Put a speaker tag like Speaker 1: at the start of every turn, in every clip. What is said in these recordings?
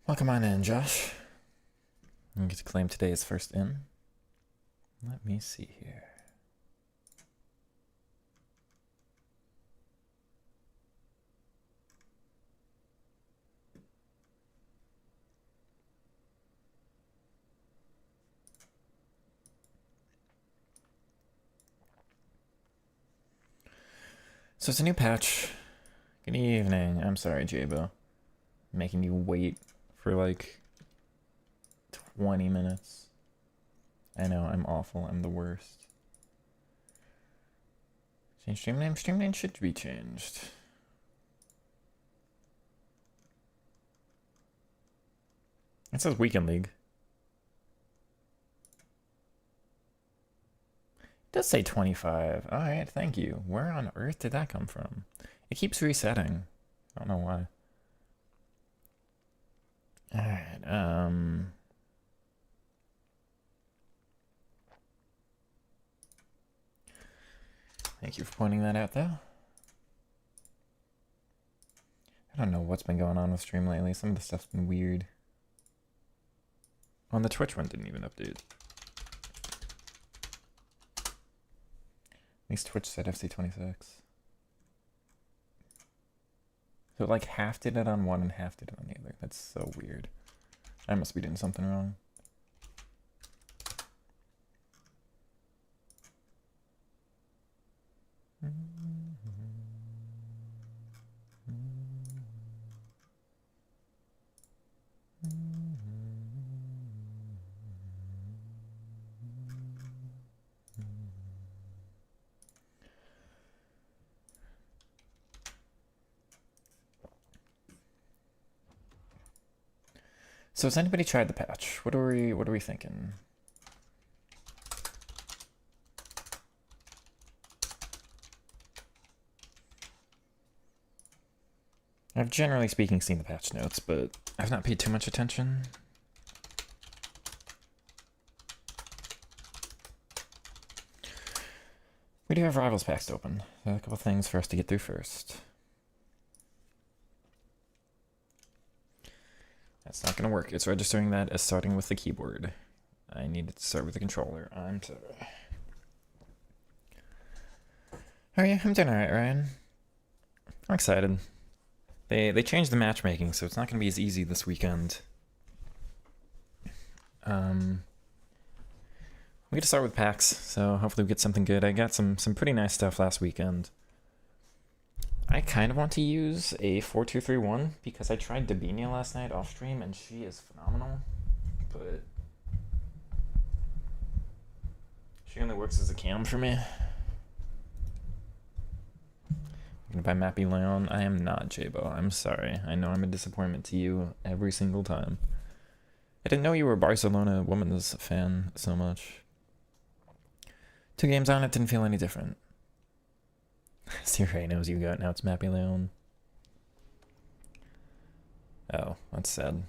Speaker 1: Welcome on in, Josh. You get to claim today as first in. Let me see here. So it's a new patch. Good evening. I'm sorry, Jabo. Making you wait for like 20 minutes. I know, I'm awful. I'm the worst. Change stream name? Stream name should be changed. It says Weekend League. It does say 25. Alright, thank you. Where on earth did that come from? It keeps resetting. I don't know why. Alright, thank you for pointing that out, though. I don't know what's been going on with stream lately. Some of the stuff's been weird. On the Twitch one didn't even update. At least Twitch said FC26. So it like half did it on one and half did it on the other. That's so weird. I must be doing something wrong. So has anybody tried the patch? What are we thinking? I've generally speaking seen the patch notes, but I've not paid too much attention. We do have Rivals packs open. So a couple things for us to get through first. That's not gonna work. It's registering that as starting with the keyboard. I needed to start with the controller. I'm sorry. How are you? I'm doing alright, Ryan. I'm excited. They changed the matchmaking, so it's not gonna be as easy this weekend. We get to start with packs, so hopefully we get something good. I got some pretty nice stuff last weekend. I kind of want to use a 4-2-3-1 because I tried Dabinia last night off stream and she is phenomenal, but she only works as a cam for me. I'm gonna buy Mappy Leon. I am not Jabo. I'm sorry. I know I'm a disappointment to you every single time. I didn't know you were a Barcelona women's fan so much. 2 games on it didn't feel any different. Siri knows you got, now it's Mappy Leon. Oh, that's sad.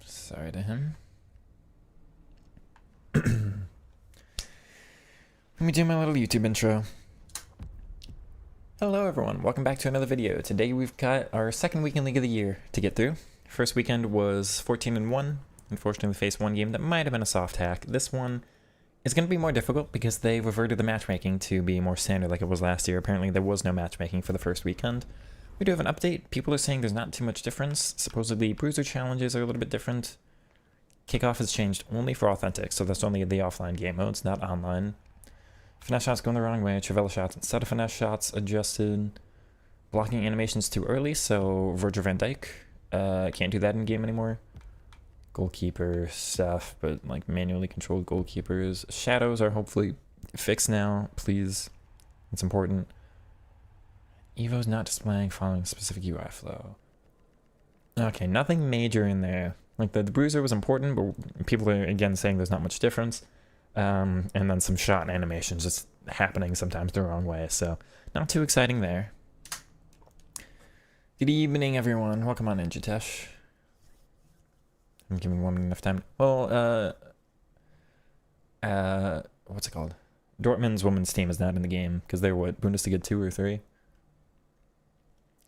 Speaker 1: Sorry to him. Let me do my little YouTube intro. Hello everyone, welcome back to another video. Today we've got our second weekend league of the year to get through. First weekend was 14-1. Unfortunately we faced one game that might have been a soft hack. This one is going to be more difficult because they reverted the matchmaking to be more standard like it was last year. Apparently there was no matchmaking for the first weekend. We do have an update. People are saying there's not too much difference. Supposedly bruiser challenges are a little bit different. Kickoff has changed only for authentic, so that's only the offline game modes, not online. Finesse shots going the wrong way. Trivela shots instead of finesse shots adjusted. Blocking animations too early, so Virgil van Dijk can't do that in game anymore. Goalkeeper stuff, but like manually controlled goalkeepers. Shadows are hopefully fixed now, please. It's important. Evo's not displaying following specific UI flow. Okay, nothing major in there. Like the bruiser was important, but people are again saying there's not much difference. And then some shot animations just happening sometimes the wrong way, so not too exciting there. Good evening, everyone. Welcome on in, Jitesh. I'm giving women enough time. Well, what's it called? Dortmund's women's team is not in the game because they're what, Bundesliga 2 or 3?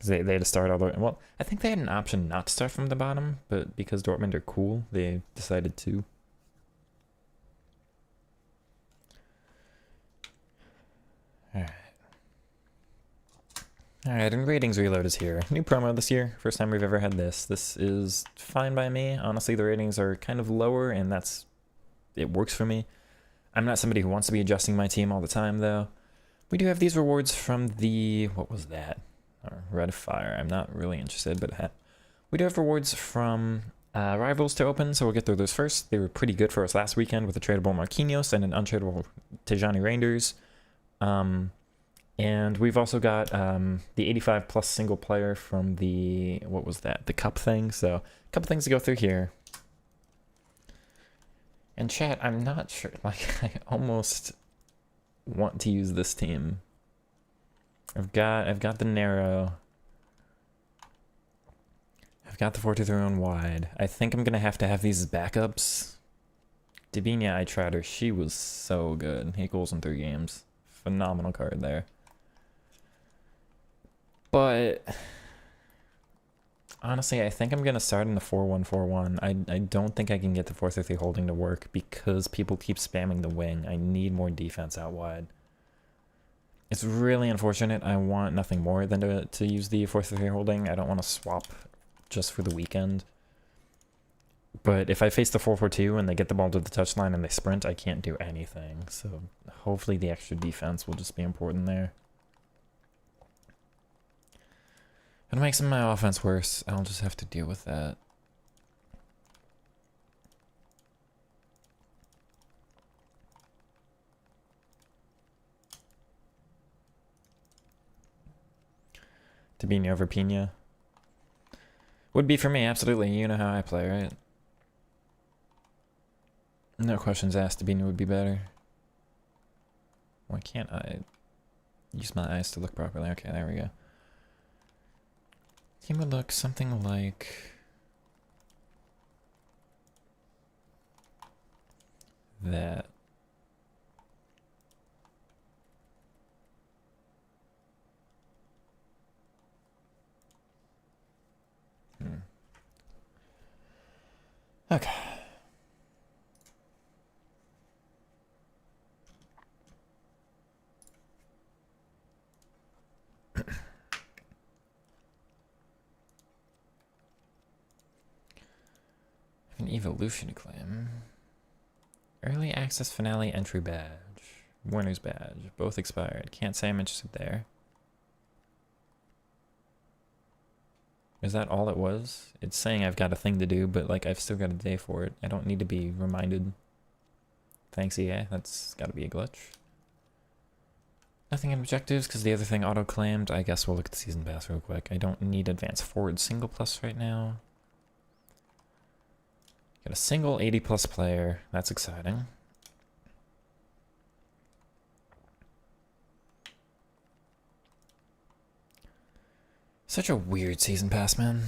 Speaker 1: Because they had to start all the way. Well, I think they had an option not to start from the bottom, but because Dortmund are cool, they decided to. Alright. Alright, and ratings reload is here. New promo this year. First time we've ever had this. This is fine by me. Honestly, the ratings are kind of lower, and it works for me. I'm not somebody who wants to be adjusting my team all the time, though. We do have these rewards from the... what was that? Red Fire. I'm not really interested, but we do have rewards from Rivals to open, so we'll get through those first. They were pretty good for us last weekend with a tradable Marquinhos and an untradeable Tijani Reinders. And we've also got the 85 plus single player from the... what was that? The Cup thing. So a couple things to go through here. And chat, I'm not sure. Like, I almost want to use this team. I've got the narrow. I've got the 4-2-3-1 wide. I think I'm gonna have to have these as backups. Dabinia, I tried her. She was so good. 8 goals in 3 games. Phenomenal card there. But honestly, I think I'm gonna start in the 4-1-4-1. I don't think I can get the 4-3-3 holding to work because people keep spamming the wing. I need more defense out wide. It's really unfortunate. I want nothing more than to use the 4-3-3 holding. I don't want to swap just for the weekend. But if I face the 4-4-2 and they get the ball to the touchline and they sprint, I can't do anything. So hopefully the extra defense will just be important there. It'll make some of my offense worse. I'll just have to deal with that. Tabinho over Pina. Would be for me, absolutely. You know how I play, right? No questions asked. Tabinho would be better. Why can't I use my eyes to look properly? Okay, there we go. Team would look something like that. Okay. An evolution to claim. Early access finale entry badge. Warner's badge. Both expired. Can't say I'm interested there. Is that all it was? It's saying I've got a thing to do, but like I've still got a day for it. I don't need to be reminded. Thanks, EA. That's got to be a glitch. Nothing in objectives because the other thing auto-claimed. I guess we'll look at the season pass real quick. I don't need advanced forward single plus right now. Got a single 80 plus player. That's exciting. Such a weird season pass, man.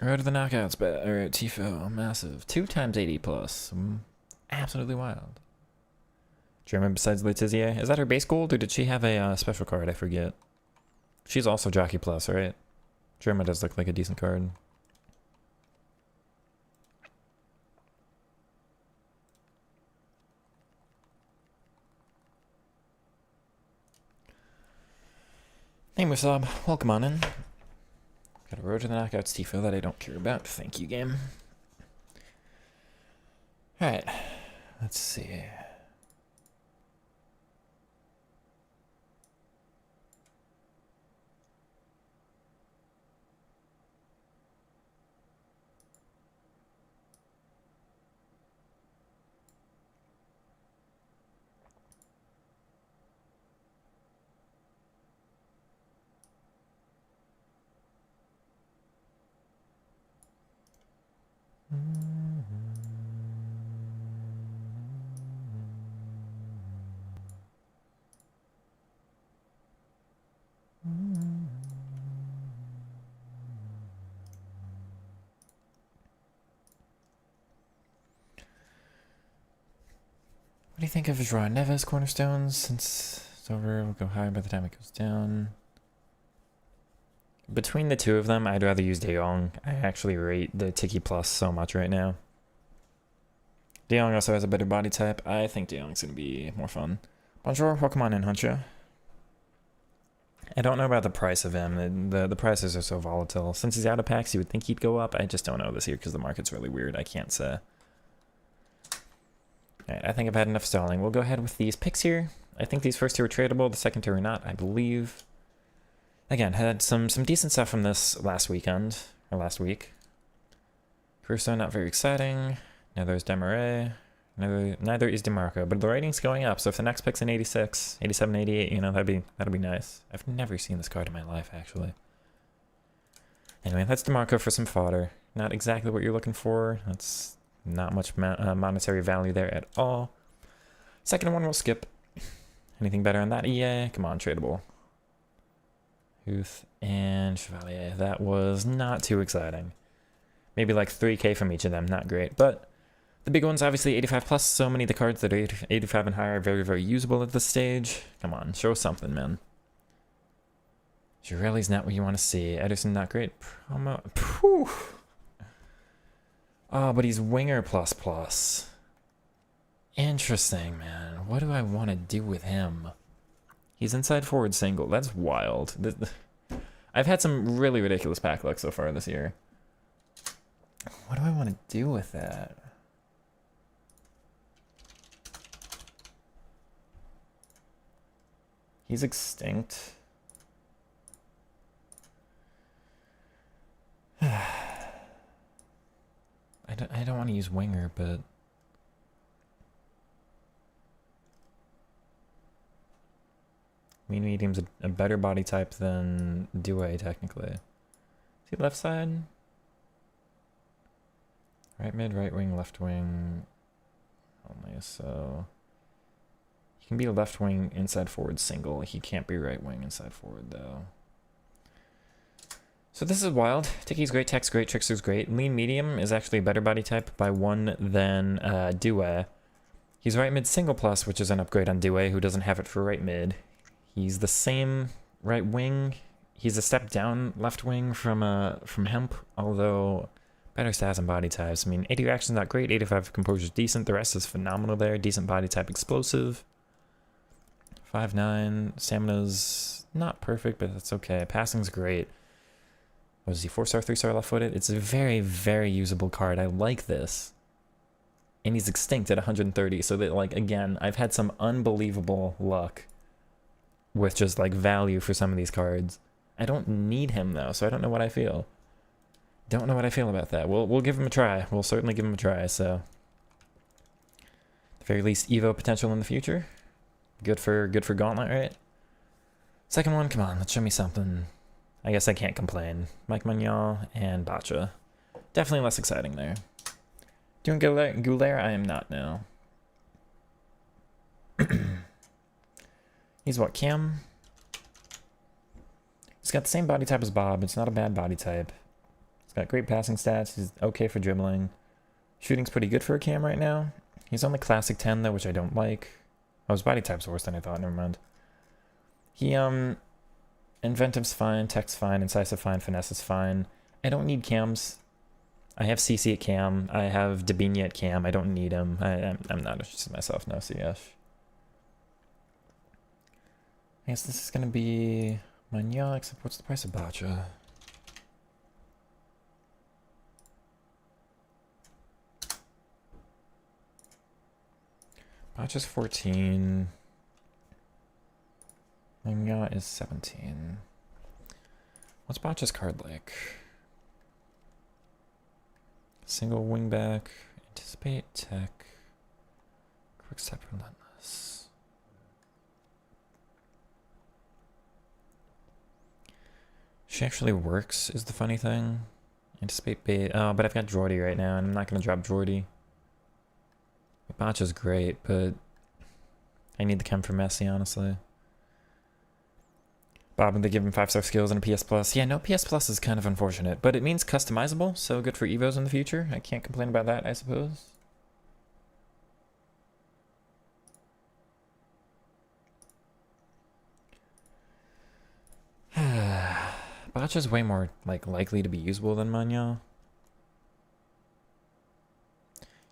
Speaker 1: Road to the knockouts, or Tifo, massive. 2 times 80 plus. Absolutely wild. German besides Letizia. Is that her base gold, or did she have a special card? I forget. She's also Jockey Plus, right? German does look like a decent card. Hey Musab, welcome on in. Got a road to the knockouts Tifo that I don't care about. Thank you, game. Alright, let's see. What do you think of Joao Neves cornerstones? Since it's over, we'll go higher by the time it goes down. Between the two of them, I'd rather use De Jong. I actually rate the Tiki Plus so much right now. De Jong also has a better body type. I think De Jong's going to be more fun. Bonjour, welcome on in, Huncho. I don't know about the price of him. The prices are so volatile. Since he's out of packs, you would think he'd go up. I just don't know this year because the market's really weird. I can't say. Alright, I think I've had enough stalling. We'll go ahead with these picks here. I think these first two are tradable. The second two are not, I believe. Again, had some decent stuff from this last weekend. Or last week. Crusoe, not very exciting. Neither is Demarais. Neither is DeMarco, but the rating's going up, so if the next pick's an 86, 87, 88, you know, that'd be nice. I've never seen this card in my life, actually. Anyway, that's DeMarco for some fodder. Not exactly what you're looking for. That's not much monetary value there at all. Second one we'll skip. Anything better on that? EA? Come on, tradable. Huth and Chevalier. That was not too exciting. Maybe like 3k from each of them, not great, but the big one's obviously 85 plus. So many of the cards that are 85 and higher are very, very usable at this stage. Come on, show something, man. Girelli's not what you want to see. Ederson, not great. Promo. Phew. Oh, but he's winger plus plus. Interesting, man. What do I want to do with him? He's inside forward single. That's wild. I've had some really ridiculous pack luck so far this year. What do I want to do with that? He's extinct. I don't want to use winger, but mean medium's a better body type than Douay technically. Is he left side? Right mid, right wing, left wing only, so he can be a left wing inside forward single. He can't be right wing inside forward though. So this is wild. Tiki's great, Tech's great, Trickster's great. Lean medium is actually a better body type by one than Douay. He's right mid single plus, which is an upgrade on Douay, who doesn't have it for right mid. He's the same right wing. He's a step down left wing from Hemp, although better stats and body types. I mean, 80 reaction's not great, 85 composure's decent, the rest is phenomenal there. Decent body type, explosive. 5'9", stamina's not perfect, but that's okay. Passing's great. What is he, 4-star, 3-star left-footed? It's a very, very usable card. I like this. And he's extinct at 130, so that, like, again, I've had some unbelievable luck with just, like, value for some of these cards. I don't need him, though, so I don't know what I feel. Don't know what I feel about that. We'll give him a try. We'll certainly give him a try, so. At the very least, Evo potential in the future. Good for Gauntlet, right? Second one, come on, let's show me something. I guess I can't complain. Mike Magnan and Bacha. Definitely less exciting there. Doing Goulet, I am not now. He's what, Cam? He's got the same body type as Bob. It's not a bad body type. He's got great passing stats. He's okay for dribbling. Shooting's pretty good for a Cam right now. He's only classic 10 though, which I don't like. Oh, his body type's worse than I thought. Never mind. He, Inventive's fine, Tech's fine, Incisive fine, Finesse is fine. I don't need Cams. I have CC at Cam. I have Debinha at Cam. I don't need him. I'm not interested in myself now, CS. I guess this is going to be Magnan, except what's the price of Bacha? Bacha's 14. Magnan is 17. What's Bacha's card like? Single wingback, anticipate, tech, quick step, relentless. She actually works, is the funny thing. Anticipate bait. Oh, but I've got Jordy right now, and I'm not going to drop Jordy. Bacha's great, but I need the chem for Messi, honestly. Bob, and they give him 5-star skills and a PS Plus. Yeah, no, PS Plus is kind of unfortunate, but it means customizable, so good for Evos in the future. I can't complain about that, I suppose. Botcha's way more, like, likely to be usable than Manya.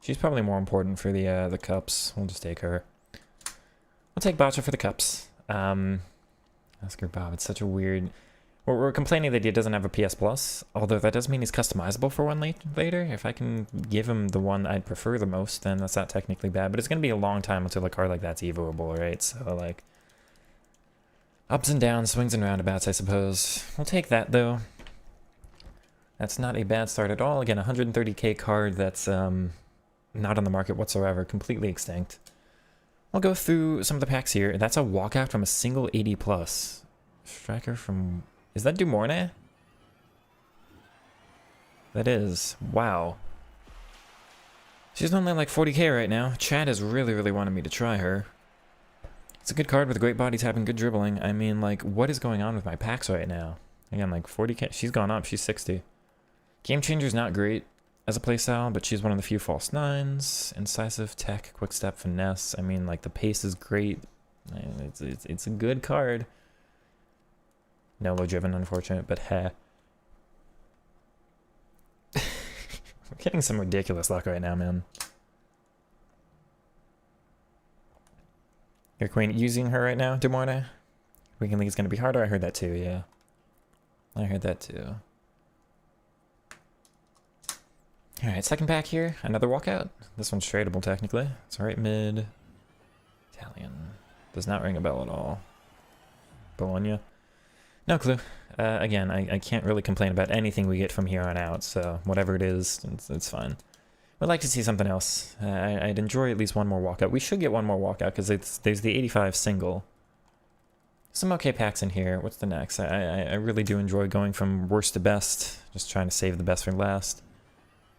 Speaker 1: She's probably more important for the cups. We'll just take her. We'll take Botcha for the cups. Oscar Bob, it's such a weird... We're complaining that he doesn't have a PS Plus, although that does mean he's customizable for one later. If I can give him the one I'd prefer the most, then that's not technically bad, but it's going to be a long time until a card like that's evoable, right? So, like, ups and downs, swings and roundabouts, I suppose. We'll take that, though. That's not a bad start at all. Again, 130k card that's not on the market whatsoever, completely extinct. I'll go through some of the packs here. That's a walkout from a single 80+. Striker from... Is that Dumorne? That is. Wow. She's only like 40k right now. Chad has really, really wanted me to try her. It's a good card with a great body type and good dribbling. I mean, like, what is going on with my packs right now? Again, like 40k. She's gone up. She's 60. Game Changer's not great as a playstyle, but she's one of the few false nines. Incisive, tech, quick step, finesse. I mean, like, the pace is great. It's a good card. Nolo driven, unfortunate, but heh. We're getting some ridiculous luck right now, man. Your queen using her right now, Dumorne? Weekend League is going to be harder. I heard that too, yeah. I heard that too. Alright, second pack here. Another walkout. This one's tradable, technically. It's right mid. Italian. Does not ring a bell at all. Bologna. No clue. Again, I can't really complain about anything we get from here on out, so whatever it is, it's fine. Would like to see something else. I'd enjoy at least one more walkout. We should get one more walkout, because there's the 85 single. Some okay packs in here. What's the next? I really do enjoy going from worst to best, just trying to save the best for last.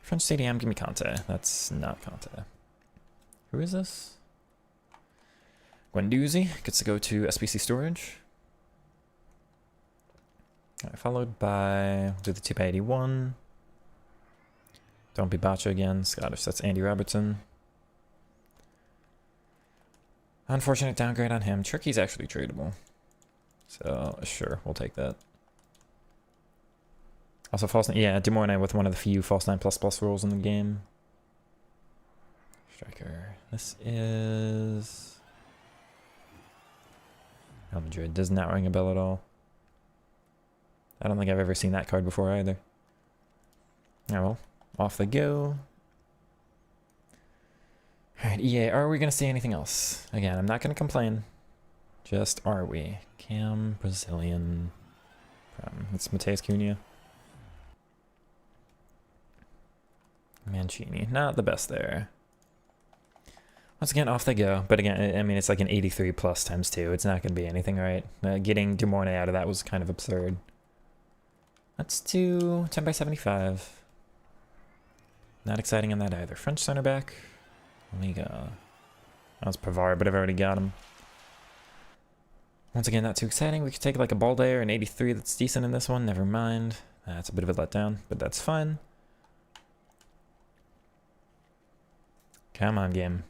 Speaker 1: French CDM, give me Conte. That's not Conte. Who is this? Guendouzi gets to go to SBC Storage. Followed by, do the 2x81. Don't be Botcha again. Scottish, that's Andy Robertson. Unfortunate downgrade on him. Turkey's actually tradable. So, sure, we'll take that. Also, false 9, yeah, Dumorne with one of the few false 9++ rolls in the game. Striker. This is... Real Madrid. Does not ring a bell at all. I don't think I've ever seen that card before either. Oh well, off they go. Alright, EA, are we going to see anything else? Again, I'm not going to complain. Just are we? Cam, Brazilian. It's Mateus Cunha. Mancini, not the best there. Once again, off they go. But again, I mean, it's like an 83+ ×2. It's not going to be anything, right? Getting Dumorne out of that was kind of absurd. Let's do 10x75. Not exciting on that either. French center back. Liga. That was Pavard, but I've already got him. Once again, not too exciting. We could take like a Balde or an 83 that's decent in this one. Never mind. That's a bit of a letdown, but that's fine. Come on, game.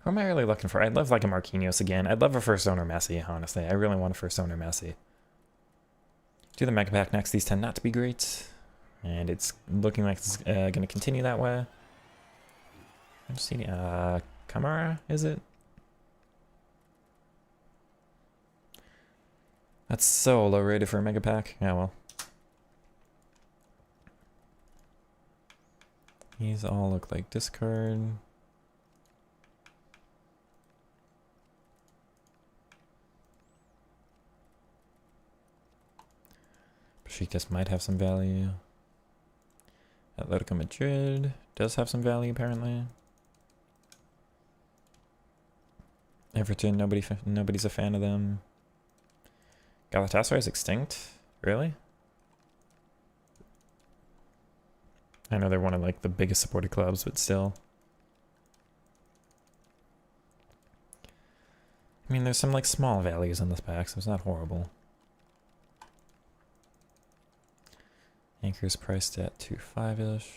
Speaker 1: Who am I really looking for? I'd love like a Marquinhos again. I'd love a first owner Messi, honestly. I really want a first owner Messi. Do the Mega Pack next. These tend not to be great. And it's looking like it's going to continue that way. I'm just seeing, Kamara, is it? That's so low rated for a Mega Pack. Yeah, well. These all look like discard. Besiktas might have some value. Atletico Madrid does have some value, apparently. Everton, nobody's a fan of them. Galatasaray is extinct? Really? I know they're one of like the biggest supported clubs, but still. I mean, there's some like small values in this pack, so it's not horrible. Anchor's priced at 2.5-ish.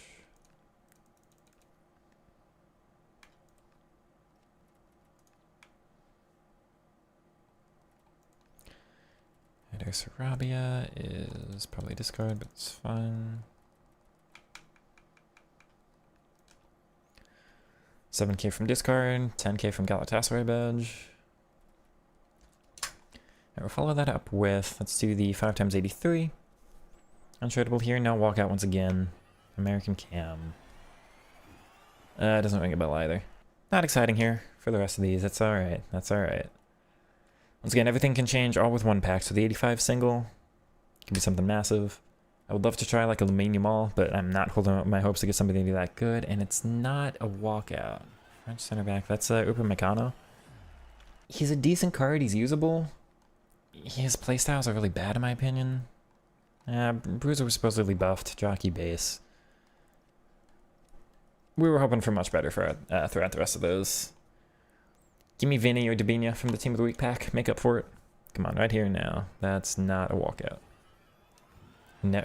Speaker 1: here. Sarabia is probably discard, but it's fine. 7k from discard, 10k from Galatasaray badge. And we'll follow that up with, let's do the 5x83. Untradeable here, now walk out once again. American Cam. Doesn't ring a bell either. Not exciting here for the rest of these. That's alright. That's alright. Once again, everything can change all with one pack. So the 85 single could be something massive. I would love to try like a Lamine Yamal, but I'm not holding up my hopes to get somebody that good. And it's not a walkout. French center back. That's Upamecano. He's a decent card. He's usable. His playstyles are really bad in my opinion. Bruiser was supposedly buffed. Jockey base. We were hoping for much better for throughout the rest of those. Give me Vinny or Dabinia from the Team of the Week pack. Make up for it. Come on, right here and now. That's not a walkout. No,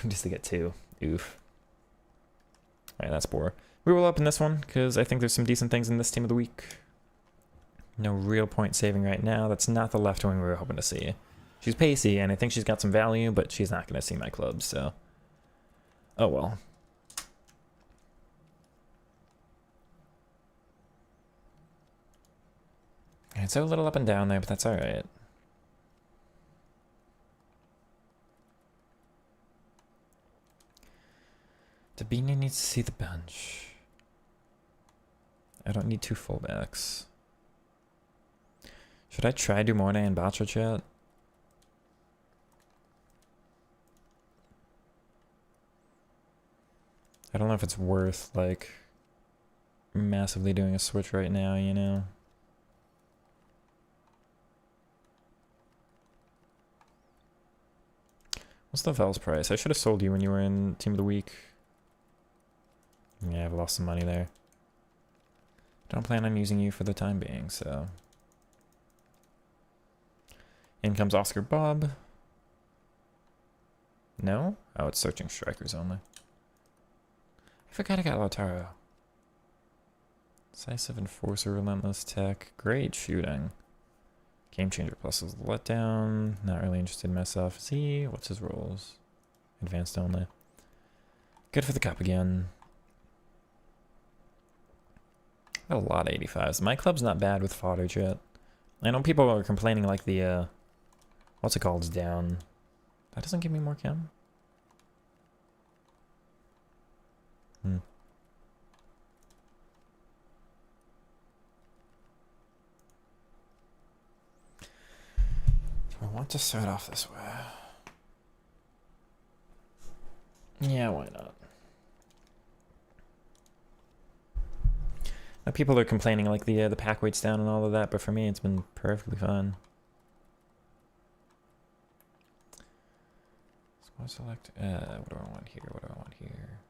Speaker 1: just to get 2. Oof. Alright, that's poor. We will open this one, because I think there's some decent things in this Team of the Week. No real point saving right now. That's not the left wing we were hoping to see. She's pacey, and I think she's got some value, but she's not going to see my club, so... Oh well. It's a little up and down there, but that's alright. Dabinia needs to see the bench. I don't need 2 fullbacks. Should I try Dumorne and Bacho chat? I don't know if it's worth, like, massively doing a switch right now, you know? What's the Vels price? I should have sold you when you were in Team of the Week. Yeah, I've lost some money there. Don't plan on using you for the time being, so... In comes Oscar Bob. No? Oh, it's searching strikers only. I forgot I got Lautaro. Decisive Enforcer, Relentless Tech. Great shooting. Game Changer plus is letdown. Not really interested in myself. Is he? What's his roles? Advanced only. Good for the cup again. Got a lot of 85s. My club's not bad with fodder chat. I know people are complaining like the what's it called is down. That doesn't give me more chem. I want to start off this way. Yeah, why not? Now people are complaining like the pack weight's down and all of that, but for me it's been perfectly fine. Squad select. What do I want here? What do I want here?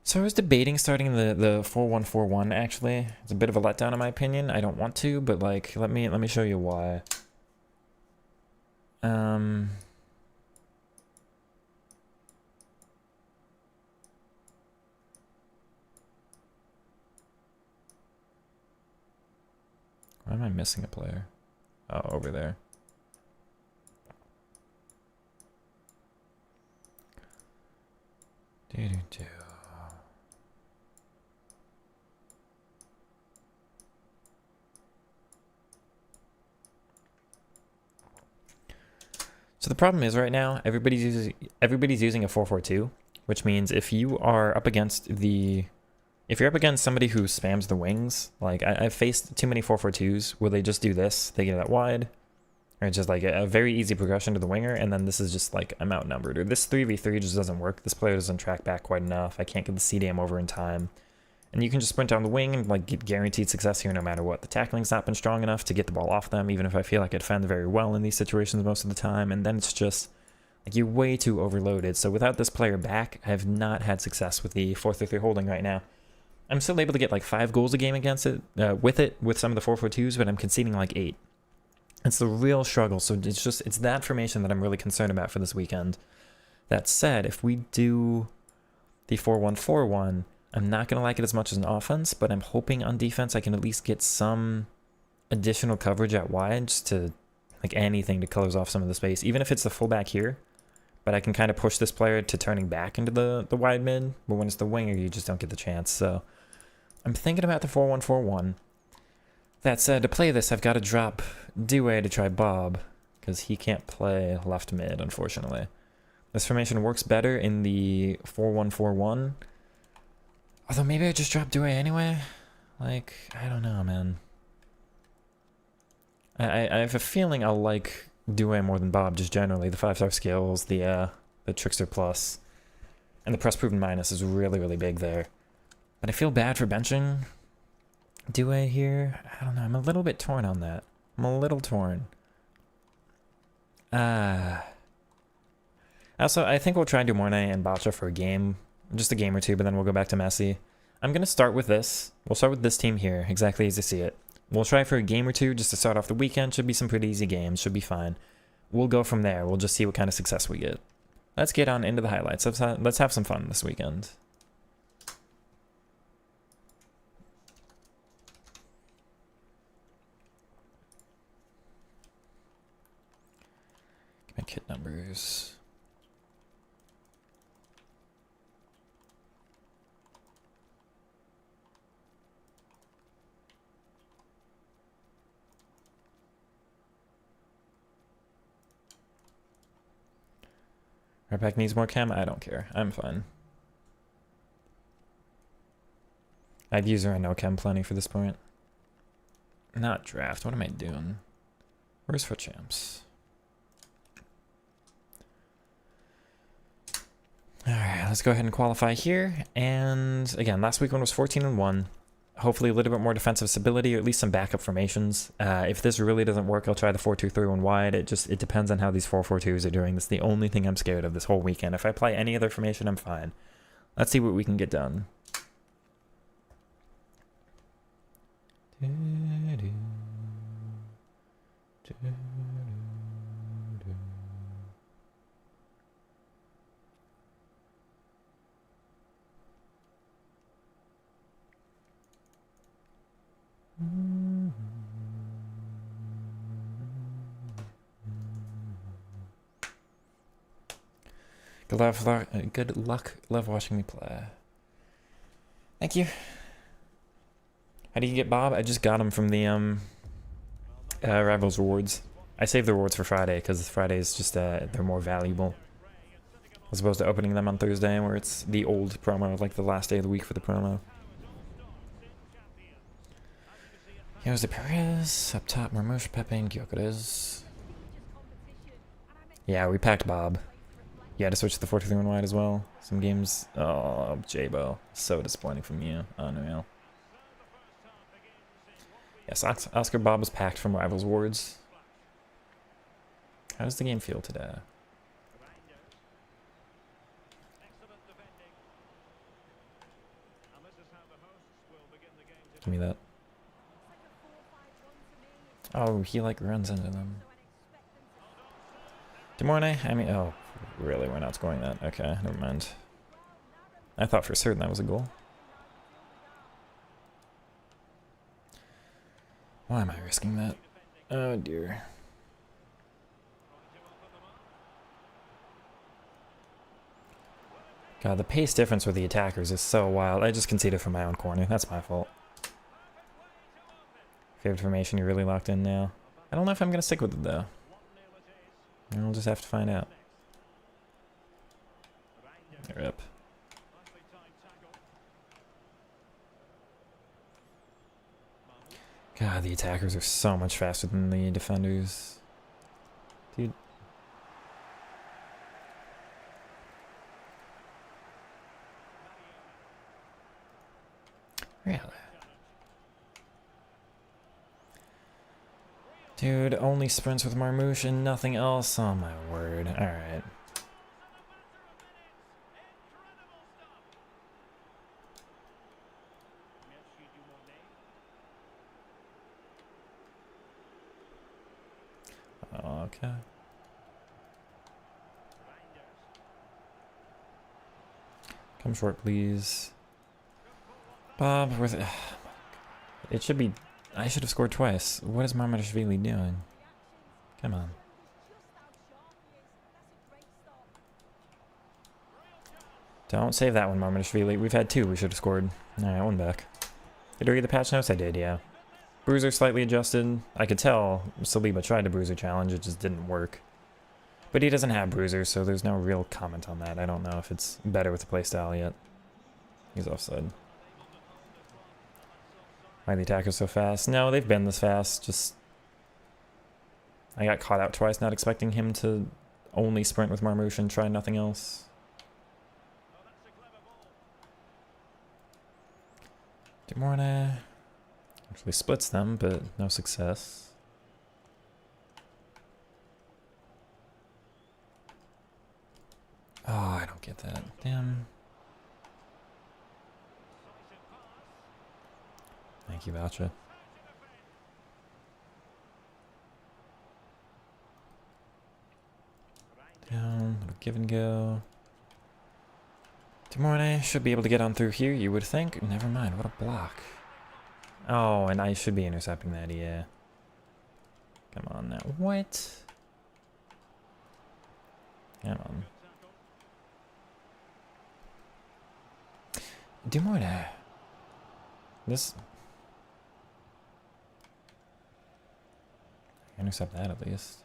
Speaker 1: So I was debating starting the 4141 actually. It's a bit of a letdown in my opinion. I don't want to, but like let me show you why. Why am I missing a player? Oh, over there. Do-do-do. So the problem is right now, everybody's using a 442, which means if you are up against if you're up against somebody who spams the wings, like I've faced too many 442s where they just do this, they get it wide, or just like a very easy progression to the winger, and then this is just like I'm outnumbered, or this 3v3 just doesn't work. This player doesn't track back quite enough. I can't get the CDM over in time. And you can just sprint down the wing and like get guaranteed success here no matter what. The tackling's not been strong enough to get the ball off them, even if I feel like I defend very well in these situations most of the time. And then it's just like you're way too overloaded. So without this player back, I have not had success with the 4-3-3 holding right now. I'm still able to get like 5 goals a game against it, with some of the 4-4-2s, but I'm conceding like 8. It's the real struggle. So it's that formation that I'm really concerned about for this weekend. That said, if we do the 4-1-4-1, I'm not going to like it as much as an offense, but I'm hoping on defense I can at least get some additional coverage at wide, just to, like, anything to close off some of the space, even if it's the fullback here. But I can kind of push this player to turning back into the wide mid, but when it's the winger, you just don't get the chance. So I'm thinking about the 4-1-4-1. That said, to play this, I've got to drop Dewey to try Bob, because he can't play left mid, unfortunately. This formation works better in the 4-1-4-1. Although maybe I just drop Dewey anyway. Like, I don't know, man. I have a feeling I'll like Dewey more than Bob, just generally. The 5-star skills, the Trickster Plus, and the Press Proven Minus is really, really big there. But I feel bad for benching Dewey here. I don't know, I'm a little bit torn on that. I'm a little torn. Also, I think we'll try Dumorne and Bacha for a game. Just a game or two, but then we'll go back to Messi. I'm going to start with this. We'll start with this team here, exactly as you see it. We'll try for a game or two just to start off the weekend. Should be some pretty easy games. Should be fine. We'll go from there. We'll just see what kind of success we get. Let's get on into the highlights. Let's have some fun this weekend. Give me kit numbers. Right back needs more chem? I don't care. I'm fine. I'd use her and no chem plenty for this point. Not draft. What am I doing? Where's FUT Champs? Alright, let's go ahead and qualify here. And again, last week one was 14-1. Hopefully a little bit more defensive stability, or at least some backup formations. If this really doesn't work, I'll try the 4-2-3-1 wide. It depends on how these 4-4-2s are doing. That's the only thing I'm scared of this whole weekend. If I play any other formation, I'm fine. Let's see what we can get done. Good luck. Love watching me play. Thank you. How do you get Bob? I just got him from the Rivals rewards. I save the rewards for Friday because Friday is just they're more valuable as opposed to opening them on Thursday, where it's the old promo, like the last day of the week for the promo. Here's the Perez up top. Marmoush, Pepe, and Gyökeres. Yeah, we packed Bob. You had to switch to the 4-2-3-1 wide as well. Some games. Oh, J-Bo. So disappointing from you. Unreal. Yes, Oscar Bob was packed from Rivals Wards. How does the game feel today? Give me that. Oh, he like runs into them. Demorne? I mean, oh, really? We're not scoring that. Okay, never mind. I thought for certain that was a goal. Why am I risking that? Oh dear. God, the pace difference with the attackers is so wild. I just conceded from my own corner. That's my fault. Favorite formation, you're really locked in now. I don't know if I'm going to stick with it, though. We'll just have to find out. Rip. God, the attackers are so much faster than the defenders. Dude. Really? Dude, only sprints with Marmoush and nothing else? Oh my word. Alright. Okay. Come short, please. Bob, where's it? It should be I should have scored twice. What is Marmarashvili doing? Come on. Don't save that one, Marmarashvili. We've had two we should have scored. Alright, one back. Did I read the patch notes? I did, yeah. Bruiser slightly adjusted. I could tell Saliba tried to Bruiser challenge, it just didn't work. But he doesn't have Bruiser, so there's no real comment on that. I don't know if it's better with the playstyle yet. He's offside. Why the attacker's so fast? No, they've been this fast, just... I got caught out twice, not expecting him to only sprint with Marmouche and try nothing else. Demorna actually splits them, but no success. Oh, I don't get that. Damn. Thank you, Voucher. Down, little give and go. Demorne should be able to get on through here, you would think. Never mind, what a block. Oh, and I should be intercepting that, yeah. Come on now. What? Come on. Demorne. This... Intercept that at least.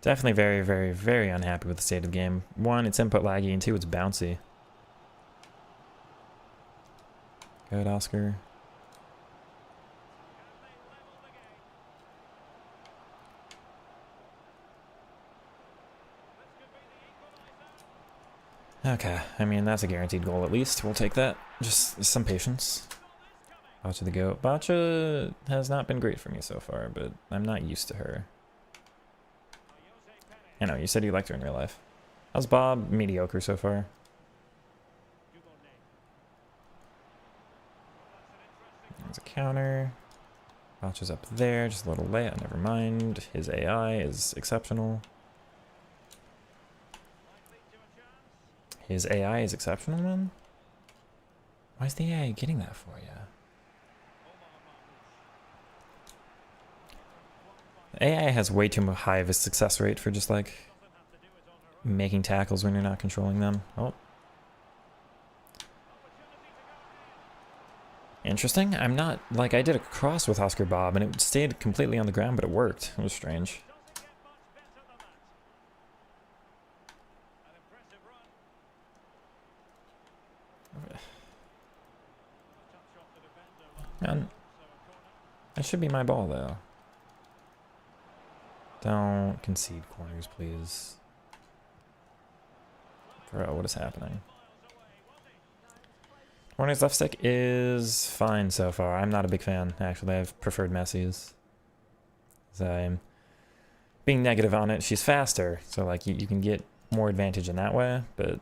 Speaker 1: Definitely very, very, very unhappy with the state of the game. One, it's input laggy, and two, it's bouncy. Good, Oscar. Okay, I mean, that's a guaranteed goal at least. We'll take that. Just some patience. Bacha the goat. Bacha has not been great for me so far, but I'm not used to her. I know, you said you liked her in real life. How's Bob? Mediocre so far. There's a counter. Bacha's up there, just a little late, never mind. His AI is exceptional. His AI is exceptional, man? Why is the AI getting that for you? AI has way too high of a success rate for just like making tackles when you're not controlling them. Oh. Interesting. I'm not, like, I did a cross with Oscar Bob and it stayed completely on the ground, but it worked. It was strange. Man, that should be my ball though. Don't concede corners, please. Bro, what is happening? Warner's left stick is fine so far. I'm not a big fan, actually. I've preferred Messi's. I'm being negative on it. She's faster, so like you can get more advantage in that way, but...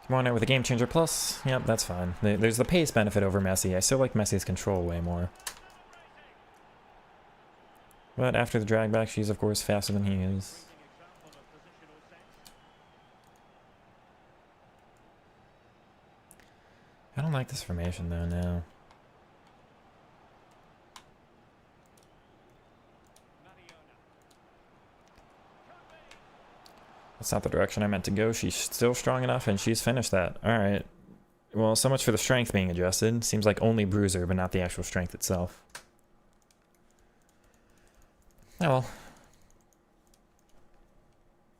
Speaker 1: Come on out with a Game Changer Plus. Yep, that's fine. There's the pace benefit over Messi. I still like Messi's control way more. But after the drag back, she's of course faster than he is. I don't like this formation though now. That's not the direction I meant to go. She's still strong enough and she's finished that. Alright. Well, so much for the strength being adjusted. Seems like only bruiser, but not the actual strength itself. Oh well.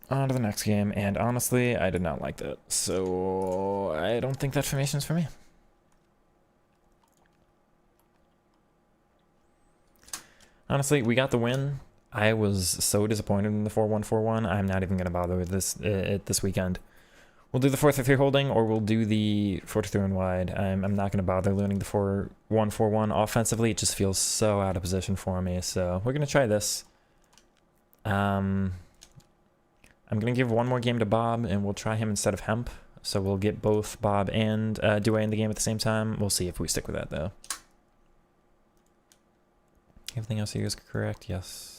Speaker 1: On to the next game, and honestly, I did not like that. So, I don't think that formation's for me. Honestly, we got the win. I was so disappointed in the 4-1-4-1. I'm not even going to bother with this this weekend. We'll do the 4-3-3 holding, or we'll do the 4-2-3 and wide. I'm not going to bother learning the 4-1-4-1 offensively. It just feels so out of position for me. So we're going to try this. I'm going to give one more game to Bob, and we'll try him instead of Hemp. So we'll get both Bob and Douay in the game at the same time. We'll see if we stick with that, though. Everything else here is correct, yes.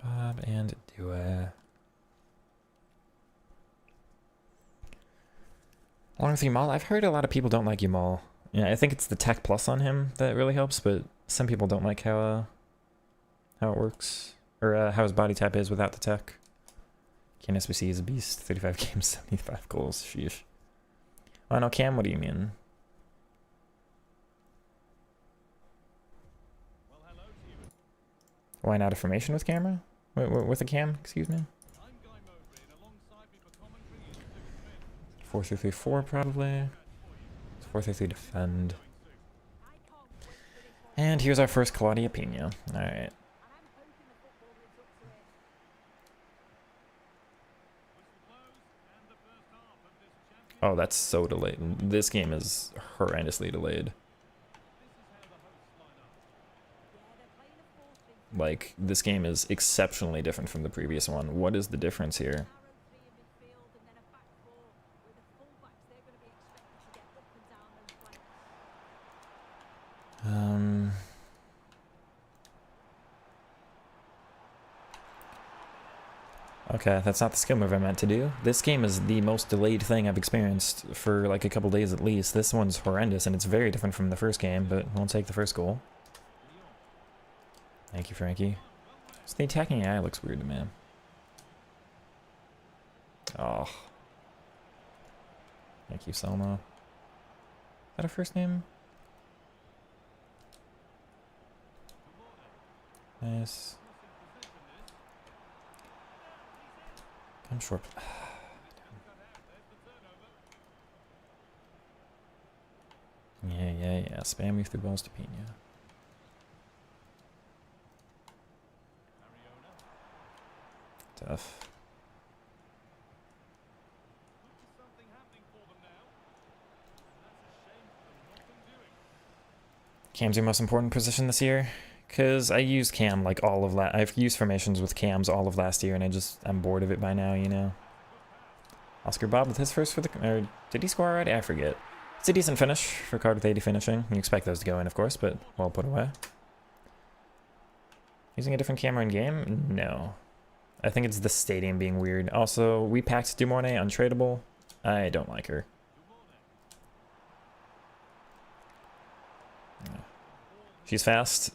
Speaker 1: Bob and Dua. Along with Yamal, I've heard a lot of people don't like Yamal. Yeah, I think it's the tech plus on him that really helps, but some people don't like how it works. Or how his body type is without the tech. Ken SBC is a beast. 35 games, 75 goals. Sheesh. Oh no, Cam, what do you mean? Why not a formation with camera? With a cam, excuse me? 4-3-3-4 probably. 4-3-3 defend. And here's our first Claudia Pina. Alright. Oh, that's so delayed. This game is horrendously delayed. Like, this game is exceptionally different from the previous one. What is the difference here? Okay, that's not the skill move I meant to do. This game is the most delayed thing I've experienced for like a couple days at least. This one's horrendous and it's very different from the first game, but we'll take the first goal. Thank you, Frankie. So the attacking AI looks weird to me. Oh. Thank you, Selma. Is that her first name? Nice. I'm short. Yeah. Spam me through balls to Pina. Tough. Cam's your most important position this year? Because I used Cam like all of I've used formations with Cams all of last year and I'm bored of it by now, you know. Oscar Bob with his first for the... Or did he score already? I forget. It's a decent finish for card with 80 finishing. You expect those to go in, of course, but well put away. Using a different camera in game? No. I think it's the stadium being weird. Also, we packed Dumornay untradeable. I don't like her. She's fast.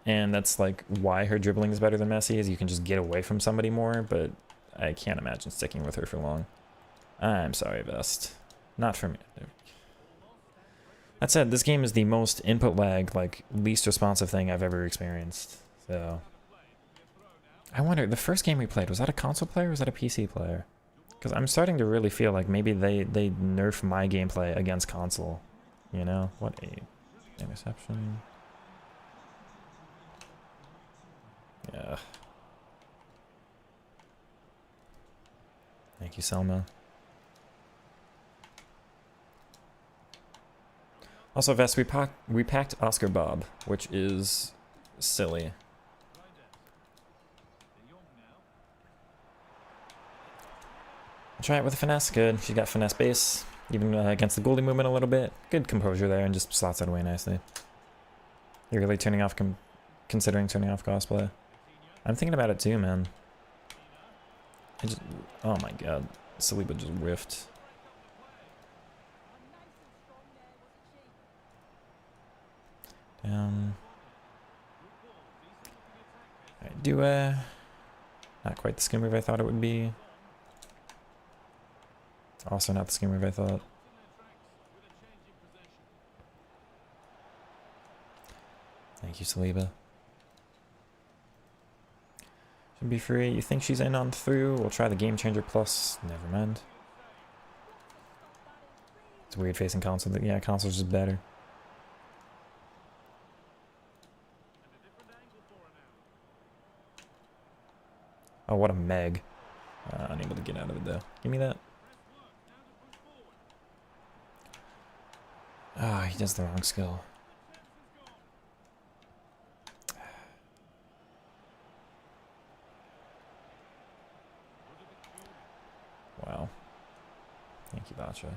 Speaker 1: And that's like why her dribbling is better than Messi, is you can just get away from somebody more, but I can't imagine sticking with her for long. I'm sorry, Vest. Not for me. That said, this game is the most input lag, like least responsive thing I've ever experienced. So I wonder, the first game we played, was that a console player or was that a PC player? Because I'm starting to really feel like maybe they nerf my gameplay against console. You know? What a interception. Yeah. Thank you, Selma. Also, Vest, we packed Oscar Bob, which is silly. Try it with a finesse. Good. She got finesse base, even against the goalie movement a little bit. Good composure there, and just slots it away nicely. You're really turning off, considering turning off cosplay. I'm thinking about it too, man. Oh my god, Saliba just whiffed. Down. Alright, Dua. Not quite the skin move I thought it would be. Also not the skin move I thought. Thank you, Saliba. Should be free. You think she's in on through? We'll try the Game Changer Plus. Never mind. It's weird facing console. Yeah, console's just better. Oh, what a meg. Unable to get out of it, though. Give me that. Ah, he does the wrong skill. Wow. Thank you, Bacha.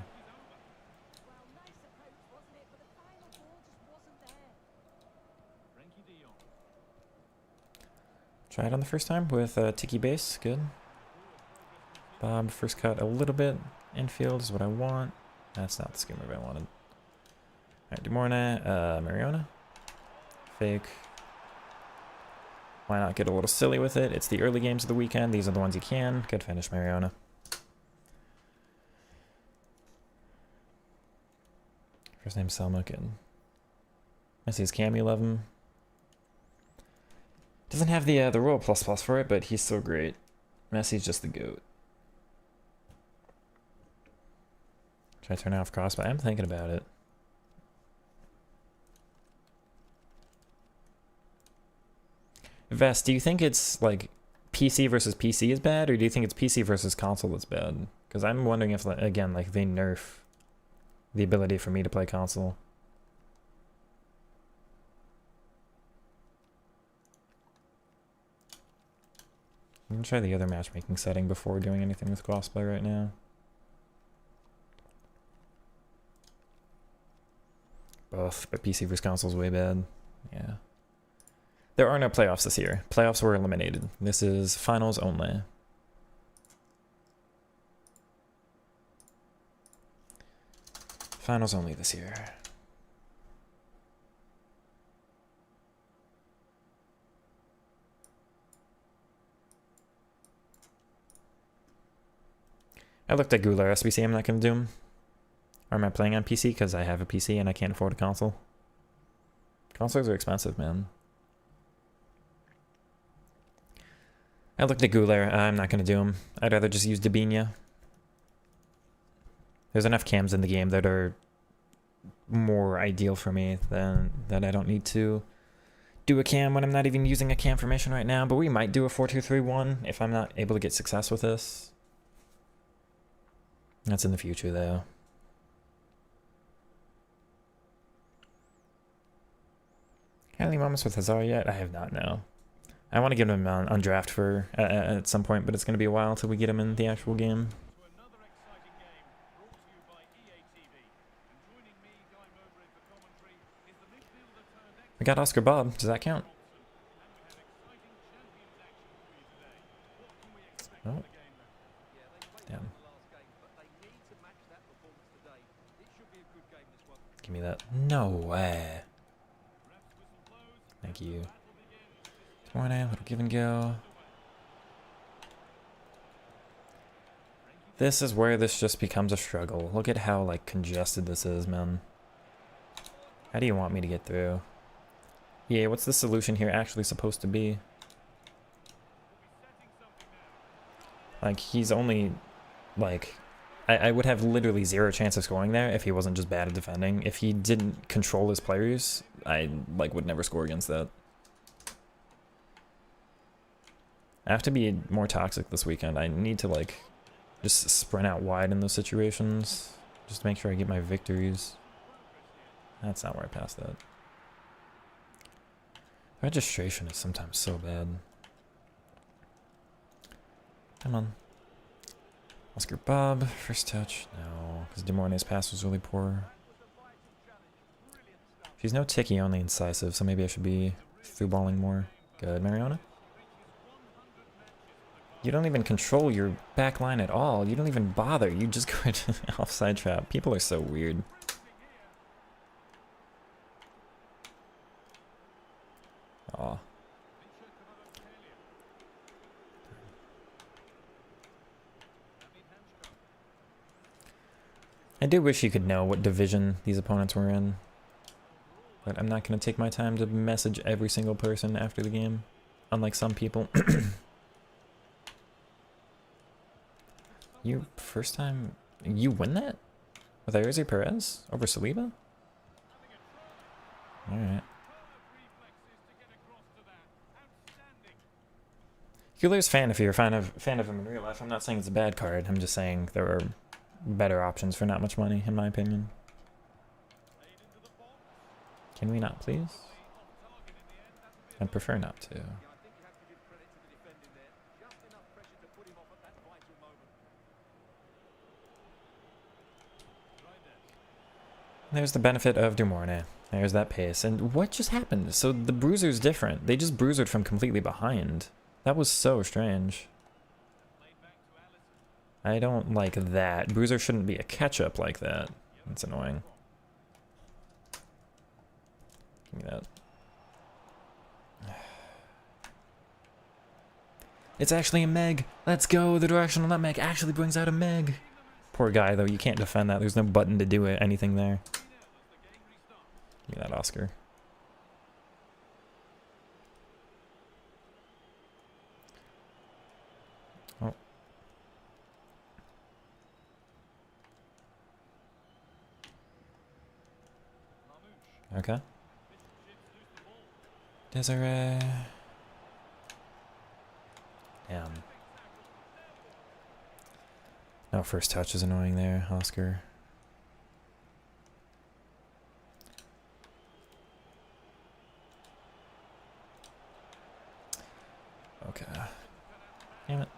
Speaker 1: Try it on the first time with Tiki base. Good. Bob, first cut a little bit. Infield is what I want. That's not the skill move I wanted. Alright, Dumorne, Mariona. Fake. Why not get a little silly with it? It's the early games of the weekend. These are the ones you can. Good finish, Mariona. First name Selma, good. Messi's Cam 11. Doesn't have the Royal plus for it, but he's so great. Messi's just the GOAT. Should I turn off crossbar? I'm thinking about it. Vest, do you think it's like PC versus PC is bad, or do you think it's PC versus console that's bad? Because I'm wondering if, again, like they nerf the ability for me to play console. I'm gonna try the other matchmaking setting before doing anything with crossplay right now. Both, but PC versus console is way bad. Yeah. There are no playoffs this year. Playoffs were eliminated. This is finals only. Finals only this year. I looked at Gular SBC, I'm not going to do him. Or am I playing on PC because I have a PC and I can't afford a console? Consoles are expensive, man. I looked at Gular, I'm not going to do him. I'd rather just use Dabinia. There's enough cams in the game that are more ideal for me than that I don't need to do a cam when I'm not even using a cam formation right now, but we might do a 4-2-3-1 if I'm not able to get success with this. That's in the future, though. Any moments with Hazard yet? I have not, no. I want to get him on draft for at some point, but it's going to be a while until we get him in the actual game. We got Oscar Bob. Does that count? Oh. Damn. Give me that. No way. Thank you. Morning, little give and go. This is where this just becomes a struggle. Look at how like congested this is, man. How do you want me to get through? Yeah, what's the solution here actually supposed to be? Like, he's only, like, I would have literally zero chance of scoring there if he wasn't just bad at defending. If he didn't control his players, I, like, would never score against that. I have to be more toxic this weekend. I need to, like, just sprint out wide in those situations, just to make sure I get my victories. That's not where I passed that. Registration is sometimes so bad. Come on. Oscar Bob, first touch. No, because Dumorne's pass was really poor. She's no Tiki, only incisive, so maybe I should be through balling more. Good, Mariona. You don't even control your back line at all. You don't even bother. You just go into offside trap. People are so weird. Aw. I do wish you could know what division these opponents were in. But I'm not going to take my time to message every single person after the game. Unlike some people. You, first time, you win that? With Ayoze Perez over Saliba? Alright. Gular's fan if you're a fan of him in real life. I'm not saying it's a bad card. I'm just saying there are better options for not much money, in my opinion. Can we not, please? I'd prefer not to. There's the benefit of Dumorne. There's that pace. And what just happened? So the bruiser's different. They just bruisered from completely behind. That was so strange. I don't like that. Bruiser shouldn't be a catch-up like that. That's annoying. Give me that. It's actually a Meg. Let's go. The directional nutmeg actually brings out a Meg. Poor guy, though. You can't defend that. There's no button to do it. Anything there. Give me that, Oscar. Oh. Okay. Desiree. Damn. No, first touch is annoying there, Oscar. Okay. Damn it.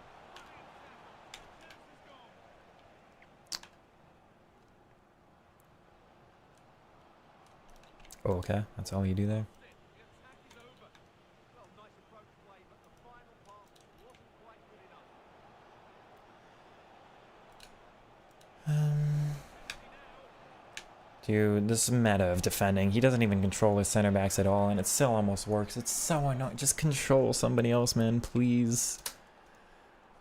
Speaker 1: Oh, okay. That's all you do there? Dude, this meta of defending, he doesn't even control his center backs at all, and it still almost works. It's so annoying. Just control somebody else, man, please.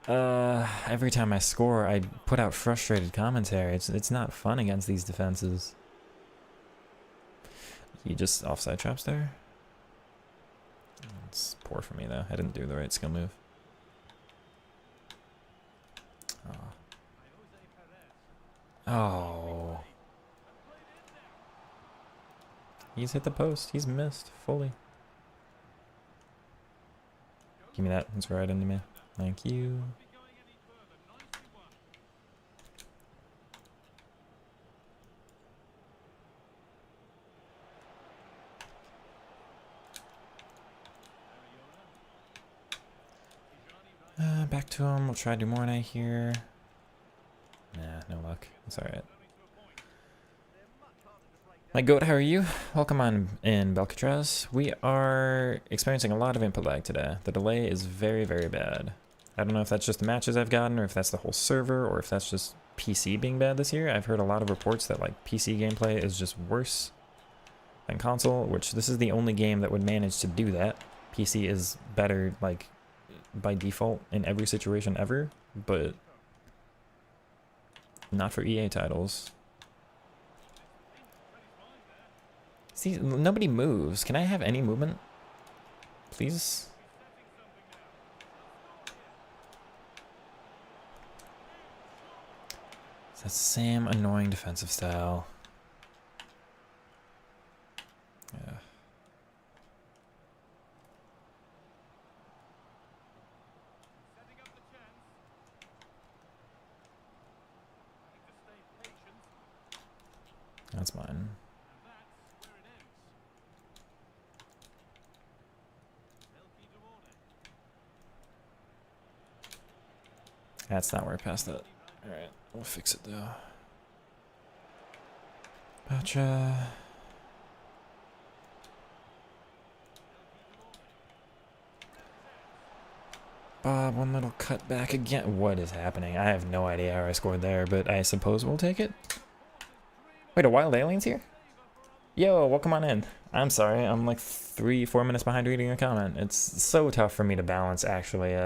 Speaker 1: Every time I score, I put out frustrated commentary. It's not fun against these defenses. He just offside traps there. It's poor for me, though. I didn't do the right skill move. Oh. Oh. He's hit the post. He's missed fully. Give me that. It's right into me. Thank you. Back to him. We'll try Dumornay here. Nah, no luck. It's alright. My goat, how are you? Welcome on in, Belcatraz. We are experiencing a lot of input lag today. The delay is very, very bad. I don't know if that's just the matches I've gotten, or if that's the whole server, or if that's just PC being bad this year. I've heard a lot of reports that like PC gameplay is just worse than console, which this is the only game that would manage to do that. PC is better, like, by default in every situation ever, but not for EA titles. See, nobody moves. Can I have any movement? Please? It's that same annoying defensive style. Yeah. That's mine. That's not where I passed that. Alright, we'll fix it though. Gotcha. Bob, one little cut back again. What is happening? I have no idea how I scored there, but I suppose we'll take it. Wait, a wild alien's here? Yo, welcome on in. I'm sorry, I'm like 3-4 minutes behind reading your comment. It's so tough for me to balance actually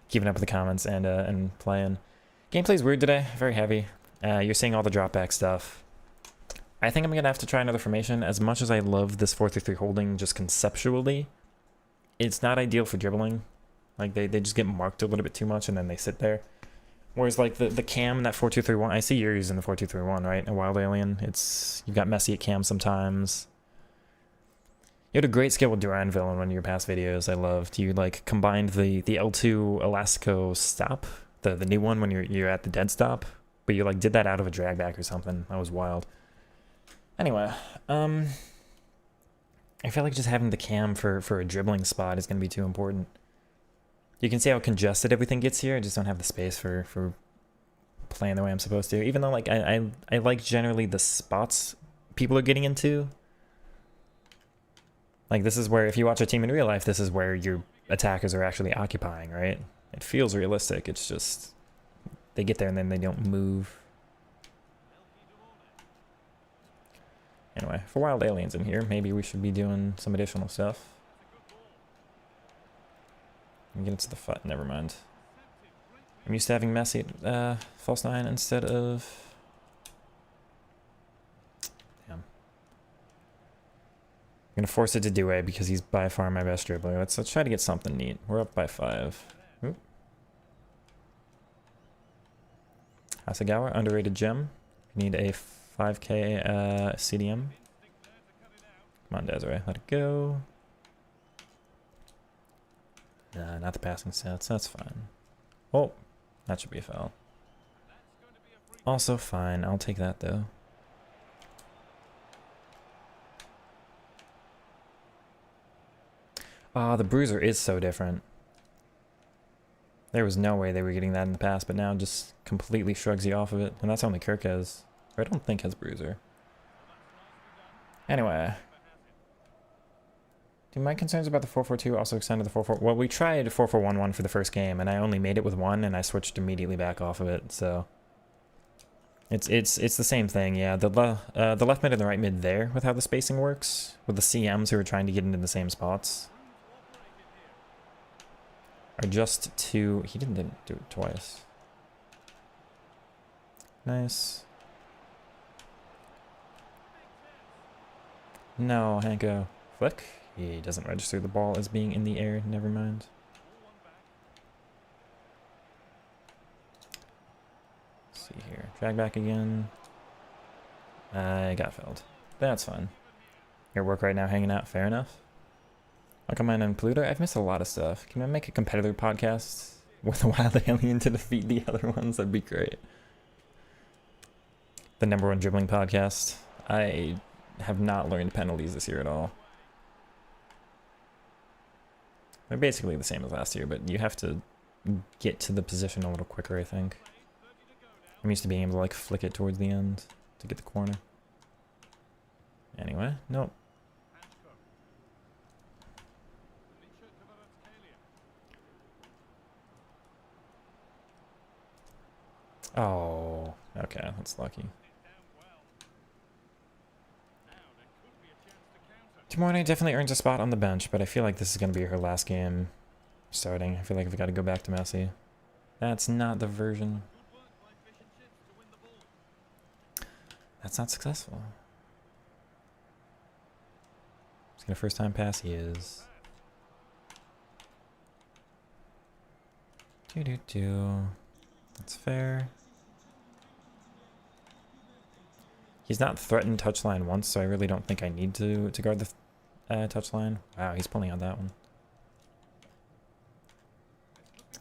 Speaker 1: keeping up with the comments and playing. Gameplay's weird today, very heavy. You're seeing all the drop back stuff. I think I'm gonna have to try another formation. As much as I love this 4-3-3 holding just conceptually, it's not ideal for dribbling. Like they just get marked a little bit too much and then they sit there. Whereas like the cam, that 4-2-3-1, I see you're using the 4-2-3-1, right? A wild alien. You've got Messi at cam sometimes. You had a great skill with Duranville in one of your past videos I loved. You like combined the L2 Elastico stop, the new one when you're at the dead stop, but you like did that out of a drag back or something. That was wild. Anyway, I feel like just having the cam for a dribbling spot is going to be too important. You can see how congested everything gets here. I just don't have the space for playing the way I'm supposed to. Even though like I like generally the spots people are getting into. Like, this is where, if you watch a team in real life, this is where your attackers are actually occupying, right? It feels realistic. It's just, they get there and then they don't move. Anyway, for Wild Aliens in here, maybe we should be doing some additional stuff. Let me get into the fight. Never mind. I'm used to having Messi at false 9 instead of... Damn. I'm going to force it to Due because he's by far my best dribbler. Let's try to get something neat. We're up by 5. Oop. Hasegawa, underrated gem. Need a 5k CDM. Come on, Desiree, let it go. Nah, not the passing stats. That's fine. Oh, that should be a foul. Also fine. I'll take that, though. Ah, the Bruiser is so different. There was no way they were getting that in the past, but now just completely shrugs you off of it. And that's only Kirk has. Or I don't think has Bruiser. Anyway. Do my concerns about the 4-4-2 also extend to the 4-4? Well, we tried 4-4-1-1 for the first game, and I only made it with 1, and I switched immediately back off of it, so... It's the same thing, yeah. The left mid and the right mid there, with how the spacing works, with the CMs who are trying to get into the same spots, are just too... He didn't do it twice. Nice. No, Hanko. Flick. He doesn't register the ball as being in the air. Never mind. Let's see here. Drag back again. I got fouled. That's fine. Your work right now hanging out. Fair enough. Welcome on Pluto. I've missed a lot of stuff. Can I make a competitor podcast with a wild alien to defeat the other ones? That'd be great. The #1 dribbling podcast. I have not learned penalties this year at all. They're basically the same as last year, but you have to get to the position a little quicker, I think. I'm used to being able to, like, flick it towards the end to get the corner. Anyway, nope. Oh, okay, that's lucky. Tomorrow definitely earns a spot on the bench, but I feel like this is going to be her last game starting. I feel like we've got to go back to Messi. That's not the version. That's not successful. He's got a first time pass. He is. That's fair. He's not threatened touchline once, so I really don't think I need to guard the touchline. Wow, he's pulling out that one.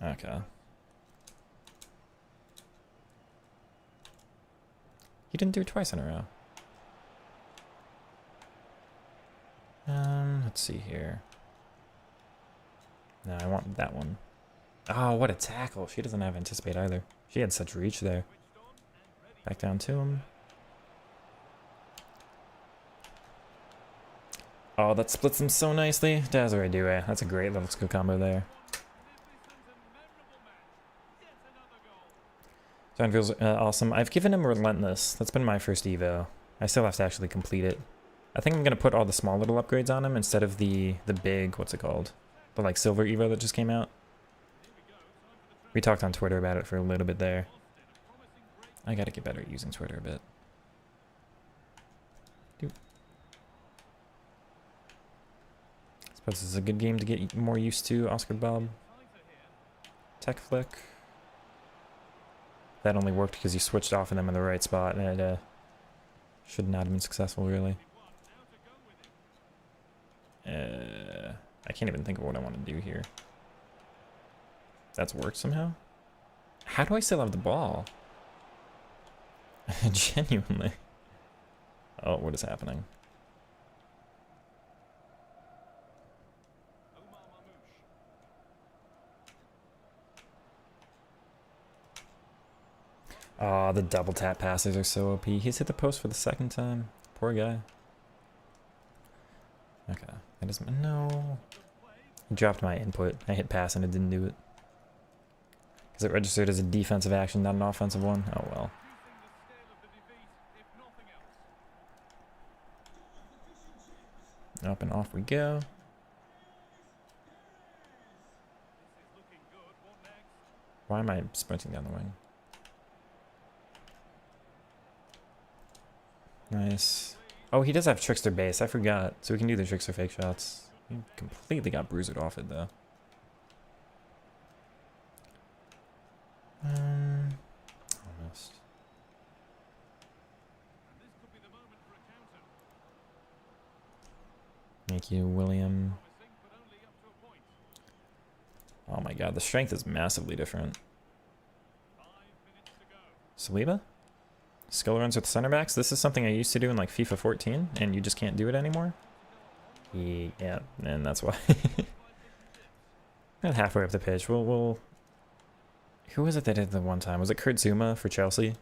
Speaker 1: Okay. He didn't do it twice in a row. Let's see here. No, I want that one. Oh, what a tackle. She doesn't have anticipate either. She had such reach there. Back down to him. Oh, that splits them so nicely. Desiree Due. That's a great little skill combo there. John feels awesome. I've given him Relentless. That's been my first Evo. I still have to actually complete it. I think I'm going to put all the small little upgrades on him instead of the big, what's it called? The like silver Evo that just came out. We talked on Twitter about it for a little bit there. I got to get better at using Twitter a bit. Suppose this is a good game to get more used to. Oscar Bob. Tech flick. That only worked because you switched off of them in the right spot, and it should not have been successful, really. I can't even think of what I want to do here. That's worked somehow? How do I still have the ball? Genuinely. Oh, what is happening? Oh, the double tap passes are so OP. He's hit the post for the second time. Poor guy. Okay. That is no. I dropped my input. I hit pass and it didn't do it. Because it registered as a defensive action, not an offensive one. Oh well. Up and off we go. Why am I sprinting down the wing? Nice. Oh, he does have Trickster base. I forgot. So we can do the Trickster fake shots. He completely got Bruisered off it, though. Almost. Thank you, William. Oh my god, the strength is massively different. Saliba? Skill runs with center backs? This is something I used to do in like FIFA 14, and you just can't do it anymore? Yeah, and that's why. Not halfway up the pitch. We'll... Who was it that did the one time? Was it Kurt Zuma for Chelsea?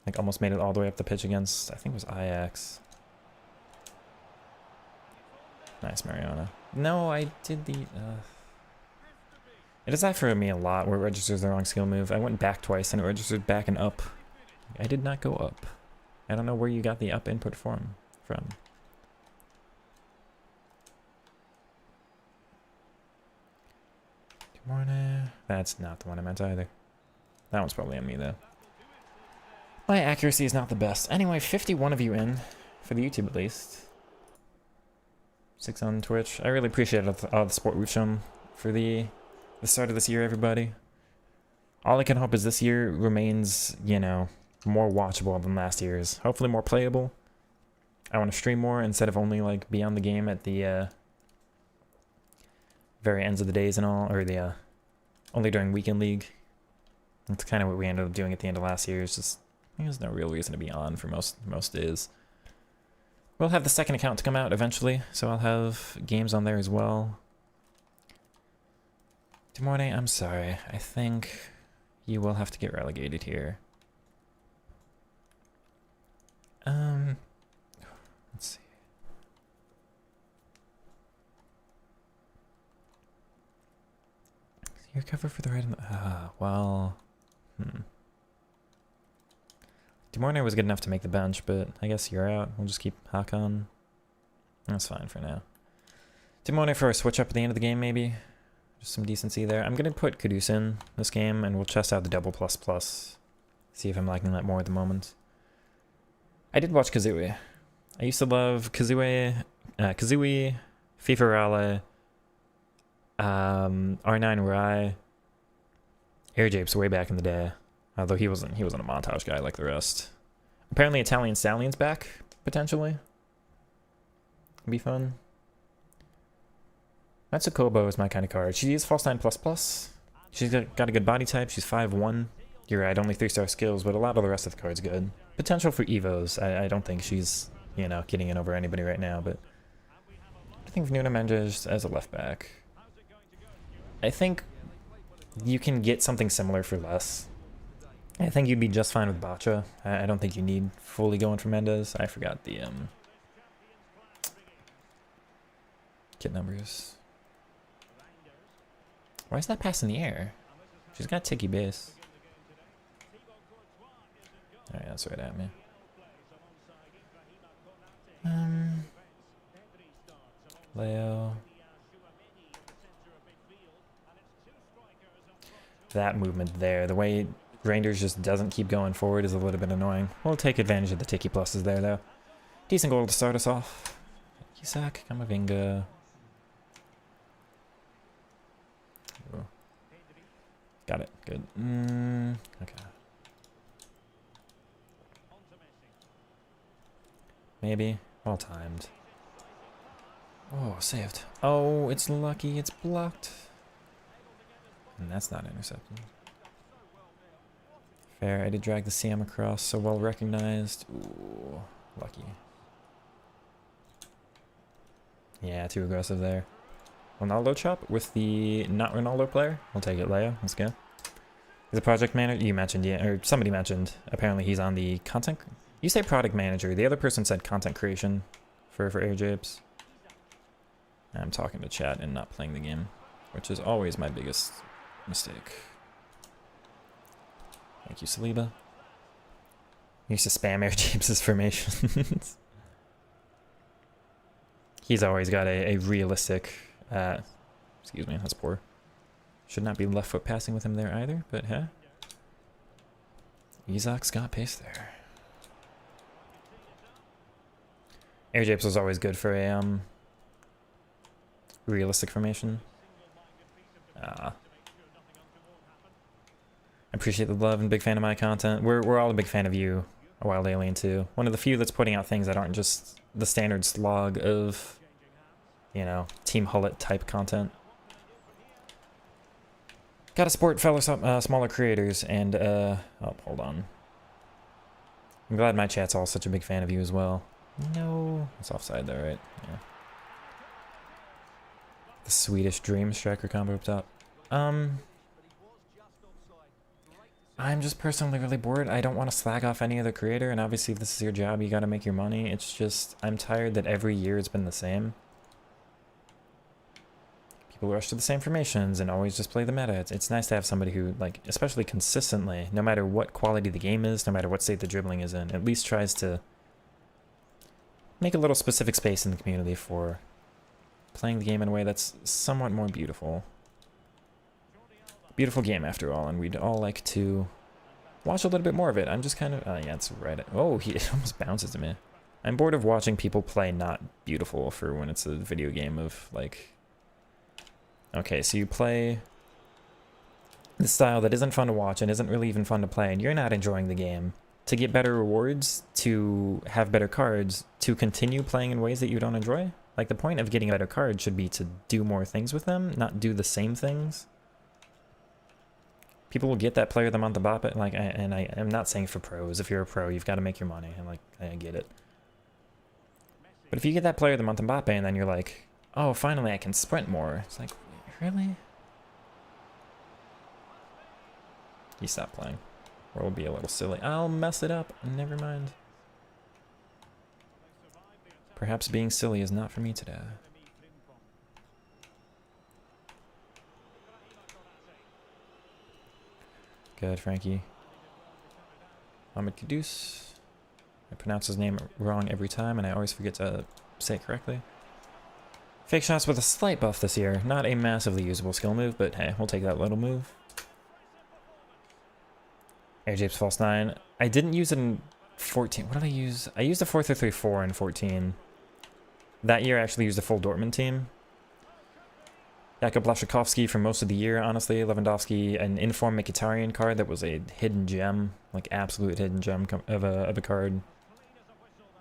Speaker 1: Like almost made it all the way up the pitch against, I think it was Ajax. Nice, Mariana. No, I did the... It does that for me a lot, where it registers the wrong skill move. I went back twice, and it registered back and up. I did not go up. I don't know where you got the up input from. Good morning. That's not the one I meant either. That one's probably on me, though. My accuracy is not the best. Anyway, 51 of you in, for the YouTube at least. 6 on Twitch. I really appreciate all the support we've shown for the start of this year, everybody. All I can hope is this year remains, you know, more watchable than last year's. Hopefully more playable. I want to stream more instead of only, like, be on the game at the very ends of the days and all, or the only during weekend league. That's kind of what we ended up doing at the end of last year. It's just, there's no real reason to be on for most days. We'll have the second account to come out eventually, so I'll have games on there as well. Demorne, I'm sorry. I think you will have to get relegated here. Let's see. You're covered for the right. Well. Demorne was good enough to make the bench, but I guess you're out. We'll just keep Hakan. That's fine for now. Demorne for a switch up at the end of the game, maybe. Just some decency there. I'm going to put Kudus in this game, and we'll chest out the double plus. See if I'm liking that more at the moment. I did watch Kazooie. I used to love Kazooie, FIFA Raleigh, R9 Rai, Air Japes way back in the day. Although he wasn't a montage guy like the rest. Apparently Italian Stallion's back, potentially. Be fun. Matsukobo is my kind of card. She is False 9++. She's got a good body type. She's 5'1". You're right, only 3-star skills, but a lot of the rest of the card's good. Potential for Evos. I don't think she's, you know, getting in over anybody right now, but I think Nuno Mendes as a left back. I think you can get something similar for less. I think you'd be just fine with Bacha. I don't think you need fully going for Mendes. I forgot the kit numbers. Why is that pass in the air? She's got Tiki base. Alright, that's right at me. Leo. That movement there, the way Rangers just doesn't keep going forward is a little bit annoying. We'll take advantage of the Tiki pluses there, though. Decent goal to start us off. Isak, Kamavinga. Ooh. Got it. Good. Okay. Maybe. Well timed. Oh, saved. Oh, it's lucky. It's blocked. And that's not intercepted. Fair. I did drag the Siam across, so well recognized. Ooh, lucky. Yeah, too aggressive there. Ronaldo chop with the not Ronaldo player. We'll take it, Leo. Let's go. He's a project manager. You mentioned, yeah, or somebody mentioned. Apparently he's on the content. You say product manager. The other person said content creation for Air Japes. I'm talking to chat and not playing the game, which is always my biggest mistake. Thank you, Saliba. Used to spam Air James's formations. He's always got a realistic... excuse me, that's poor. Should not be left foot passing with him there either, but huh? Isak's got pace there. Air Japes was always good for a realistic formation. I appreciate the love and big fan of my content. We're all a big fan of you, A Wild Alien too. One of the few that's putting out things that aren't just the standard slog of, you know, Team Hullet type content. Gotta support fellow smaller creators, and oh, hold on. I'm glad my chat's all such a big fan of you as well. No, it's offside though, right? Yeah. The Swedish Dream Striker combo up top. I'm just personally really bored. I don't want to slag off any other creator, and obviously if this is your job, you gotta make your money. It's just, I'm tired that every year it's been the same. People rush to the same formations and always just play the meta. It's nice to have somebody who, like, especially consistently, no matter what quality the game is, no matter what state the dribbling is in, at least tries to make a little specific space in the community for playing the game in a way that's somewhat more beautiful. Beautiful game after all, and we'd all like to watch a little bit more of it. I'm just kind of, yeah, it's right. Oh, it almost bounces to me. I'm bored of watching people play not beautiful for when it's a video game of, like, okay, so you play the style that isn't fun to watch and isn't really even fun to play, and you're not enjoying the game. To get better rewards, to have better cards, to continue playing in ways that you don't enjoy? Like, the point of getting a better card should be to do more things with them, not do the same things. People will get that player of the month about it, like, and I am not saying for pros. If you're a pro, you've got to make your money, and like, I get it. But if you get that player of the month Mbappe, and then you're like, oh, finally I can sprint more. It's like, really? He stopped playing. Or it'll be a little silly. I'll mess it up. Never mind. Perhaps being silly is not for me today. Good, Frankie. Ahmed Kudus. I pronounce his name wrong every time, and I always forget to say it correctly. Fake shots with a slight buff this year. Not a massively usable skill move, but hey, we'll take that little move. Air Japes False 9. I didn't use it in 14. What did I use? I used a 4-3-3-4 in 14. That year I actually used a full Dortmund team. Jakub Blaszczykowski for most of the year, honestly. Lewandowski, an Inform Mkhitaryan card that was a hidden gem, like absolute hidden gem of a card.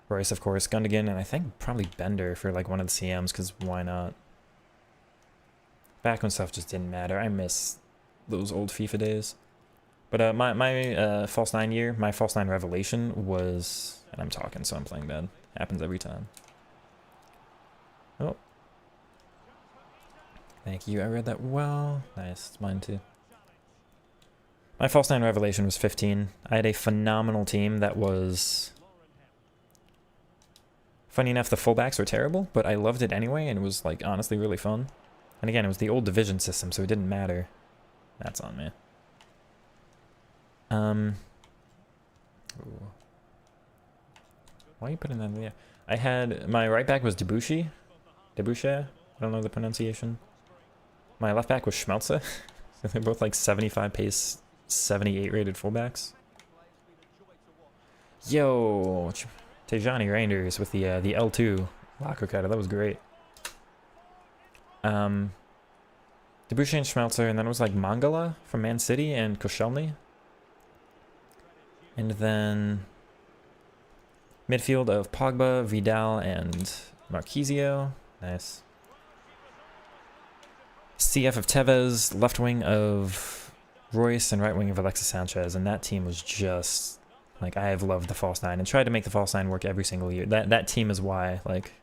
Speaker 1: Royce, of course, Gundogan, and I think probably Bender for like one of the CMs, because why not? Back when stuff just didn't matter. I miss those old FIFA days. But my False 9 year, my False 9 Revelation was, and I'm talking so I'm playing bad, happens every time. Oh. Thank you, I read that well. Nice, it's mine too. My False 9 Revelation was 15. I had a phenomenal team that was... Funny enough, the fullbacks were terrible, but I loved it anyway, and it was, like, honestly really fun. And again, it was the old division system, so it didn't matter. That's on me. Ooh. Why are you putting that in there? I had... My right back was Debuchy. Debuchy? I don't know the pronunciation. My left back was Schmelze. So they're both like 75 pace, 78 rated fullbacks. Yo! Tejani Reinders with the L2 locker cutter. That was great. Debuchy and Schmelzer, and then it was like Mangala from Man City and Koscielny. And then midfield of Pogba, Vidal, and Marquisio. Nice. CF of Tevez, left wing of Royce, and right wing of Alexis Sanchez. And that team was just... Like, I have loved the False 9 and tried to make the False 9 work every single year. That team is why, like...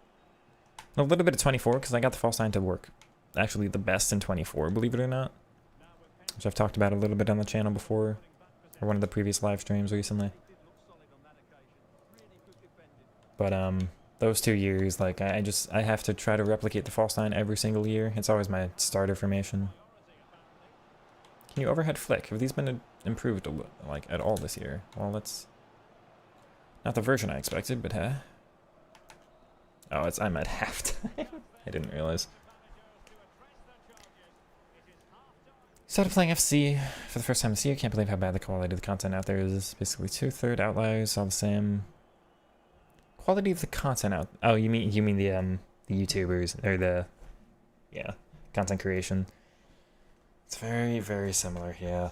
Speaker 1: A little bit of 24, because I got the False 9 to work actually the best in 24, believe it or not. Which I've talked about a little bit on the channel before. Or one of the previous live streams recently. But, those 2 years, like, I have to try to replicate the false nine every single year. It's always my starter formation. Can you overhead flick? Have these been improved, like, at all this year? Well, that's not the version I expected, but huh? Oh, I'm at halftime. I didn't realize. Started playing FC for the first time this year. Can't believe how bad the quality of the content out there is. Basically 2/3 outliers, all the same. Quality of the content out. Oh, you mean the YouTubers or the content creation. It's very, very similar, yeah.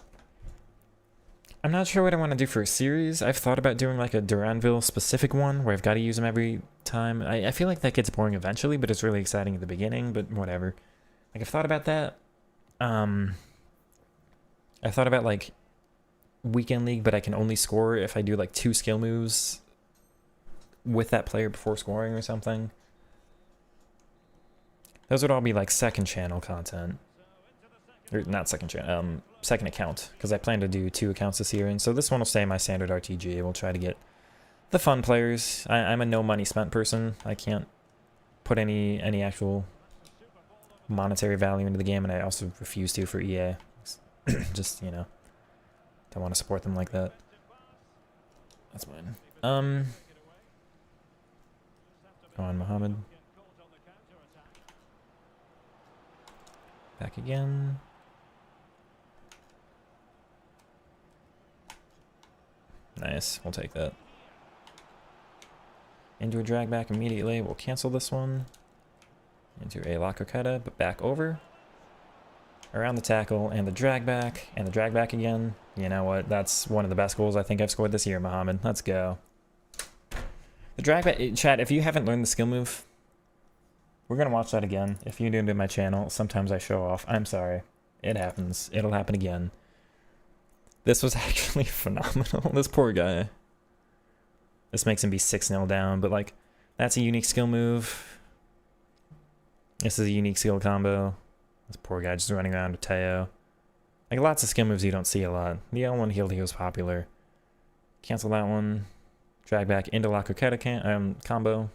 Speaker 1: I'm not sure what I want to do for a series. I've thought about doing like a Duranville specific one where I've got to use them every time. I feel like that gets boring eventually, but it's really exciting at the beginning, but whatever. Like, I've thought about that. I thought about like weekend league, but I can only score if I do like 2 skill moves with that player before scoring or something. Those would all be like second channel content. Or not second channel, second account, because I plan to do 2 accounts this year, and so this one will stay my standard RTG. We'll try to get the fun players. I'm a no money spent person. I can't put any actual monetary value into the game, and I also refuse to for EA. Just, you know, don't want to support them like that. That's fine. Go on, Mohammed. Back again. Nice, we'll take that. Into a drag back immediately. We'll cancel this one. Into a Lakoketa, but back over. Around the tackle, and the drag back, and the drag back again. You know what? That's one of the best goals I think I've scored this year, Mohammed. Let's go. The drag back, chat, if you haven't learned the skill move, we're going to watch that again. If you're new to my channel, sometimes I show off. I'm sorry. It happens. It'll happen again. This was actually phenomenal. This poor guy. This makes him be 6-0 down, but like, that's a unique skill move. This is a unique skill combo. This poor guy just running around with Teo. Like, lots of skill moves you don't see a lot. The L1 heal is popular. Cancel that one. Drag back into Lakoketa combo. A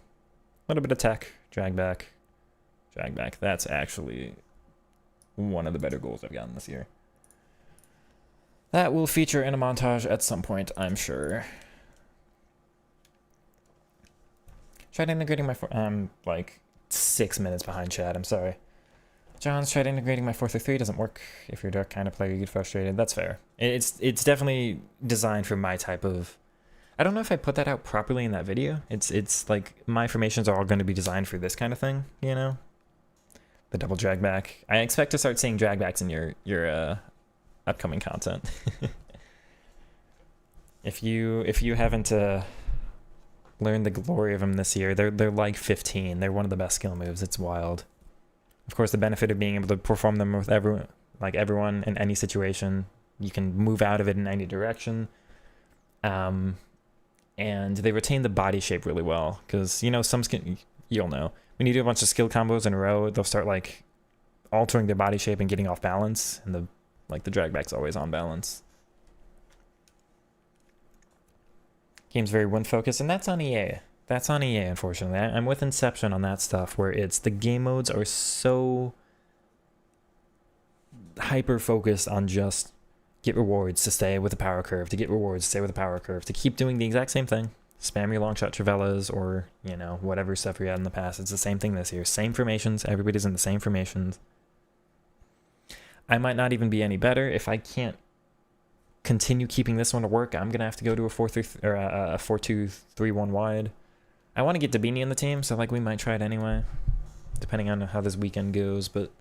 Speaker 1: little bit of tech. Drag back. Drag back. That's actually one of the better goals I've gotten this year. That will feature in a montage at some point, I'm sure. Tried integrating my... I'm like 6 minutes behind chat, I'm sorry. John's tried integrating my 4-3. Doesn't work. If you're a dark kind of player, you get frustrated. That's fair. It's definitely designed for my type of... I don't know if I put that out properly in that video. It's like my formations are all going to be designed for this kind of thing, you know? The double drag back. I expect to start seeing drag backs in your upcoming content. If you haven't learned the glory of them this year, they're like 15. They're one of the best skill moves. It's wild. Of course, the benefit of being able to perform them with everyone in any situation. You can move out of it in any direction. And they retain the body shape really well, because, you know, you'll know, when you do a bunch of skill combos in a row, they'll start like altering their body shape and getting off balance, and the drag back's always on balance. Game's very win focused, and that's on EA. That's on EA, unfortunately. I'm with Inception on that stuff, where it's the game modes are so hyper focused on just get rewards to stay with the power curve, to get rewards to stay with the power curve, to keep doing the exact same thing. Spam your long shot Travellas, or, you know, whatever stuff you had in the past. It's the same thing this year. Same formations. Everybody's in the same formations. I might not even be any better. If I can't continue keeping this one to work, I'm gonna have to go to a 4-3 or a 4-2-3-1 wide. I want to get Dabini in the team, so like we might try it anyway, depending on how this weekend goes. But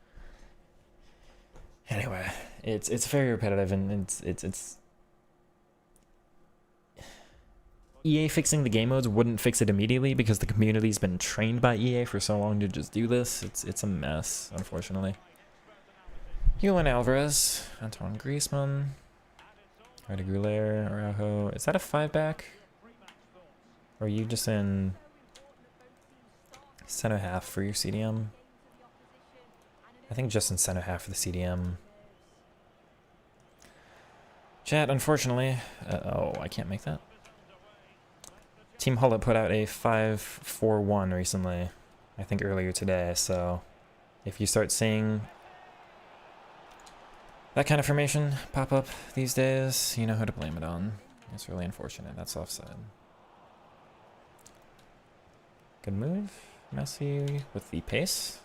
Speaker 1: anyway, it's very repetitive, and it's EA fixing the game modes wouldn't fix it immediately, because the community's been trained by EA for so long to just do this. It's a mess, unfortunately. Julian Alvarez, Antoine Griezmann, Arda Güler, Araujo. Is that a 5-back? Or are you just in center half for your CDM? I think just in center half for the CDM. Chat, unfortunately... oh, I can't make that. Team Hullet put out a 5-4-1 recently, I think earlier today, so if you start seeing that kind of formation pop up these days, you know who to blame it on. It's really unfortunate. That's offside. Good move. Messi with the pace.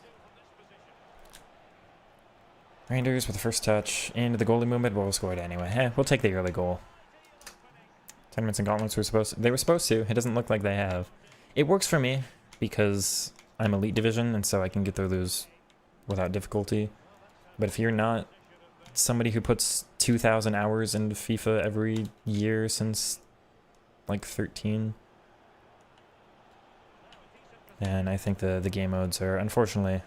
Speaker 1: Rangers with the first touch. And the goalie movement, well, we scored anyway. We'll take the early goal. Tournaments and gauntlets were supposed to. It doesn't look like they have. It works for me because I'm Elite Division, and so I can get through those without difficulty. But if you're not somebody who puts 2,000 hours into FIFA every year since like 13, and I think the game modes are unfortunately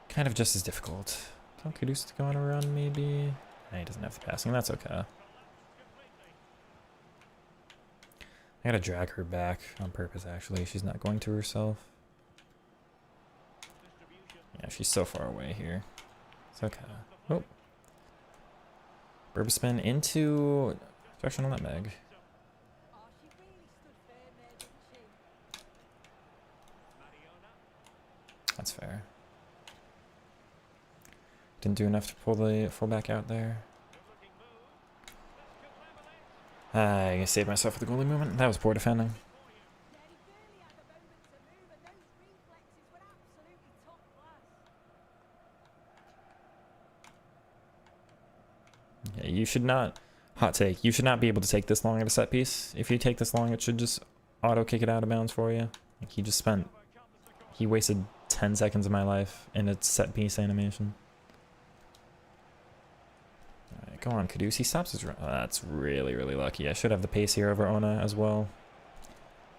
Speaker 1: kind of just as difficult. Tell Kudus to go on a run, maybe. Nah, he doesn't have the passing. That's okay. I gotta drag her back on purpose, actually. She's not going to herself. Yeah, she's so far away here. It's okay. Oh. Burbaspin into directional nutmeg. That's fair. Didn't do enough to pull the fullback out there. I saved myself with the goalie movement. That was poor defending. Yeah, you should not, hot take, you should not be able to take this long at a set piece. If you take this long, it should just auto kick it out of bounds for you. Like he wasted 10 seconds of my life in a set piece animation. Alright, go on, Kudus. He stops his run. Oh, that's really, really lucky. I should have the pace here over Ona as well.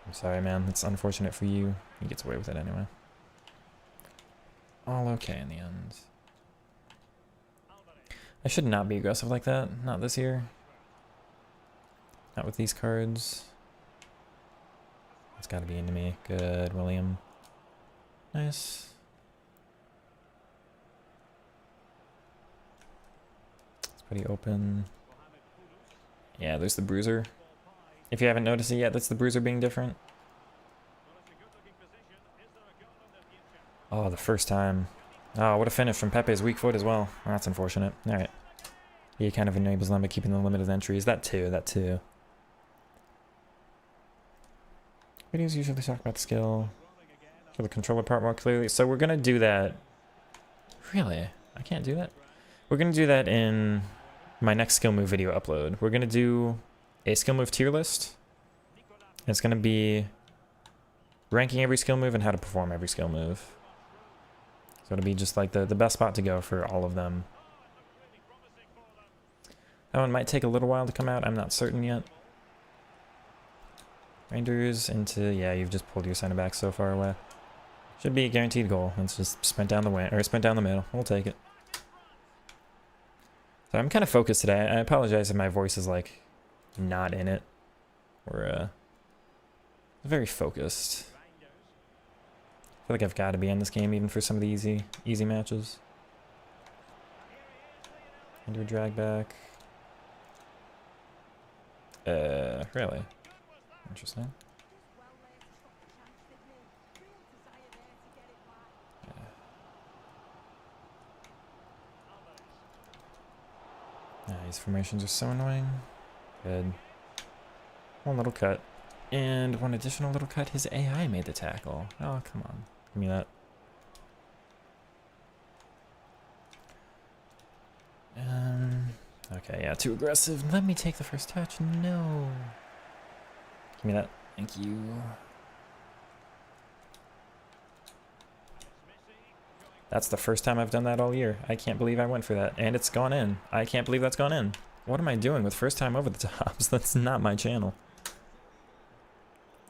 Speaker 1: I'm sorry, man. It's unfortunate for you. He gets away with it anyway. All okay in the end. I should not be aggressive like that. Not this year. Not with these cards. It's got to be into me. Good, William. Nice. It's pretty open. Yeah, there's the bruiser. If you haven't noticed it yet, that's the bruiser being different. Oh, the first time. Oh, what a finish from Pepe's weak foot as well. Oh, that's unfortunate. Alright. He kind of enables them by keeping the limited entries. That too. Videos usually talk about the skill. Show the controller part more clearly. So we're going to do that. Really? I can't do that? We're going to do that in my next skill move video upload. We're going to do a skill move tier list. It's going to be ranking every skill move and how to perform every skill move. So it'll be just like the best spot to go for all of them. That one might take a little while to come out. I'm not certain yet. Rangers into, yeah, you've just pulled your center back so far away. Should be a guaranteed goal. Let's just sprint down the way, or sprint down the middle. We'll take it. So I'm kind of focused today. I apologize if my voice is like not in it. We're very focused. I feel like I've got to be in this game even for some of the easy matches. Into a drag back. Really? Interesting. Yeah, these formations are so annoying. Good. One little cut. And one additional little cut. His AI made the tackle. Oh, come on. Give me that. Okay, yeah, too aggressive. Let me take the first touch. No. Give me that. Thank you. That's the first time I've done that all year. I can't believe I went for that. And it's gone in. I can't believe that's gone in. What am I doing with first time over the tops? That's not my channel.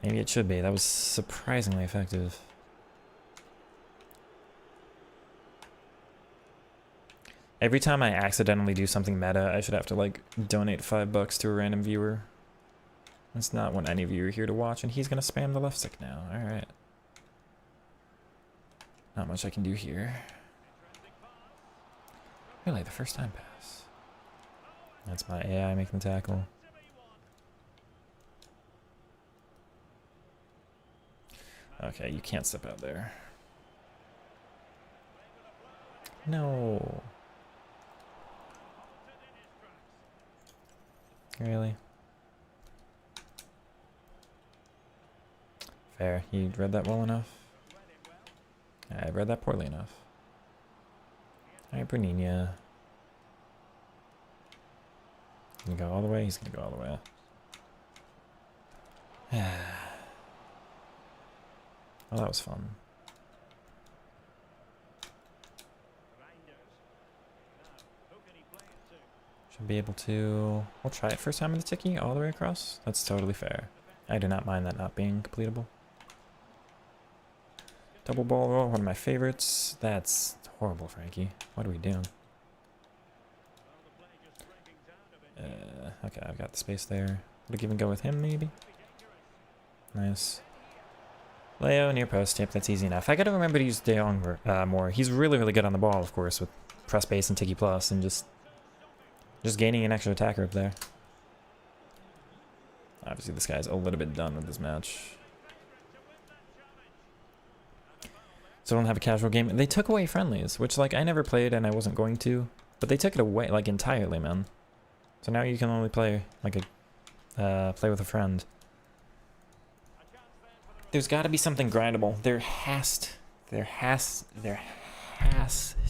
Speaker 1: Maybe it should be. That was surprisingly effective. Every time I accidentally do something meta, I should have to, like, donate $5 to a random viewer. That's not what any of you are here to watch, and he's gonna spam the left stick now. Alright. Not much I can do here. Really, the first time pass. That's my AI making the tackle. Okay, you can't step out there. No. Really? Fair. You read that well enough? I read that poorly enough. Alright, Bernina. Gonna go all the way? He's gonna go all the way. Well, that was fun. Should be able to... We'll try it first time in the Tiki, all the way across. That's totally fair. I do not mind that not being completable. Double ball roll, one of my favorites. That's horrible, Frankie. What are we doing? Okay, I've got the space there. Would I even go with him, maybe? Nice. Leo, near post. Yep, that's easy enough. I gotta remember to use De Jong more. He's really, really good on the ball, of course, with press base and Tiki plus, and just gaining an extra attacker up there. Obviously, this guy's a little bit done with this match. So I don't have a casual game. They took away friendlies, which, like, I never played and I wasn't going to, but they took it away, like, entirely, man. So now you can only play, like, play with a friend. There's got to be something grindable. There has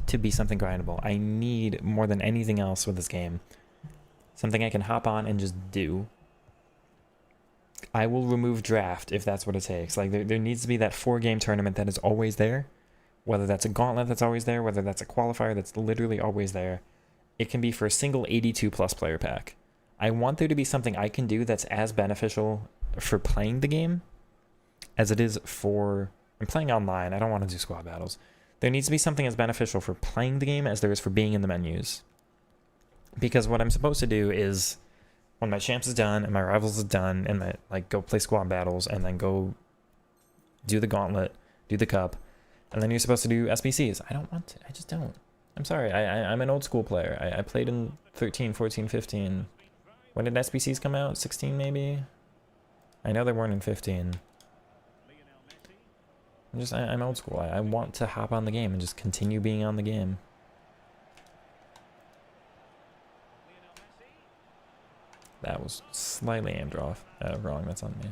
Speaker 1: to be something grindable. I need more than anything else with this game. Something I can hop on and just do. I will remove draft if that's what it takes. Like, there needs to be that 4-game tournament that is always there. Whether that's a gauntlet that's always there, whether that's a qualifier that's literally always there. It can be for a single 82+ player pack. I want there to be something I can do that's as beneficial for playing the game as it is for... I'm playing online, I don't want to do squad battles. There needs to be something as beneficial for playing the game as there is for being in the menus. Because what I'm supposed to do is, when my champs is done and my rivals is done, and I like go play squad battles and then go do the gauntlet, do the cup, and then you're supposed to do SBCs. I don't want to. I just don't. I'm sorry. I'm an old school player. I played in 13, 14, 15. When did SBCs come out? 16 maybe? I know they weren't in 15. I'm old school. I want to hop on the game and just continue being on the game. That was slightly aimed off. Wrong, that's on me.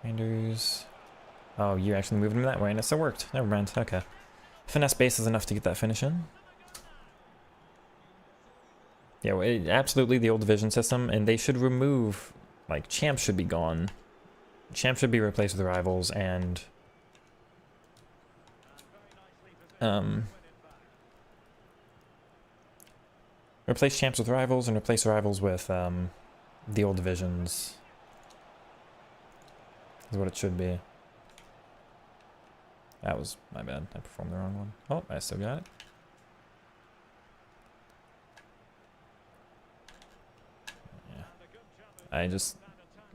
Speaker 1: Rangers. Oh, you actually moved him that way, and it still worked. Never mind. Okay. Finesse base is enough to get that finish in. Yeah, well, absolutely the old division system, and they should remove, like, champs should be gone. Champs should be replaced with rivals, and replace champs with rivals, and replace rivals with the old divisions. Is what it should be. That was my bad. I performed the wrong one. Oh, I still got it. Yeah. I just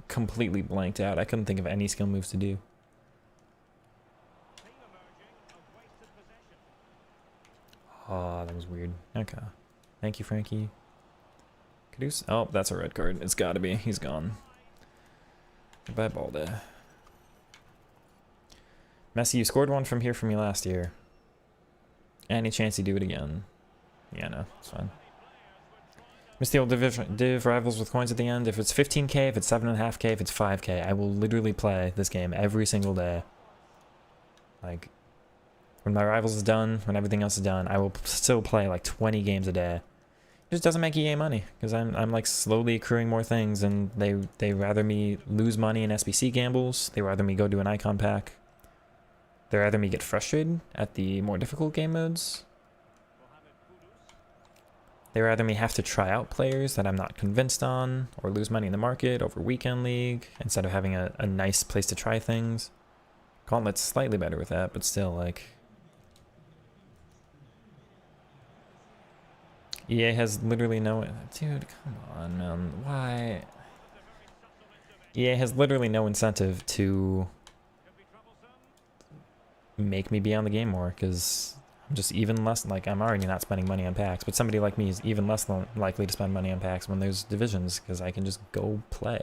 Speaker 1: completely blanked out. I couldn't think of any skill moves to do. Oh, that was weird. Okay. Thank you, Frankie. Caduce? Oh, that's a red card. It's gotta be. He's gone. Goodbye, Balde. Messi, you scored one from here for me last year. Any chance you do it again? Yeah, no, it's fine. Miss the old div rivals with coins at the end. If it's 15k, if it's 7.5k, if it's 5k, I will literally play this game every single day. Like, when my rivals is done, when everything else is done, I will still play like 20 games a day. It just doesn't make EA money, because I'm like slowly accruing more things, and they rather me lose money in SBC gambles. They rather me go do an icon pack. They rather me get frustrated at the more difficult game modes. They rather me have to try out players that I'm not convinced on, or lose money in the market over Weekend League, instead of having a nice place to try things. Gauntlet's slightly better with that, but still, like... EA has literally no... Dude, come on, man. Why? EA has literally no incentive to make me be on the game more, because I'm just even less, like, I'm already not spending money on packs, but somebody like me is even less likely to spend money on packs when there's divisions, because I can just go play.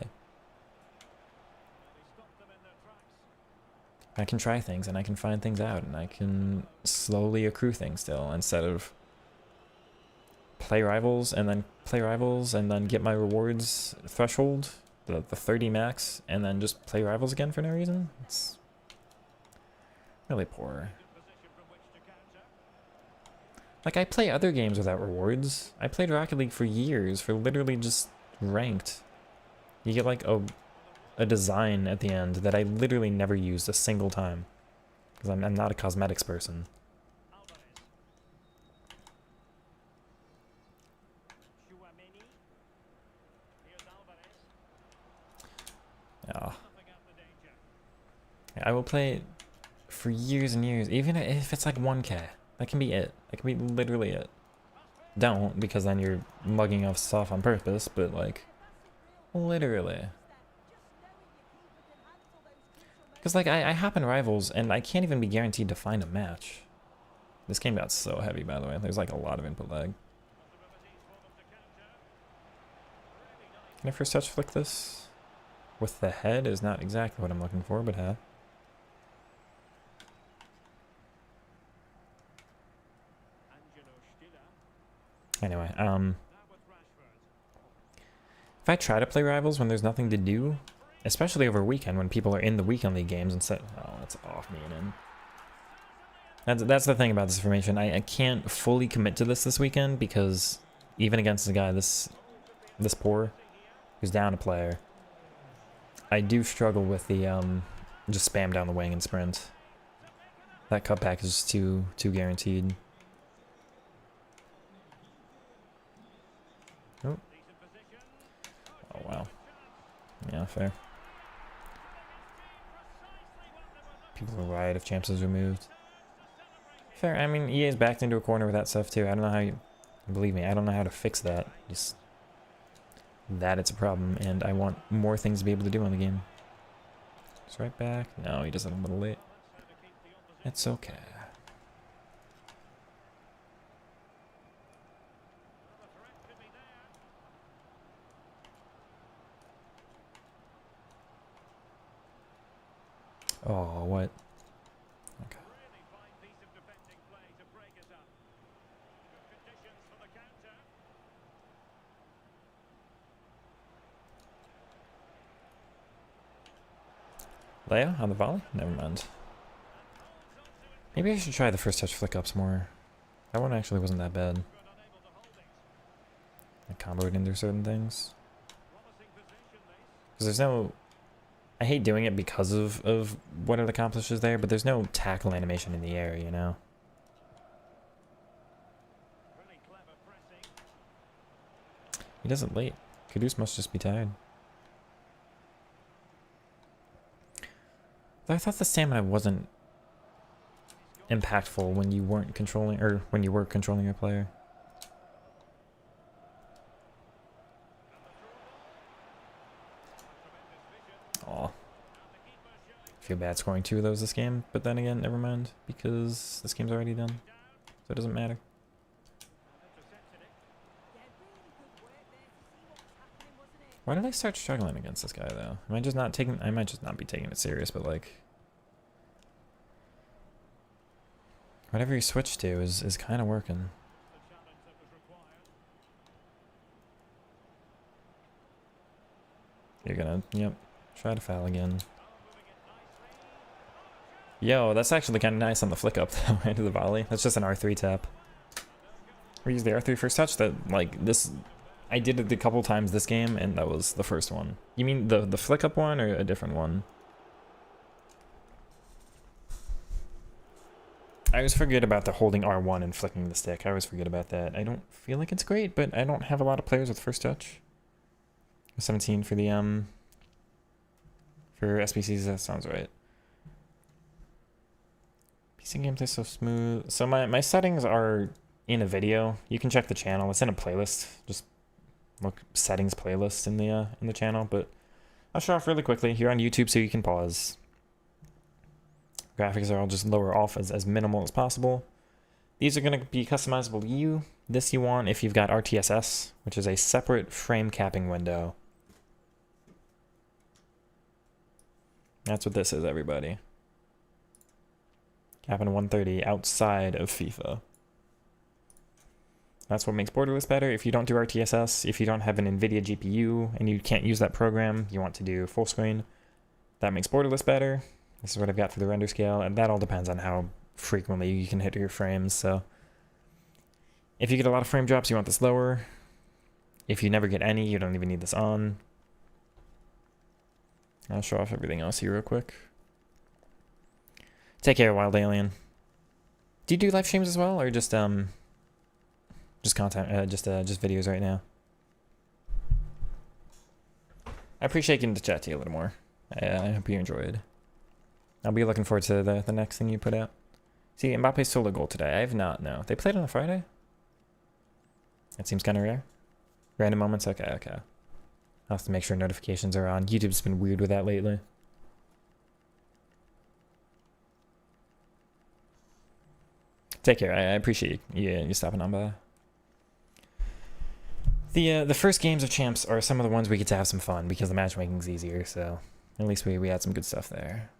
Speaker 1: I can try things, and I can find things out, and I can slowly accrue things still, instead of play rivals, and then get my rewards threshold, the 30 max, and then just play rivals again for no reason. It's really poor. Like, I play other games without rewards. I played Rocket League for years, for literally just ranked. You get like a design at the end that I literally never used a single time, because I'm not a cosmetics person. Yeah. I will play for years and years, even if it's like 1k. That can be it. That can be literally it. Don't, because then you're mugging us off on purpose, but like, literally. Because like, I hop in rivals, and I can't even be guaranteed to find a match. This game got so heavy, by the way. There's like a lot of input lag. Can I first touch flick this? With the head is not exactly what I'm looking for, but huh. Anyway, if I try to play rivals when there's nothing to do, especially over weekend when people are in the weekend league games and say, oh, that's off me and in. That's the thing about this formation. I can't fully commit to this weekend, because even against a guy this poor, who's down a player, I do struggle with the just spam down the wing and sprint. That cutback is too guaranteed. Oh. Oh wow. Yeah, fair. People will riot if Champs is removed. Fair. I mean, EA's backed into a corner with that stuff too. I don't know how you... Believe me, I don't know how to fix that. Just that it's a problem, and I want more things to be able to do on the game. It's right back. No, he does it a little late. It's okay. Oh, what? Okay. Leia on the volley? Never mind. Maybe I should try the first touch flick ups more. That one actually wasn't that bad. I comboed into certain things. Because there's no... I hate doing it because of what it accomplishes there, but there's no tackle animation in the air, you know? He does it late. Kudus must just be tired. I thought the stamina wasn't impactful when you weren't controlling, or when you were controlling your player. Aw. Feel bad scoring 2 of those this game, but then again, never mind, because this game's already done, so it doesn't matter. Why did I start struggling against this guy though? Am I just not taking... I might just not be taking it serious, but like... whatever you switch to is kind of working. You're gonna... yep. Try to foul again. Yo, that's actually kind of nice on the flick up though, into the volley. That's just an R3 tap. We use the R3 first touch. That, like, this... I did it a couple times this game, and that was the first one. You mean the flick up one, or a different one? I always forget about the holding R1 and flicking the stick. I always forget about that. I don't feel like it's great, but I don't have a lot of players with first touch. 17 for the for SBCs, that sounds right. PC gameplay is so smooth. So my settings are in a video. You can check the channel. It's in a playlist. Just look settings playlist in the channel, but I'll show off really quickly. You're on YouTube, so you can pause. Graphics are all just lower off as minimal as possible. These are going to be customizable to you. This you want if you've got RTSS, which is a separate frame capping window. That's what this is, everybody. Capping 130 outside of FIFA. That's what makes Borderless better. If you don't do RTSS, if you don't have an NVIDIA GPU and you can't use that program, you want to do full screen, that makes Borderless better. This is what I've got for the render scale, and that all depends on how frequently you can hit your frames. So if you get a lot of frame drops, you want this lower. If you never get any, you don't even need this on. I'll show off everything else here real quick. Take care, Wild Alien. Do you do live streams as well, or just content, just videos right now? I appreciate getting to chat to you a little more. I hope you enjoyed. I'll be looking forward to the next thing you put out. See, Mbappe's solo goal today. I have not, no. They played on a Friday? That seems kind of rare. Random moments? Okay, okay. I'll have to make sure notifications are on. YouTube's been weird with that lately. Take care. I appreciate you stopping on by. The first games of Champs are some of the ones we get to have some fun because the matchmaking's easier, so at least we had some good stuff there.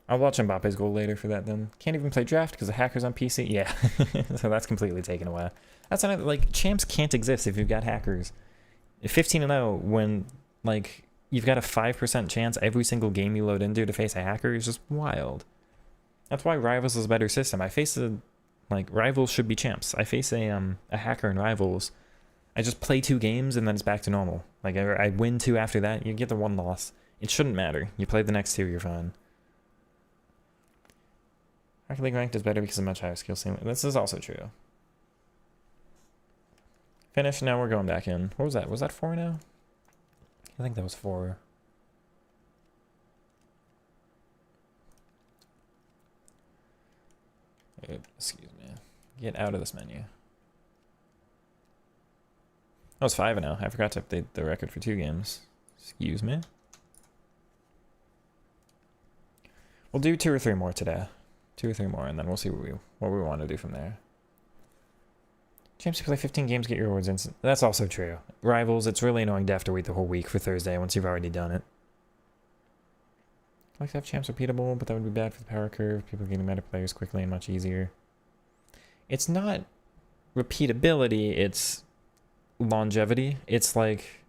Speaker 1: I'll watch Mbappe's goal later for that then. Can't even play draft because the hacker's on PC? Yeah, so that's completely taken away. That's another, like, Champs can't exist if you've got hackers. 15-0 when, like, you've got a 5% chance every single game you load into to face a hacker is just wild. That's why Rivals is a better system. I face Rivals should be Champs. I face a hacker in Rivals. I just play 2 games and then it's back to normal. Like, I win 2 after that, you get the 1 loss. It shouldn't matter. You play the next 2, you're fine. Rocket League ranked is better because of much higher skill ceiling. This is also true. Finish, now we're going back in. What was that? Was that 4 now? I think that was 4. Excuse me. Get out of this menu. Oh, it's 5 now. I forgot to update the record for 2 games. Excuse me. We'll do 2 or 3 more today. 2 or 3 more, and then we'll see what we want to do from there. Champs, you play 15 games, get your rewards instant. That's also true. Rivals, it's really annoying to have to wait the whole week for Thursday once you've already done it. I like to have champs repeatable, but that would be bad for the power curve. People getting meta players quickly and much easier. It's not repeatability, it's longevity. It's like,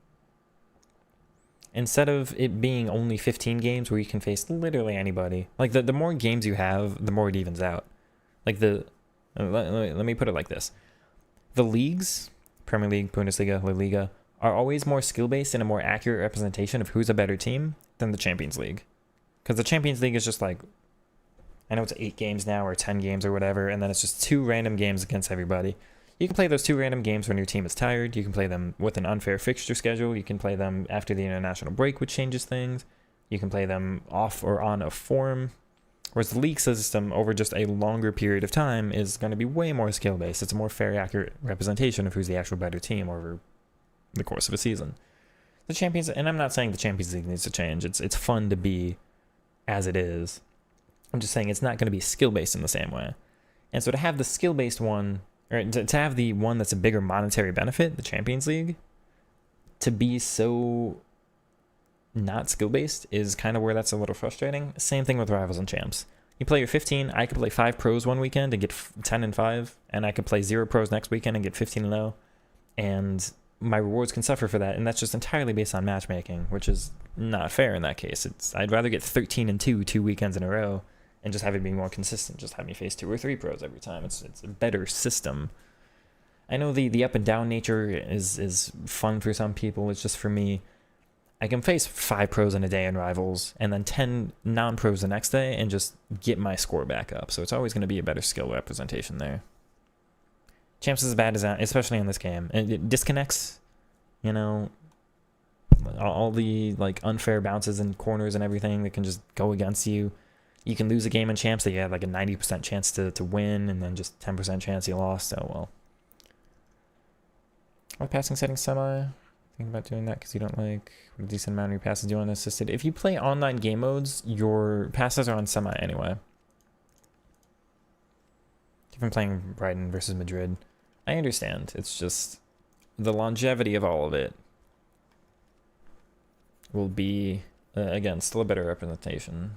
Speaker 1: instead of it being only 15 games where you can face literally anybody, like the more games you have, the more it evens out. Like let me put it like this. The leagues, Premier League, Bundesliga, La Liga, are always more skill-based and a more accurate representation of who's a better team than the Champions League. Because the Champions League is just like, I know it's 8 games now or 10 games or whatever, and then it's just 2 random games against everybody. You can play those 2 random games when your team is tired. You can play them with an unfair fixture schedule. You can play them after the international break, which changes things. You can play them off or on a form. Whereas the league system over just a longer period of time is going to be way more skill-based. It's a more fair, accurate representation of who's the actual better team over the course of a season. The Champions, and I'm not saying the Champions League needs to change. It's fun to be as it is. I'm just saying it's not going to be skill-based in the same way. And so to have the skill-based one, or to have the one that's a bigger monetary benefit, the Champions League, to be so not skill-based is kind of where that's a little frustrating. Same thing with Rivals and Champs. You play your 15, I could play 5 pros one weekend and get 10-5, and I could play 0 pros next weekend and get 15-0, and my rewards can suffer for that, and that's just entirely based on matchmaking, which is not fair in that case. I'd rather get 13-2 2 weekends in a row and just have it be more consistent. Just have me face 2 or 3 pros every time. It's a better system. I know the up and down nature is fun for some people. It's just for me, I can face 5 pros in a day in Rivals and then 10 non-pros the next day and just get my score back up. So it's always going to be a better skill representation there. Champs is as bad as that, especially in this game. It disconnects, you know, all the like unfair bounces and corners and everything that can just go against you. You can lose a game in Champs that you have like a 90% chance to win and then just 10% chance you lost. Oh well. What passing settings semi? Think about doing that because you don't like what a decent amount of your passes do on assisted. If you play online game modes, your passes are on semi anyway. if I'm playing Brighton versus Madrid, I understand. It's just the longevity of all of it will be, again, still a better representation.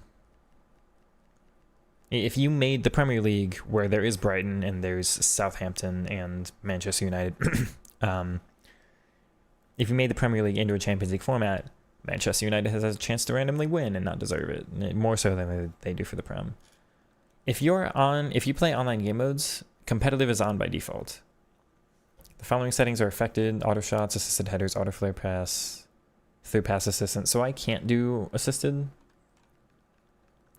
Speaker 1: If you made the Premier League where there is Brighton and there's Southampton and Manchester United, if you made the Premier League into a Champions League format, Manchester United has a chance to randomly win and not deserve it, more so than they do for the Prem. If you play online game modes, competitive is on by default. The following settings are affected: auto shots, assisted headers, auto flare pass, through pass assistant. So I can't do assisted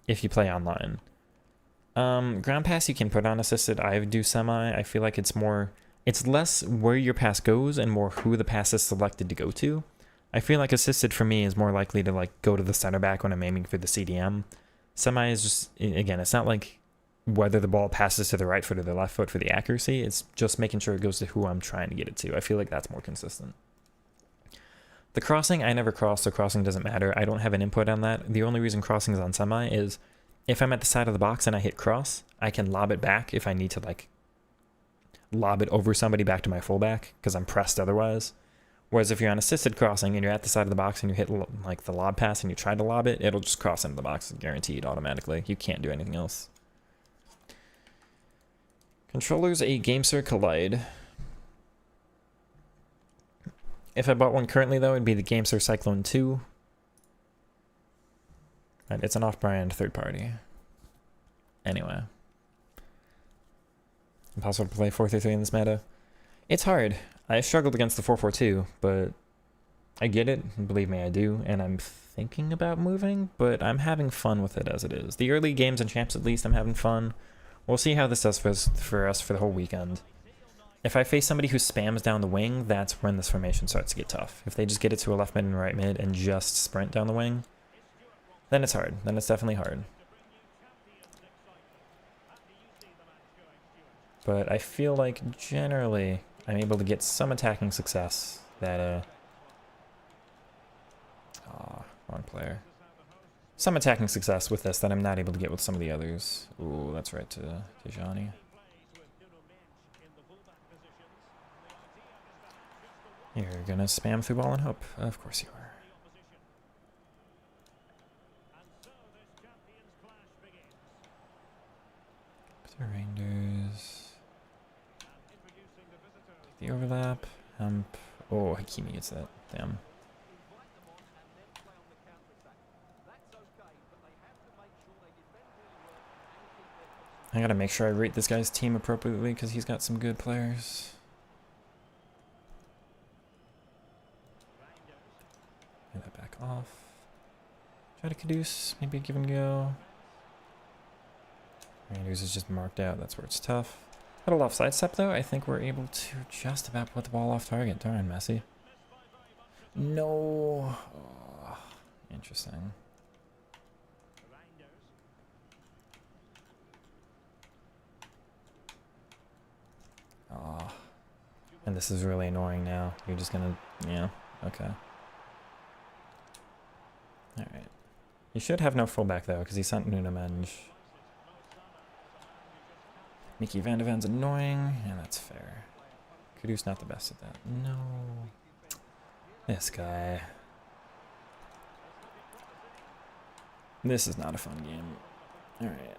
Speaker 1: if you play online. Ground pass you can put on assisted. I do semi. I feel like it's less where your pass goes and more who the pass is selected to go to. I feel like assisted for me is more likely to like go to the center back when I'm aiming for the CDM. Semi is just, again, it's not like whether the ball passes to the right foot or the left foot for the accuracy. It's just making sure it goes to who I'm trying to get it to. I feel like that's more consistent. The crossing, I never cross, so crossing doesn't matter. I don't have an input on that. The only reason crossing is on semi is if I'm at the side of the box and I hit cross, I can lob it back if I need to like lob it over somebody back to my fullback because I'm pressed otherwise. Whereas if you're on assisted crossing and you're at the side of the box and you hit like the lob pass and you try to lob it, it'll just cross into the box, guaranteed automatically. You can't do anything else. Controllers, a GameSir Collide. If I bought one currently though, it'd be the GameSir Cyclone 2. Right, it's an off-brand third party. Anyway. Impossible to play 4-3-3 in this meta. It's hard. I struggled against the 4-4-2, but I get it. Believe me, I do. And I'm thinking about moving, but I'm having fun with it as it is. The early games and champs, at least, I'm having fun. We'll see how this does for us for the whole weekend. If I face somebody who spams down the wing, that's when this formation starts to get tough. If they just get it to a left mid and right mid and just sprint down the wing, then it's hard. Then it's definitely hard. But I feel like generally I'm able to get some attacking success that wrong player. Some attacking success with this that I'm not able to get with some of the others. Ooh, that's right to Johnny. You're gonna spam through ball and hope. Of course you are. The Rangers. The overlap. Oh, Hakimi gets that. Damn. I gotta make sure I rate this guy's team appropriately because he's got some good players. Get that back off. Try to Kudus, maybe give and go. Rangers is just marked out, that's where it's tough. A little offside step though, I think we're able to just about put the ball off target. Darn, Messi. No. Oh, interesting. Oh. And this is really annoying now. You're just gonna, yeah, okay. Alright. You should have no fullback though, because he sent Nuno Menj. Mickey Van de Ven's annoying, and that's fair. Kudus not the best at that. No. This guy. This is not a fun game. Alright.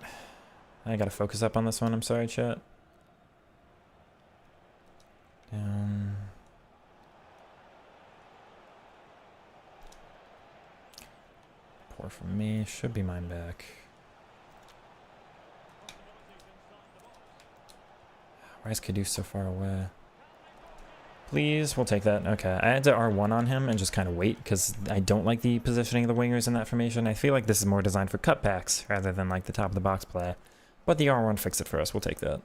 Speaker 1: I gotta focus up on this one, I'm sorry, chat. Down. Poor from me. Should be mine back. Why is Kudus so far away? Please, we'll take that. Okay, I had to R1 on him and just kind of wait because I don't like the positioning of the wingers in that formation. I feel like this is more designed for cutbacks rather than like the top of the box play. But the R1 fixed it for us. We'll take that.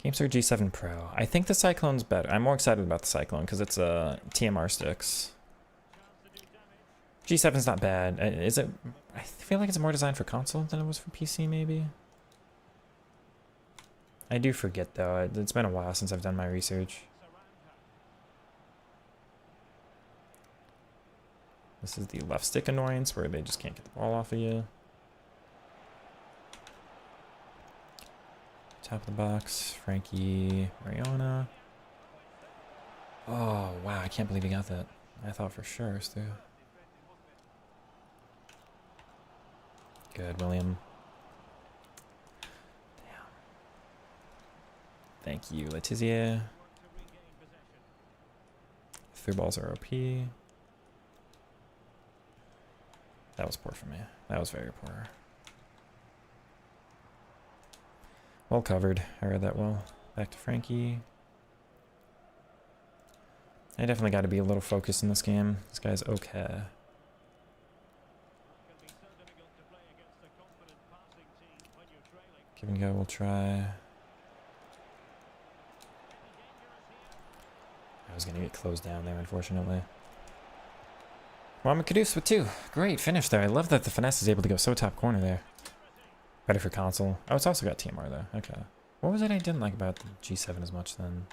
Speaker 1: GameSir G7 Pro. I think the Cyclone's better. I'm more excited about the Cyclone because it's TMR sticks. G7's not bad. Is it? I feel like it's more designed for console than it was for PC, maybe. I do forget though. It's been a while since I've done my research. This is the left stick annoyance where they just can't get the ball off of you. Top of the box, Frankie, Mariona. Oh, wow, I can't believe he got that. I thought for sure it was through. Good, William. Damn. Thank you, Letizia. Through balls are OP. That was poor for me. That was very poor. Well covered. I read that well. Back to Frankie. I definitely got to be a little focused in this game. This guy's okay. Give and go, we'll try. I was going to get closed down there, unfortunately. Mohamed Kudus with 2. Great finish there. I love that the finesse is able to go so top corner there. Better for console. Oh, it's also got TMR though. Okay. What was it I didn't like about the G7 as much then?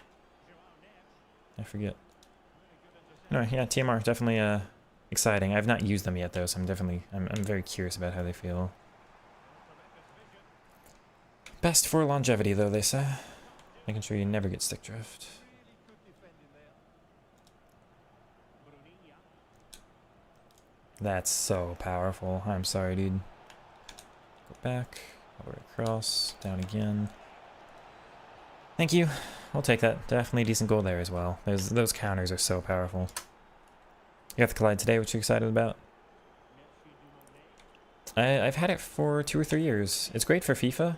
Speaker 1: I forget. No, yeah, TMR definitely exciting. I've not used them yet though, so I'm very curious about how they feel. Best for longevity though, they say. Making sure you never get stick drift. That's so powerful. I'm sorry, dude. Go back, over across, down again. Thank you. I'll take that. Definitely a decent goal there as well. Those counters are so powerful. You got the Collide today, what you excited about? I've had it for 2 or 3 years. It's great for FIFA.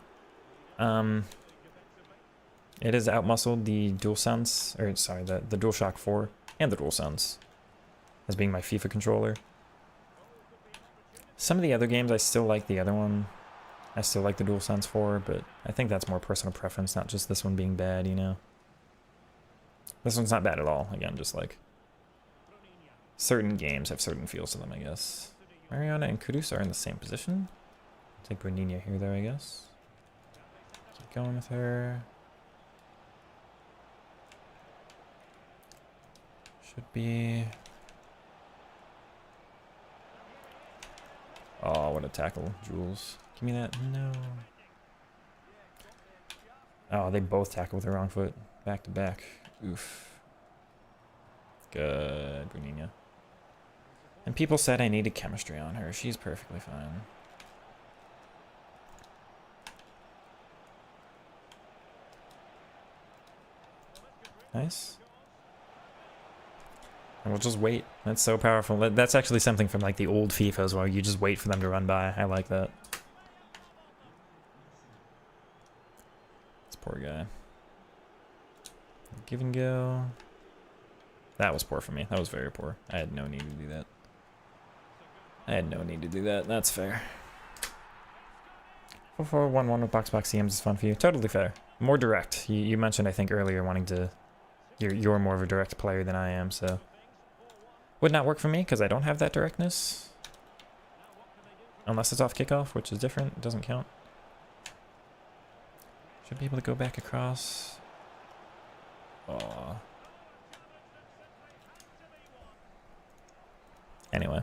Speaker 1: It has outmuscled the DualSense, or sorry, the DualShock 4 and the DualSense as being my FIFA controller. Some of the other games I still like the other one. I still like the DualSense 4, but I think that's more personal preference, not just this one being bad, you know? This one's not bad at all. Again, just like certain games have certain feels to them, I guess. Mariona and Kudus are in the same position. Take Boninia here, though, I guess. Keep going with her. Should be... Oh, what a tackle, Jules. Give me that. No. Oh, they both tackle with the wrong foot. Back to back. Oof. Good, Boninia. And people said I needed chemistry on her. She's perfectly fine. Nice. And we'll just wait. That's so powerful. That's actually something from like the old FIFAs where you just wait for them to run by. I like that. This poor guy. Give and go. That was poor for me. That was very poor. I had no need to do that. That's fair. 4-4-1-1 with box CMs is fun for you. Totally fair. More direct. You mentioned, I think, earlier wanting to... You're more of a direct player than I am, so... Would not work for me, because I don't have that directness. Unless it's off kickoff, which is different. It doesn't count. Should be able to go back across. Aww. Anyway.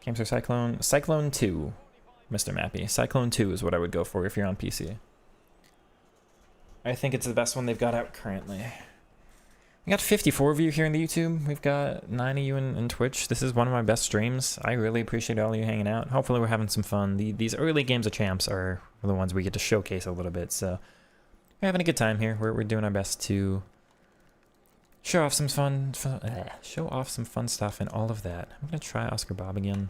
Speaker 1: Games are Cyclone. Cyclone 2, Mr. Mappy. Cyclone 2 is what I would go for if you're on PC. I think it's the best one they've got out currently. We got 54 of you here in the YouTube. We've got 9 of you in Twitch. This is one of my best streams. I really appreciate all of you hanging out. Hopefully we're having some fun. These early games of champs are the ones we get to showcase a little bit. So we're having a good time here. We're doing our best to show off some fun stuff and all of that. I'm gonna try Oscar Bob again.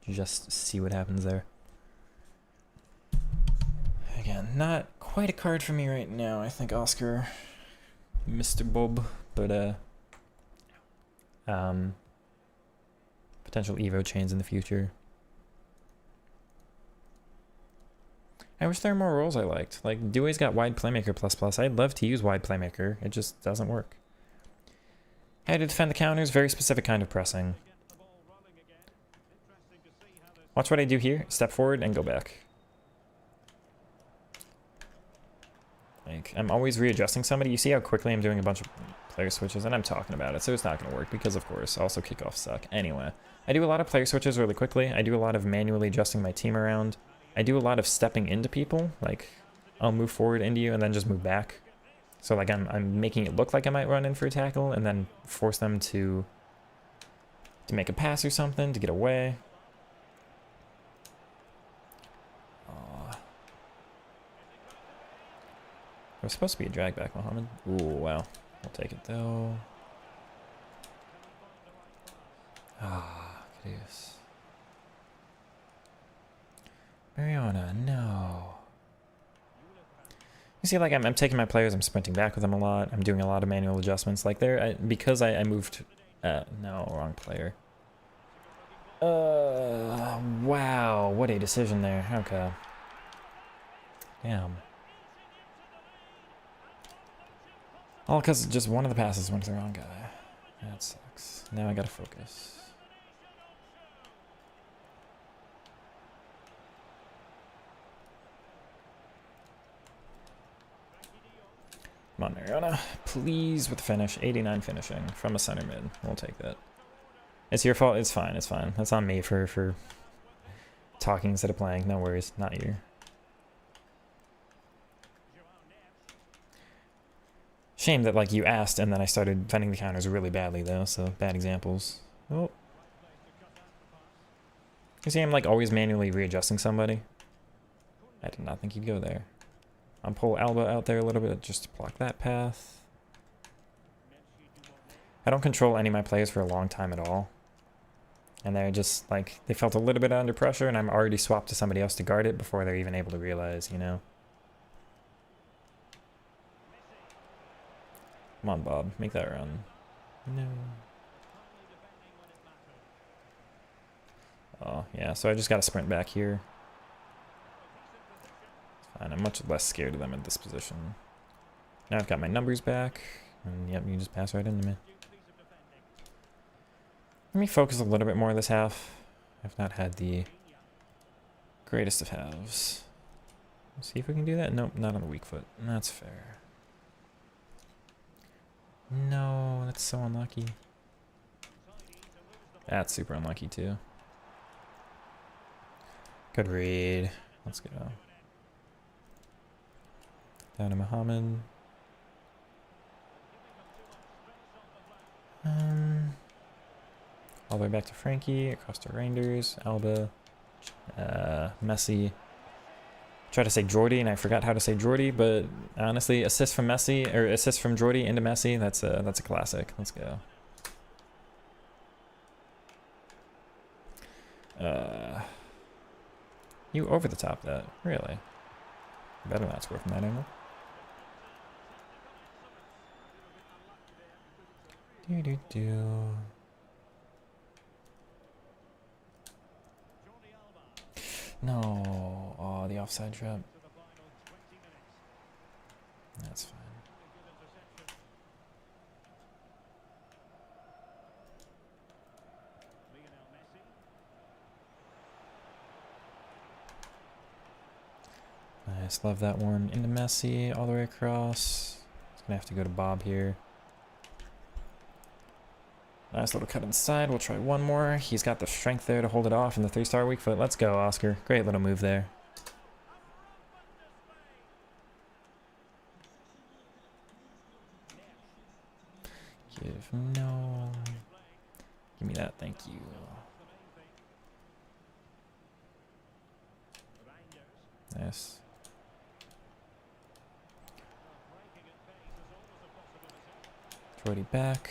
Speaker 1: Just see what happens there. Again, not quite a card for me right now. I think Oscar, Mr. Bob, but potential Evo chains in the future. I wish there were more roles I liked. Like, Dewey's got wide playmaker plus. I'd love to use wide playmaker. It just doesn't work. How to defend the counters, very specific kind of pressing. Watch what I do here. Step forward and go back. Like, I'm always readjusting somebody. You see how quickly I'm doing a bunch of player switches, and I'm talking about it, so it's not going to work because, of course, also kickoffs suck. Anyway, I do a lot of player switches really quickly. I do a lot of manually adjusting my team around. I do a lot of stepping into people, like I'll move forward into you and then just move back. So like I'm making it look like I might run in for a tackle and then force them to make a pass or something to get away. It was supposed to be a drag back, Mohammed. Ooh, wow. We'll take it though. Ah, Cadius. Mariona, no. You see, like, I'm taking my players, I'm sprinting back with them a lot, I'm doing a lot of manual adjustments. Like, because I moved... no, wrong player. Wow, what a decision there. Okay. Damn. All because just one of the passes went to the wrong guy. That sucks. Now I gotta focus. Come on, Mariona. Please with the finish. 89 finishing from a center mid. We'll take that. It's your fault. It's fine. It's fine. That's on me for talking instead of playing. No worries. Not you. Shame that, like, you asked and then I started defending the counters really badly, though, so bad examples. Oh. You see I'm, like, always manually readjusting somebody? I did not think he'd go there. I'll pull Alba out there a little bit just to block that path. I don't control any of my plays for a long time at all. And they're just, like, they felt a little bit under pressure and I'm already swapped to somebody else to guard it before they're even able to realize, you know? Come on, Bob. Make that run. No. Oh, yeah. So I just got to sprint back here. It's fine. I'm much less scared of them at this position. Now I've got my numbers back. And, yep, you can just pass right into me. Let me focus a little bit more this half. I've not had the greatest of halves. Let's see if we can do that. Nope, not on the weak foot. That's fair. No, that's so unlucky. That's super unlucky too. Good read. Let's go. Down to Mohammed. All the way back to Frankie, across to Reinders, Alba, Messi. Try to say Jordy, and I forgot how to say Jordy, but honestly, assist from Messi, or assist from Jordy into Messi, that's a classic. Let's go. You over the top that, really? Better not score from that angle. No. Oh, the offside trap. That's fine. Nice. Love that one. Into Messi. All the way across. It's going to have to go to Bob here. Nice little cut inside. We'll try one more. He's got the strength there to hold it off in the 3-star weak foot. Let's go, Oscar. Great little move there. No. Give me that. Thank you. Nice. Jordy back.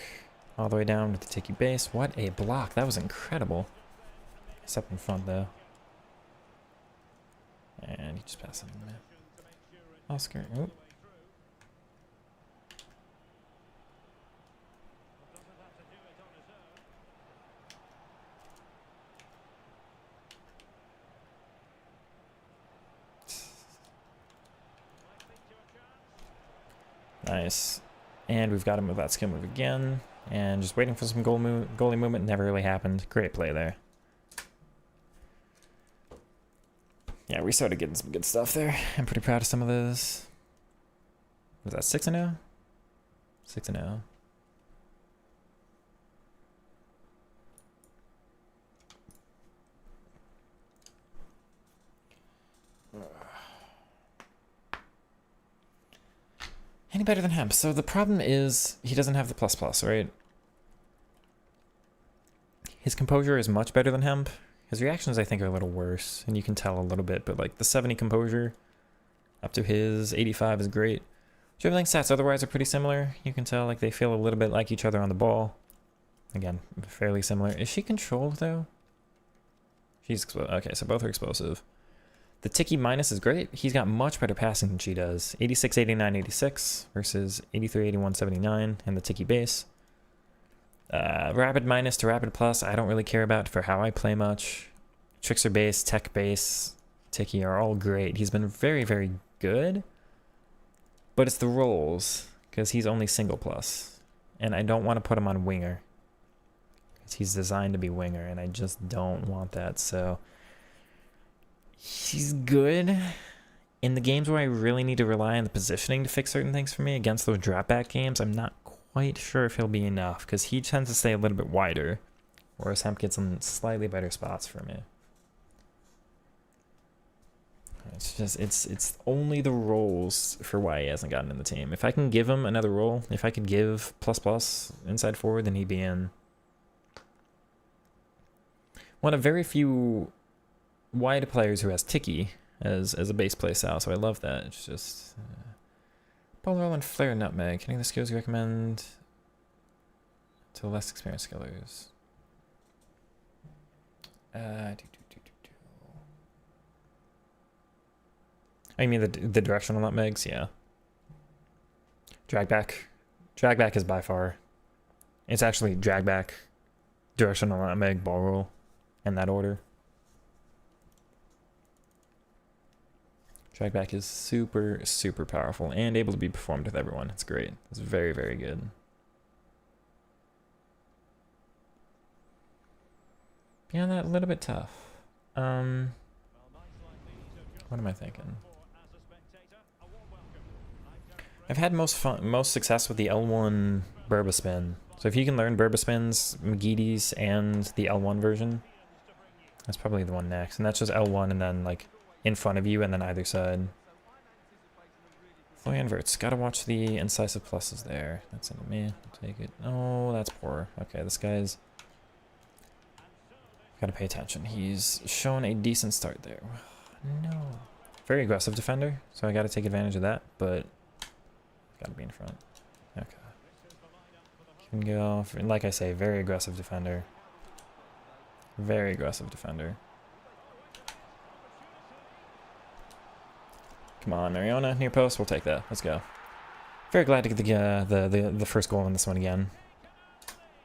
Speaker 1: All the way down with the Tiki base. What a block. That was incredible. Step in front, though. And he just passed it in there. Oscar. Oop. Nice. And we've got him with that skill move again. And just waiting for some goalie movement. Never really happened. Great play there. Yeah, we started getting some good stuff there. I'm pretty proud of some of those. Was that 6-0? 6-0. Any better than him? So the problem is he doesn't have the plus, right? His composure is much better than hemp. His reactions, I think, are a little worse, and you can tell a little bit, but like the 70 composure up to his 85 is great. Dribbling stats otherwise are pretty similar. You can tell like they feel a little bit like each other on the ball. Again, fairly similar. Is she controlled though? She's okay, so both are explosive. The Tiki minus is great. He's got much better passing than she does. 86, 89, 86 versus 83, 81, 79 and the Tiki base. Rapid minus to rapid plus, I don't really care about for how I play much. Trickster base, tech base, Tiki are all great. He's been very, very good. But it's the rolls, because he's only single plus. And I don't want to put him on winger. Because he's designed to be winger, and I just don't want that, so... He's good in the games where I really need to rely on the positioning to fix certain things for me. Against those drop back games, I'm not quite sure if he'll be enough, because he tends to stay a little bit wider, whereas Hemp gets in slightly better spots for me. It's just, it's only the roles for why he hasn't gotten in the team. If I can give him another role, if I could give plus inside forward, then he'd be in. One of very few wide players who has Tiki as a base play style, so I love that. It's just ball roll and flare nutmeg. Any of the skills you recommend to the less experienced skillers? I mean the directional nutmegs, yeah. Drag back. Drag back is by far. It's actually drag back, directional nutmeg, ball roll, in that order. Drag back is super, super powerful and able to be performed with everyone. It's great. It's very, very good. Beyond that, a little bit tough. What am I thinking? I've had most success with the L1 Burba Spin. So if you can learn Burba Spins, Magidi's, and the L1 version, that's probably the one next. And that's just L1 and then like in front of you and then either side. Flow inverts. Gotta watch the incisive pluses there. That's into me. I'll take it. Oh, that's poor. Okay, this guy's... Gotta pay attention. He's shown a decent start there. No. Very aggressive defender, so I gotta take advantage of that, but... Gotta be in front. Okay. Can go... For, like I say, very aggressive defender. Very aggressive defender. Come on, Mariona, near post. We'll take that. Let's go. Very glad to get the first goal in this one again.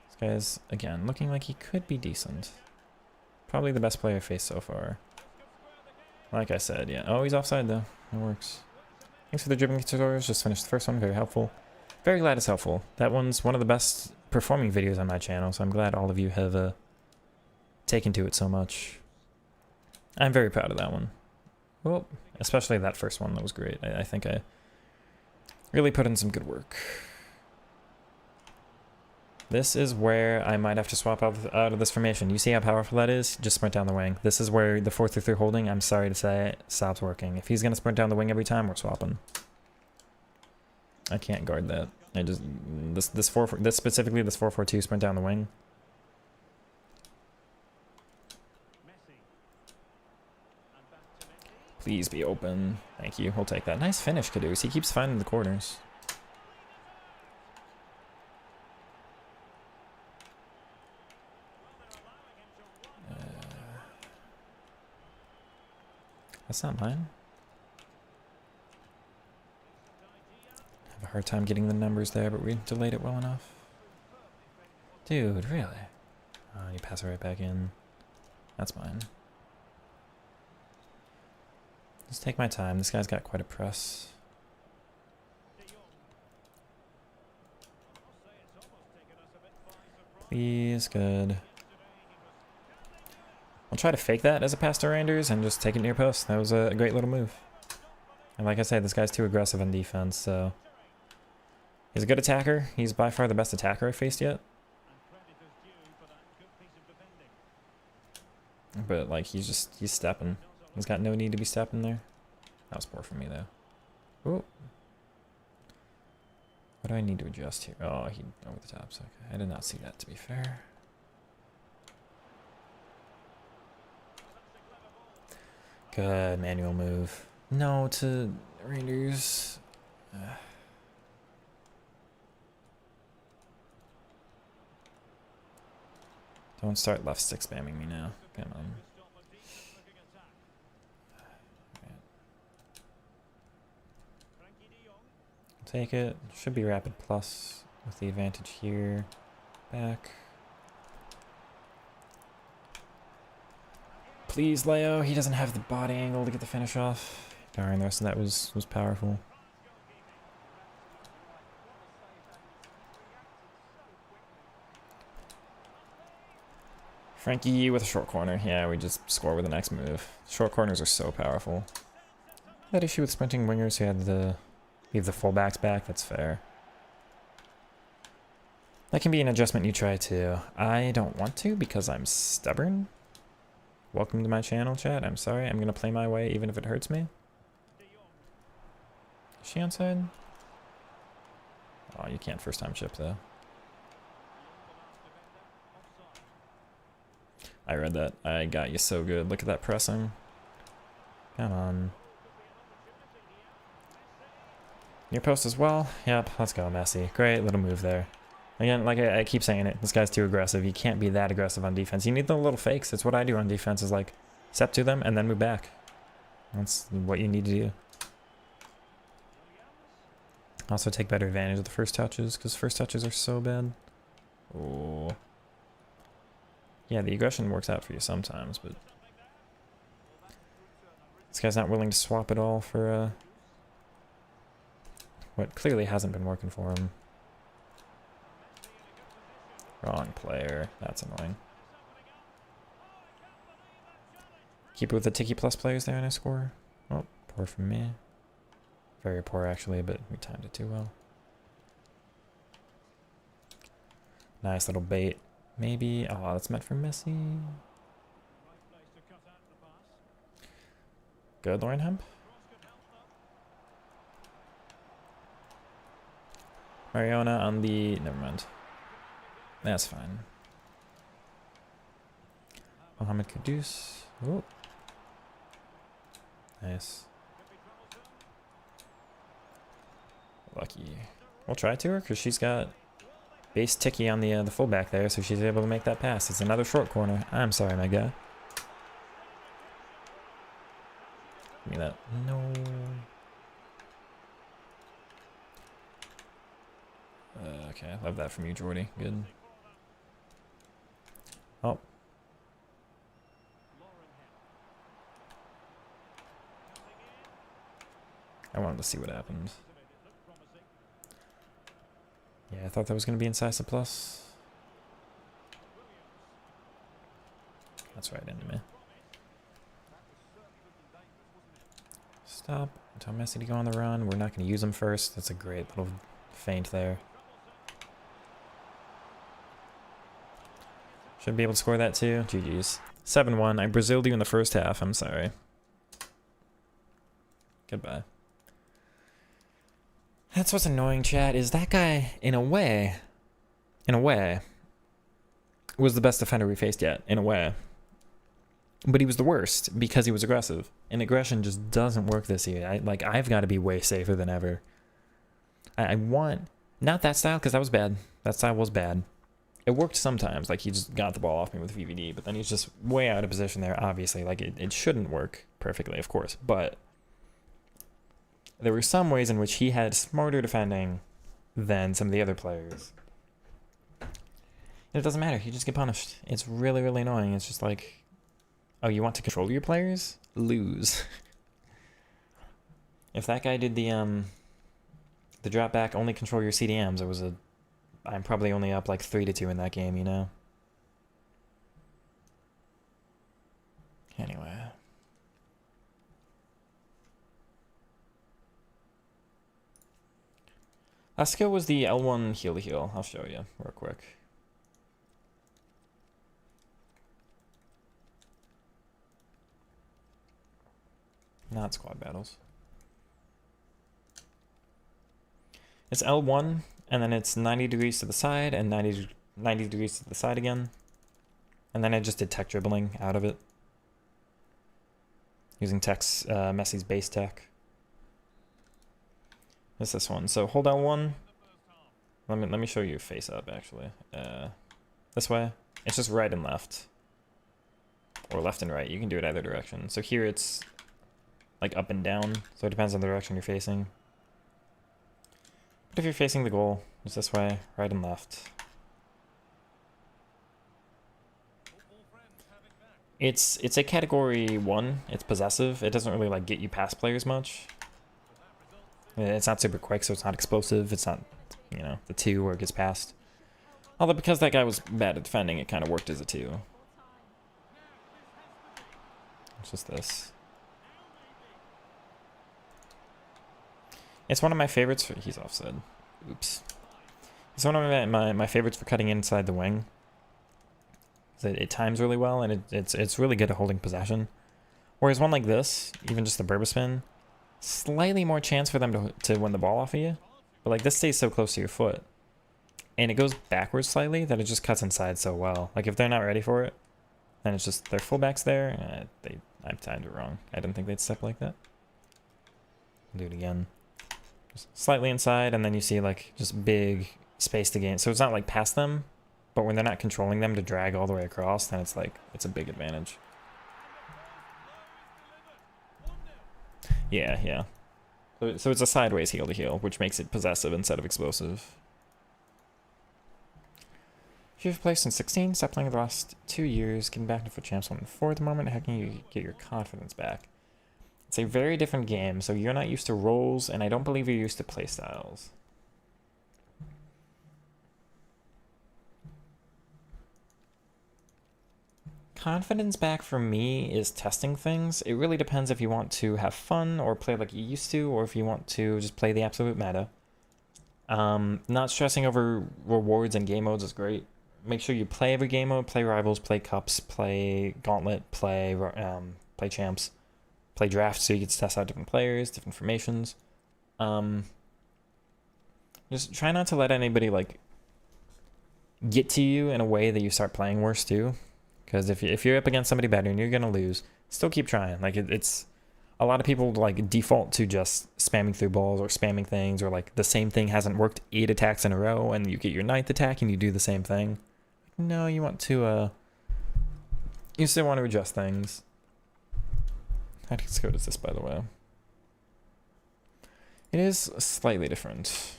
Speaker 1: This guy's, again, looking like he could be decent. Probably the best player I've faced so far. Like I said, yeah. Oh, he's offside, though. It works. Thanks for the dribbling tutorials. Just finished the first one. Very helpful. Very glad it's helpful. That one's one of the best performing videos on my channel, so I'm glad all of you have taken to it so much. I'm very proud of that one. Well, especially that first one. That was great. I think I really put in some good work. This is where I might have to swap out of this formation. You see how powerful that is? Just sprint down the wing. This is where the 4-3-3 holding, I'm sorry to say, stops working. If he's going to sprint down the wing every time, we're swapping. I can't guard that. I just... This specifically, this 4-4-2 sprint down the wing. Please be open. Thank you. We'll take that. Nice finish, Kudus. He keeps finding the corners. That's not mine. I have a hard time getting the numbers there, but we delayed it well enough. Dude, really? Oh, you pass it right back in. That's mine. Just take my time. This guy's got quite a press. Please, good. I'll try to fake that as a pass to Randers and just take it near post. That was a great little move. And like I said, this guy's too aggressive on defense, so... He's a good attacker. He's by far the best attacker I've faced yet. But, like, he's stepping. He's got no need to be stepping there. That was poor for me, though. Oh. What do I need to adjust here? Oh, he over the top. So okay. I did not see that, to be fair. Good manual move. No to Rangers. Don't start left stick spamming me now. Come on. Take it. Should be rapid plus with the advantage here. Back. Please, Leo. He doesn't have the body angle to get the finish off. Darn, the rest of that was powerful. Frankie with a short corner. Yeah, we just score with the next move. Short corners are so powerful. That issue with sprinting wingers who had to leave the fullbacks back, that's fair. That can be an adjustment you try too. I don't want to because I'm stubborn. Welcome to my channel, chat. I'm sorry. I'm going to play my way even if it hurts me. Is she onside? Oh, you can't first time chip though. I read that. I got you so good. Look at that pressing. Come on. Near post as well. Yep, let's go, Messi. Great little move there. Again, like I keep saying it, this guy's too aggressive. You can't be that aggressive on defense. You need the little fakes. That's what I do on defense, is like step to them and then move back. That's what you need to do. Also take better advantage of the first touches, because first touches are so bad. Oh. Yeah, the aggression works out for you sometimes, but this guy's not willing to swap at all for what clearly hasn't been working for him. Wrong player. That's annoying. Keep it with the Tiki Plus players there and I score. Oh, poor from me. Very poor actually, but we timed it too well. Nice little bait. Maybe. Oh, that's meant for Messi. Good, Lauren Hemp. Mariona on the... Never mind. That's fine. Mohamed Kudus. Oh. Nice. Lucky. We'll try to her, because she's got base Tiki on the fullback there, so she's able to make that pass. It's another short corner. I'm sorry, my guy. Give me that. No. Okay, I love that from you, Jordy. Good. Oh. I wanted to see what happened. Yeah, I thought that was going to be incisive plus. That's right into me. Stop. Tell Messi to go on the run. We're not going to use him first. That's a great little feint there. Should be able to score that too. GG's. 7-1. I Braziled you in the first half. I'm sorry. Goodbye. That's what's annoying, chat, is that guy, in a way, was the best defender we faced yet, in a way. But he was the worst because he was aggressive. And aggression just doesn't work this year. I've got to be way safer than ever. I want, not that style, because that was bad. That style was bad. It worked sometimes, like he just got the ball off me with VVD, but then he's just way out of position there, obviously. Like, it shouldn't work perfectly, of course, but there were some ways in which he had smarter defending than some of the other players. And it doesn't matter, you just get punished. It's really, really annoying. It's just like, oh, you want to control your players? Lose. If that guy did the drop back, only control your CDMs, it was a... I'm probably only up like 3-2 in that game, you know? Anyway. Last skill was the L1 heal to heal. I'll show you real quick. Not squad battles. It's L1, and then it's 90 degrees to the side, and 90 degrees to the side again. And then I just did tech dribbling out of it. Using Messi's base tech. It's this one. So hold L1. Let me show you face up, actually. This way. It's just right and left. Or left and right. You can do it either direction. So here it's like up and down. So it depends on the direction you're facing. But if you're facing the goal, it's this way, right and left. It's a category 1. It's possessive. It doesn't really like get you past players much. It's not super quick, so it's not explosive. It's not, you know, the 2 where it gets past. Although because that guy was bad at defending, it kind of worked as a 2. It's just this. It's one of my favorites for... He's offside. Oops. It's one of my favorites for cutting inside the wing. It times really well, and it's really good at holding possession. Whereas one like this, even just the Berba spin, slightly more chance for them to win the ball off of you. But like this stays so close to your foot. And it goes backwards slightly that it just cuts inside so well. Like if they're not ready for it, then it's just their fullback's there. I timed it wrong. I didn't think they'd step like that. I'll do it again. Just slightly inside, and then you see like just big space to gain. So it's not like past them, but when they're not controlling them to drag all the way across, then it's like, it's a big advantage. Yeah, yeah. So it's a sideways heel to heel, which makes it possessive instead of explosive. If you've placed in 16, stop playing the last 2 years, getting back to FUT Champs 1 and 4 at the moment, how can you get your confidence back? It's a very different game, so you're not used to roles, and I don't believe you're used to playstyles. Confidence back for me is testing things. It really depends if you want to have fun or play like you used to, or if you want to just play the absolute meta. Not stressing over rewards and game modes is great. Make sure you play every game mode, play Rivals, play Cups, play Gauntlet, play Champs, play Drafts so you get to test out different players, different formations. Just try not to let anybody like get to you in a way that you start playing worse too. Because if you're up against somebody better and you're gonna lose, still keep trying. Like it's a lot of people like default to just spamming through balls or spamming things, or like the same thing hasn't worked 8 attacks in a row and you get your 9th attack and you do the same thing. No, you want to you still want to adjust things. Tactics code is this, by the way. It is slightly different.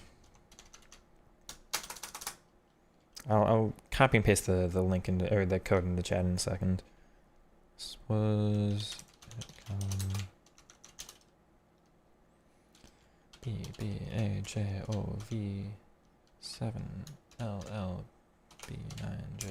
Speaker 1: I'll copy and paste the link or the code in the chat in a second. This was BBAJOV 7LLB9J.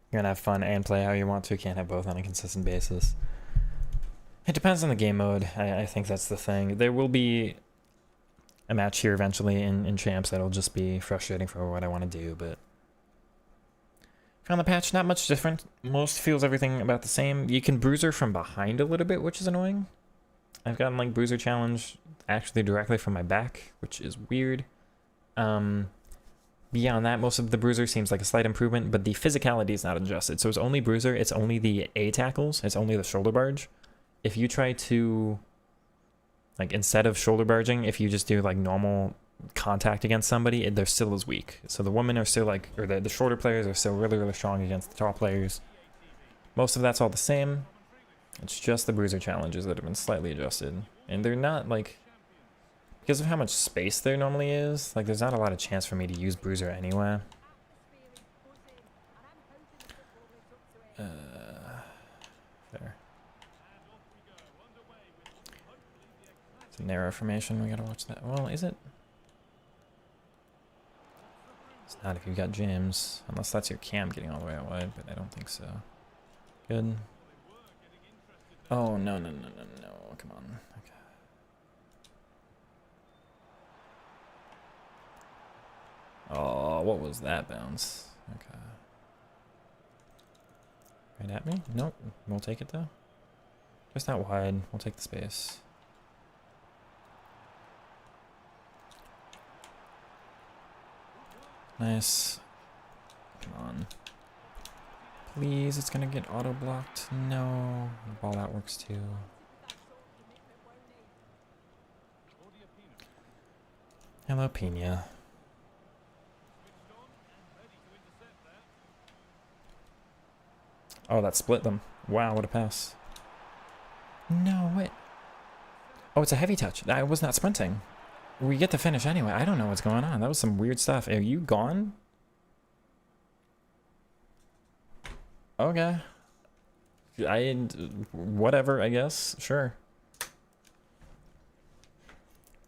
Speaker 1: You're gonna have fun and play how you want to. Can't have both on a consistent basis. It depends on the game mode. I think that's the thing. There will be a match here eventually in Champs that'll just be frustrating for what I want to do, but found the patch not much different. Most feels everything about the same. You can bruiser from behind a little bit, which is annoying. I've gotten like bruiser challenge actually directly from my back, which is weird. Beyond that, most of the bruiser seems like a slight improvement, but the physicality is not adjusted. So it's only bruiser, it's only the A tackles, it's only the shoulder barge. If you try to, like, instead of shoulder barging, if you just do like normal contact against somebody, they're still as weak. So the women are still like, or the shorter players are still really, really strong against the tall players. Most of that's all the same. It's just the bruiser challenges that have been slightly adjusted. And they're not like, because of how much space there normally is, like there's not a lot of chance for me to use bruiser anyway. There. It's a narrow formation, we gotta watch that. Well, is it? It's not if you've got James, unless that's your cam getting all the way out wide, but I don't think so. Good. Oh, no, come on. Okay. what was that bounce? Okay. Right at me? Nope. We'll take it though. Just not wide. We'll take the space. Nice. Come on. Please, it's gonna get auto-blocked. No. Ball out works too. Hello, Pina. Oh, that split them. Wow, what a pass. No, what? Oh, it's a heavy touch. I was not sprinting. We get to finish anyway. I don't know what's going on. That was some weird stuff. Are you gone? Okay. Whatever, I guess. Sure.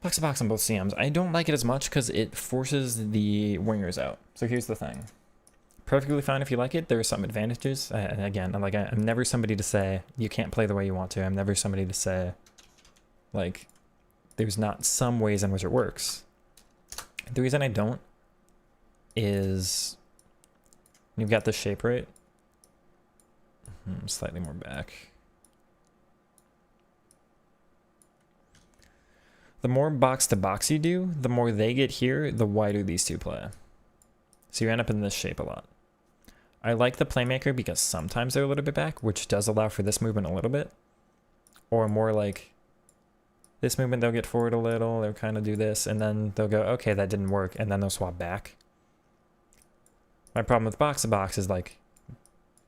Speaker 1: Box to box on both CMs. I don't like it as much because it forces the wingers out. So here's the thing. Perfectly fine if you like it. There are some advantages. And again, I'm never somebody to say you can't play the way you want to. I'm never somebody to say, like, there's not some ways in which it works. The reason I don't is you've got the shape right. Slightly more back. The more box to box you do, the more they get here, the wider these two play. So you end up in this shape a lot. I like the playmaker because sometimes they're a little bit back, which does allow for this movement a little bit. Or more like this movement, they'll get forward a little, they'll kind of do this, and then they'll go, okay, that didn't work, and then they'll swap back. My problem with box to box is like,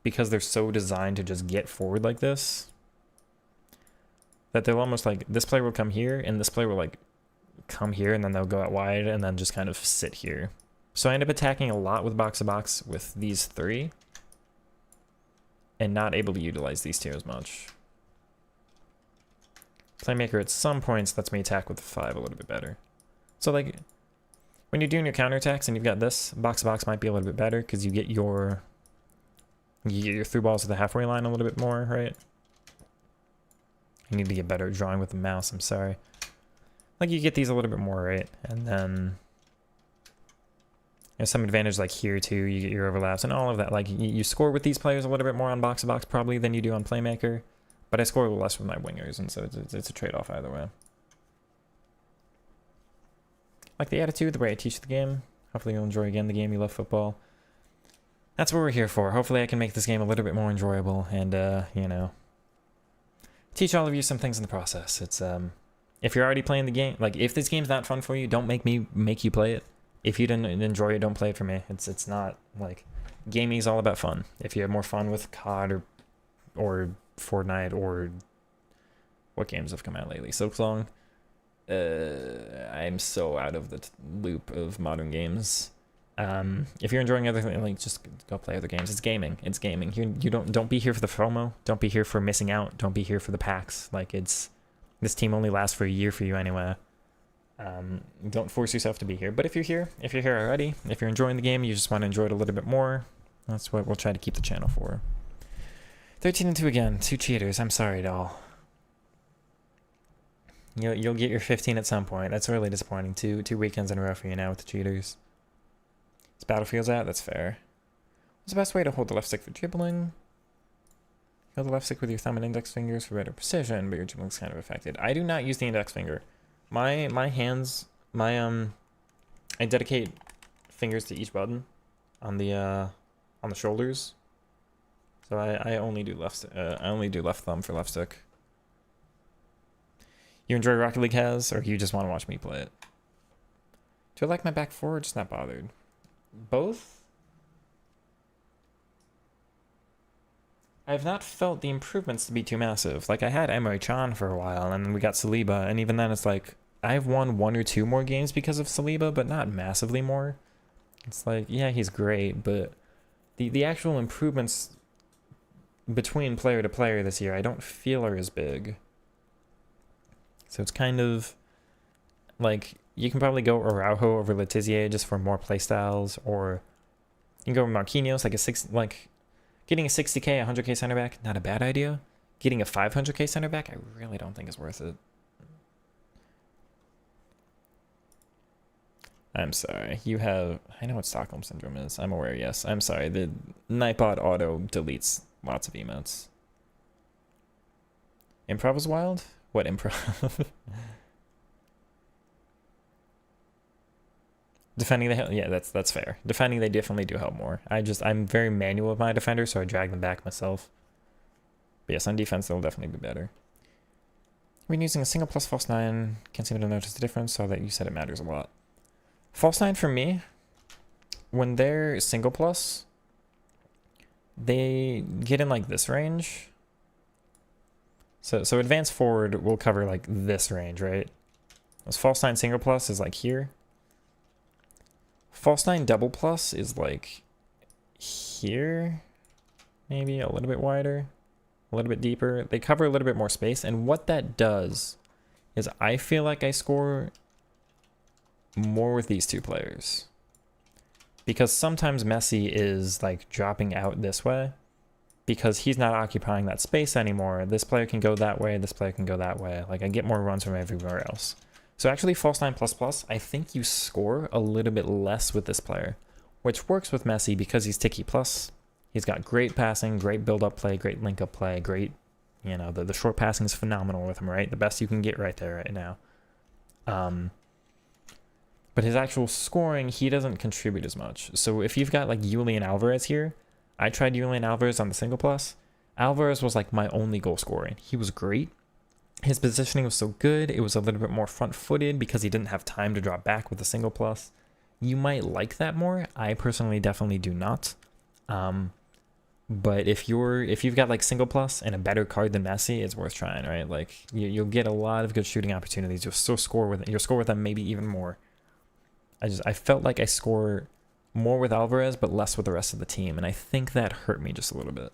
Speaker 1: because they're so designed to just get forward like this, that they'll almost like, this player will come here, and this player will like come here, and then they'll go out wide, and then just kind of sit here. So I end up attacking a lot with box to box with these three, and not able to utilize these two as much. Playmaker at some points lets me attack with the 5 a little bit better. So like, when you're doing your counterattacks and you've got this, box to box might be a little bit better because you get your through balls to the halfway line a little bit more, right? I need to get better at drawing with the mouse, I'm sorry. Like you get these a little bit more, right? And then there's some advantage like here too, you get your overlaps and all of that. Like you score with these players a little bit more on box to box probably than you do on playmaker. But I score a little less with my wingers, and so it's a trade-off either way. Like the attitude, the way I teach the game. Hopefully you'll enjoy again the game. You love football. That's what we're here for. Hopefully I can make this game a little bit more enjoyable and, you know, teach all of you some things in the process. It's, if you're already playing the game, like, if this game's not fun for you, don't make me make you play it. If you didn't enjoy it, don't play it for me. It's not, like, gaming is all about fun. If you have more fun with COD or Fortnite or what games have come out lately? Silksong. I'm so out of the loop of modern games. If you're enjoying other things, like just go play other games. It's gaming. It's gaming. You don't be here for the FOMO. Don't be here for missing out. Don't be here for the packs. Like this team only lasts for a year for you anyway. Don't force yourself to be here. But if you're here already, if you're enjoying the game, you just want to enjoy it a little bit more. That's what we'll try to keep the channel for. 13-2 again. 2 cheaters. I'm sorry, doll. You'll get your 15 at some point. That's really disappointing. Two weekends in a row for you now with the cheaters. As Battlefield's out, that's fair. What's the best way to hold the left stick for dribbling? Hold the left stick with your thumb and index fingers for better precision, but your dribbling's kind of affected. I do not use the index finger. My hands, I dedicate fingers to each button on the shoulders. So I only do left thumb for left stick. You enjoy Rocket League Has, or you just want to watch me play it? Do I like my back four? Just not bothered. Both? I have not felt the improvements to be too massive. Like I had Emre Can for a while, and then we got Saliba, and even then it's like I've won 1 or 2 more games because of Saliba, but not massively more. It's like, yeah, he's great, but the actual improvements between player to player this year I don't feel are as big. So it's kind of like you can probably go Araujo over Letizia just for more playstyles, or you can go Marquinhos, like getting a 60k, 100k center back, not a bad idea. Getting a 500k center back, I really don't think is worth it. I'm sorry. You have... I know what Stockholm Syndrome is. I'm aware, yes. I'm sorry. The Nightbot auto deletes lots of emotes. Improv is wild? What improv? Defending the hill, yeah, that's fair. Defending, they definitely do help more. I'm very manual with my defenders, so I drag them back myself. But yes, on defense, they'll definitely be better. When using a single plus false 9, can't seem to notice the difference, so that you said it matters a lot. False 9 for me, when they're single plus, they get in like this range. So advance forward will cover like this range, right? As false 9 single plus is like here. False 9 double plus is like here, maybe a little bit wider, a little bit deeper. They cover a little bit more space, and what that does is I feel like I score more with these two players. Because sometimes Messi is like dropping out this way because he's not occupying that space anymore. This player can go that way, this player can go that way. Like I get more runs from everywhere else. So actually false 9 plus plus, I think you score a little bit less with this player, which works with Messi because he's Tiki plus. He's got great passing, great build-up play, great link-up play, great, you know, the short passing is phenomenal with him, right? The best you can get right there right now. But his actual scoring, he doesn't contribute as much. So if you've got like Julian Alvarez here, I tried Julian Alvarez on the single plus. Alvarez was like my only goal scoring. He was great. His positioning was so good. It was a little bit more front-footed because he didn't have time to drop back with the single plus. You might like that more. I personally definitely do not. But if you've got like single plus and a better card than Messi, it's worth trying, right? Like you'll get a lot of good shooting opportunities. You'll score with them maybe even more. I felt like I score more with Alvarez but less with the rest of the team, and I think that hurt me just a little bit.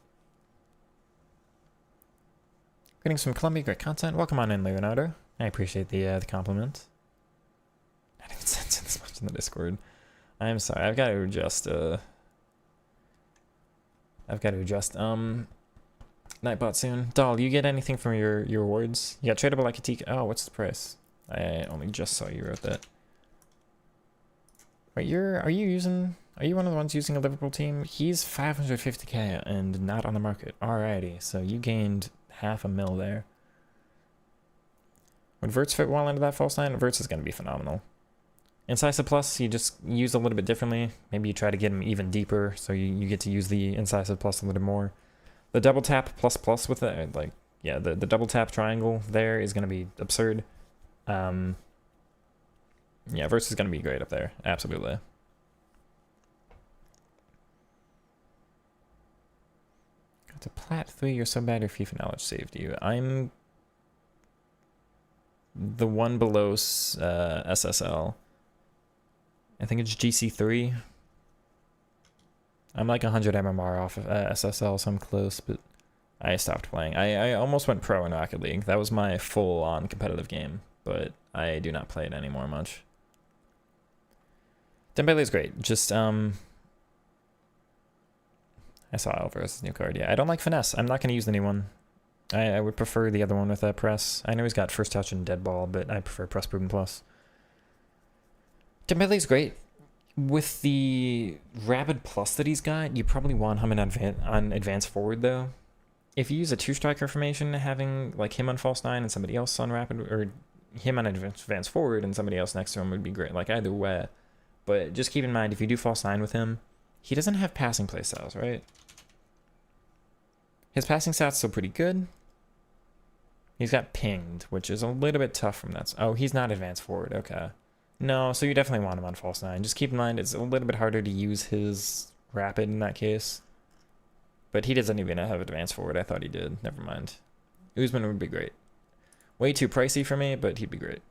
Speaker 1: Getting some Columbia, great content. Welcome on in, Leonardo. I appreciate the compliment. I didn't sense it this much in the Discord. I'm sorry. I've got to adjust. Nightbot soon. Doll, you get anything from your awards? You got tradable like a TK. Oh, what's the price? I only just saw you wrote that. Wait, are you one of the ones using a Liverpool team? He's 550k and not on the market. Alrighty, so you gained half a mil there. Would Verts fit well into that false 9? Verts is going to be phenomenal. Incisive plus, you just use a little bit differently. Maybe you try to get him even deeper, so you get to use the incisive plus a little more. The double tap plus plus with it, like, yeah, the double tap triangle there is going to be absurd. Yeah, Verts is going to be great up there. Absolutely. Got to Plat 3, you're so bad your FIFA knowledge saved you. I'm the one below SSL. I think it's GC3. I'm like 100 MMR off of SSL, so I'm close, but I stopped playing. I almost went pro in Rocket League. That was my full-on competitive game, but I do not play it anymore much. Dembele is great. Just, I saw Alvarez's new card. Yeah, I don't like finesse. I'm not going to use the new one. I would prefer the other one with that press. I know he's got first touch and dead ball, but I prefer press proven plus. Dembele is great. With the rapid plus that he's got, you probably want him on advance forward, though. If you use a two-striker formation, having like him on false 9 and somebody else on rapid, or him on advance forward and somebody else next to him would be great. Like either way. But just keep in mind, if you do false 9 with him, he doesn't have passing play styles, right? His passing stats still pretty good. He's got pinged, which is a little bit tough from that. Oh, he's not advanced forward. Okay. No, so you definitely want him on false 9. Just keep in mind, it's a little bit harder to use his rapid in that case. But he doesn't even have advanced forward. I thought he did. Never mind. Usman would be great. Way too pricey for me, but he'd be great.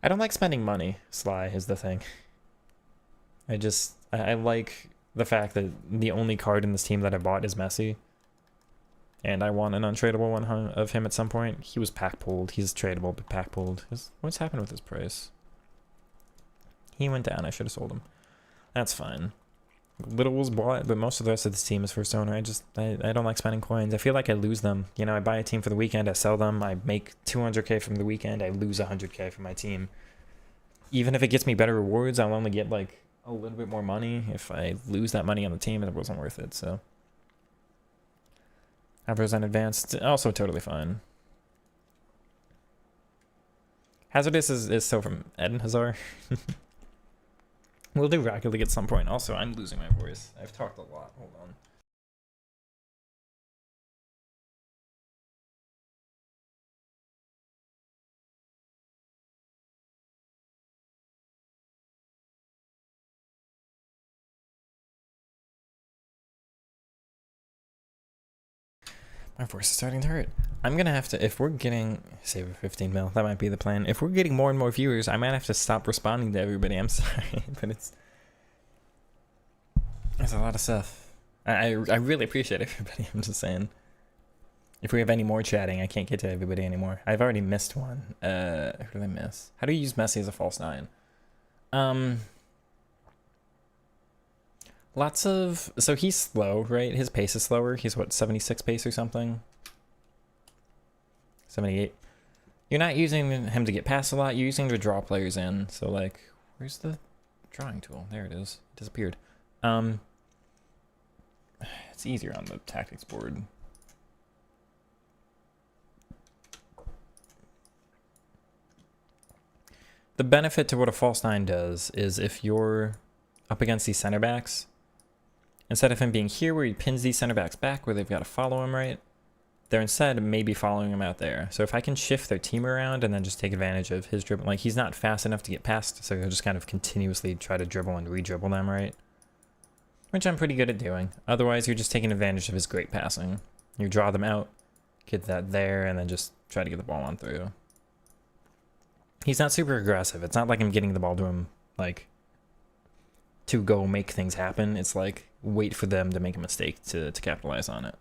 Speaker 1: I don't like spending money, Sly, is the thing. I like the fact that the only card in this team that I bought is Messi. And I want an untradeable one of him at some point. He was pack pulled. He's tradable, but pack pulled. What's happened with his price? He went down. I should have sold him. That's fine. Little was bought, but most of the rest of the team is first owner. I don't like spending coins. I feel like I lose them. You know, I buy a team for the weekend, I sell them, I make 200k from the weekend, I lose 100k from my team. Even if it gets me better rewards, I'll only get like a little bit more money. If I lose that money on the team, it wasn't worth it. So Alvarez on advanced, also totally fine. Hazardous is still from Eden Hazard. We'll do Rocket League at some point. Also, I'm losing my voice. I've talked a lot. Hold on. My voice is starting to hurt. I'm gonna have to, if we're getting, save 15 mil, that might be the plan. If we're getting more and more viewers, I might have to stop responding to everybody. I'm sorry, but it's a lot of stuff. I really appreciate everybody. I'm just saying. If we have any more chatting, I can't get to everybody anymore. I've already missed one. Who did I miss? How do you use Messi as a false nine? Lots of... So he's slow, right? His pace is slower. He's, what, 76 pace or something? 78. You're not using him to get past a lot. You're using to draw players in. So, like, where's the drawing tool? There it is. It disappeared. It's easier on the tactics board. The benefit to what a false nine does is if you're up against these center backs, instead of him being here where he pins these center backs back where they've got to follow him, right? They're instead maybe following him out there. So if I can shift their team around and then just take advantage of his dribble, like he's not fast enough to get past, so he'll just kind of continuously try to dribble and re-dribble them, right? Which I'm pretty good at doing. Otherwise, you're just taking advantage of his great passing. You draw them out, get that there, and then just try to get the ball on through. He's not super aggressive. It's not like I'm getting the ball to him, like, to go make things happen. It's like, wait for them to make a mistake to capitalize on it.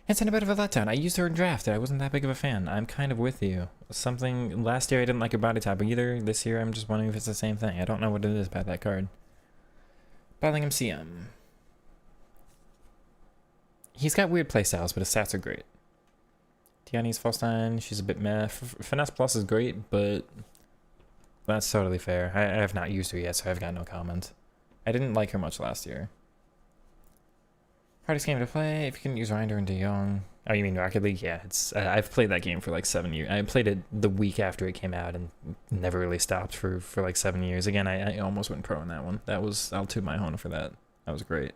Speaker 1: It's in a bit of a letdown. I used her in draft. I wasn't that big of a fan. I'm kind of with you. Something, last year I didn't like her body type either. This year I'm just wondering if it's the same thing. I don't know what it is about that card. Bellingham CM. He's got weird playstyles, but his stats are great. Tiani's false nine, she's a bit meh. Finesse Plus is great, but that's totally fair. I have not used her yet, so I've got no comment. I didn't like her much last year. Hardest game to play, if you can use Reinder and De Jong. Oh, you mean Rocket League? Yeah, it's. I've played that game for like 7 years. I played it the week after it came out and never really stopped for like 7 years. Again, I almost went pro in that one. That was, I'll toot my horn for that. That was great.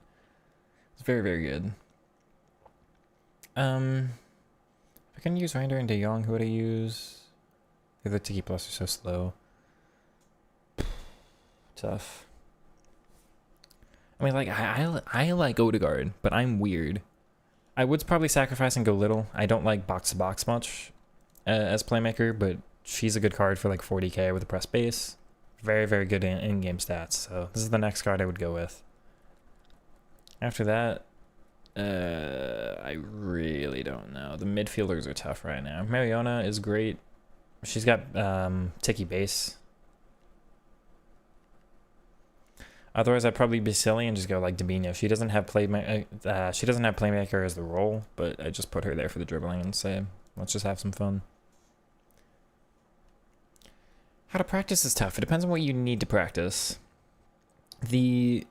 Speaker 1: It's very, very good. If I can use Reinder and De Jong, who would I use? The other Tiki Plus are so slow. Tough. I mean, like, I like Odegaard, but I'm weird. I would probably sacrifice and go Little. I don't like box-to-box much as playmaker, but she's a good card for like 40k with a press base. Very, very good in-game stats, so this is the next card I would go with. After that, I really don't know. The midfielders are tough right now. Mariona is great. She's got Tiki base. Otherwise, I'd probably be silly and just go like Debinho. She doesn't have playmaker as the role, but I just put her there for the dribbling and say, let's just have some fun. How to practice is tough. It depends on what you need to practice. Let's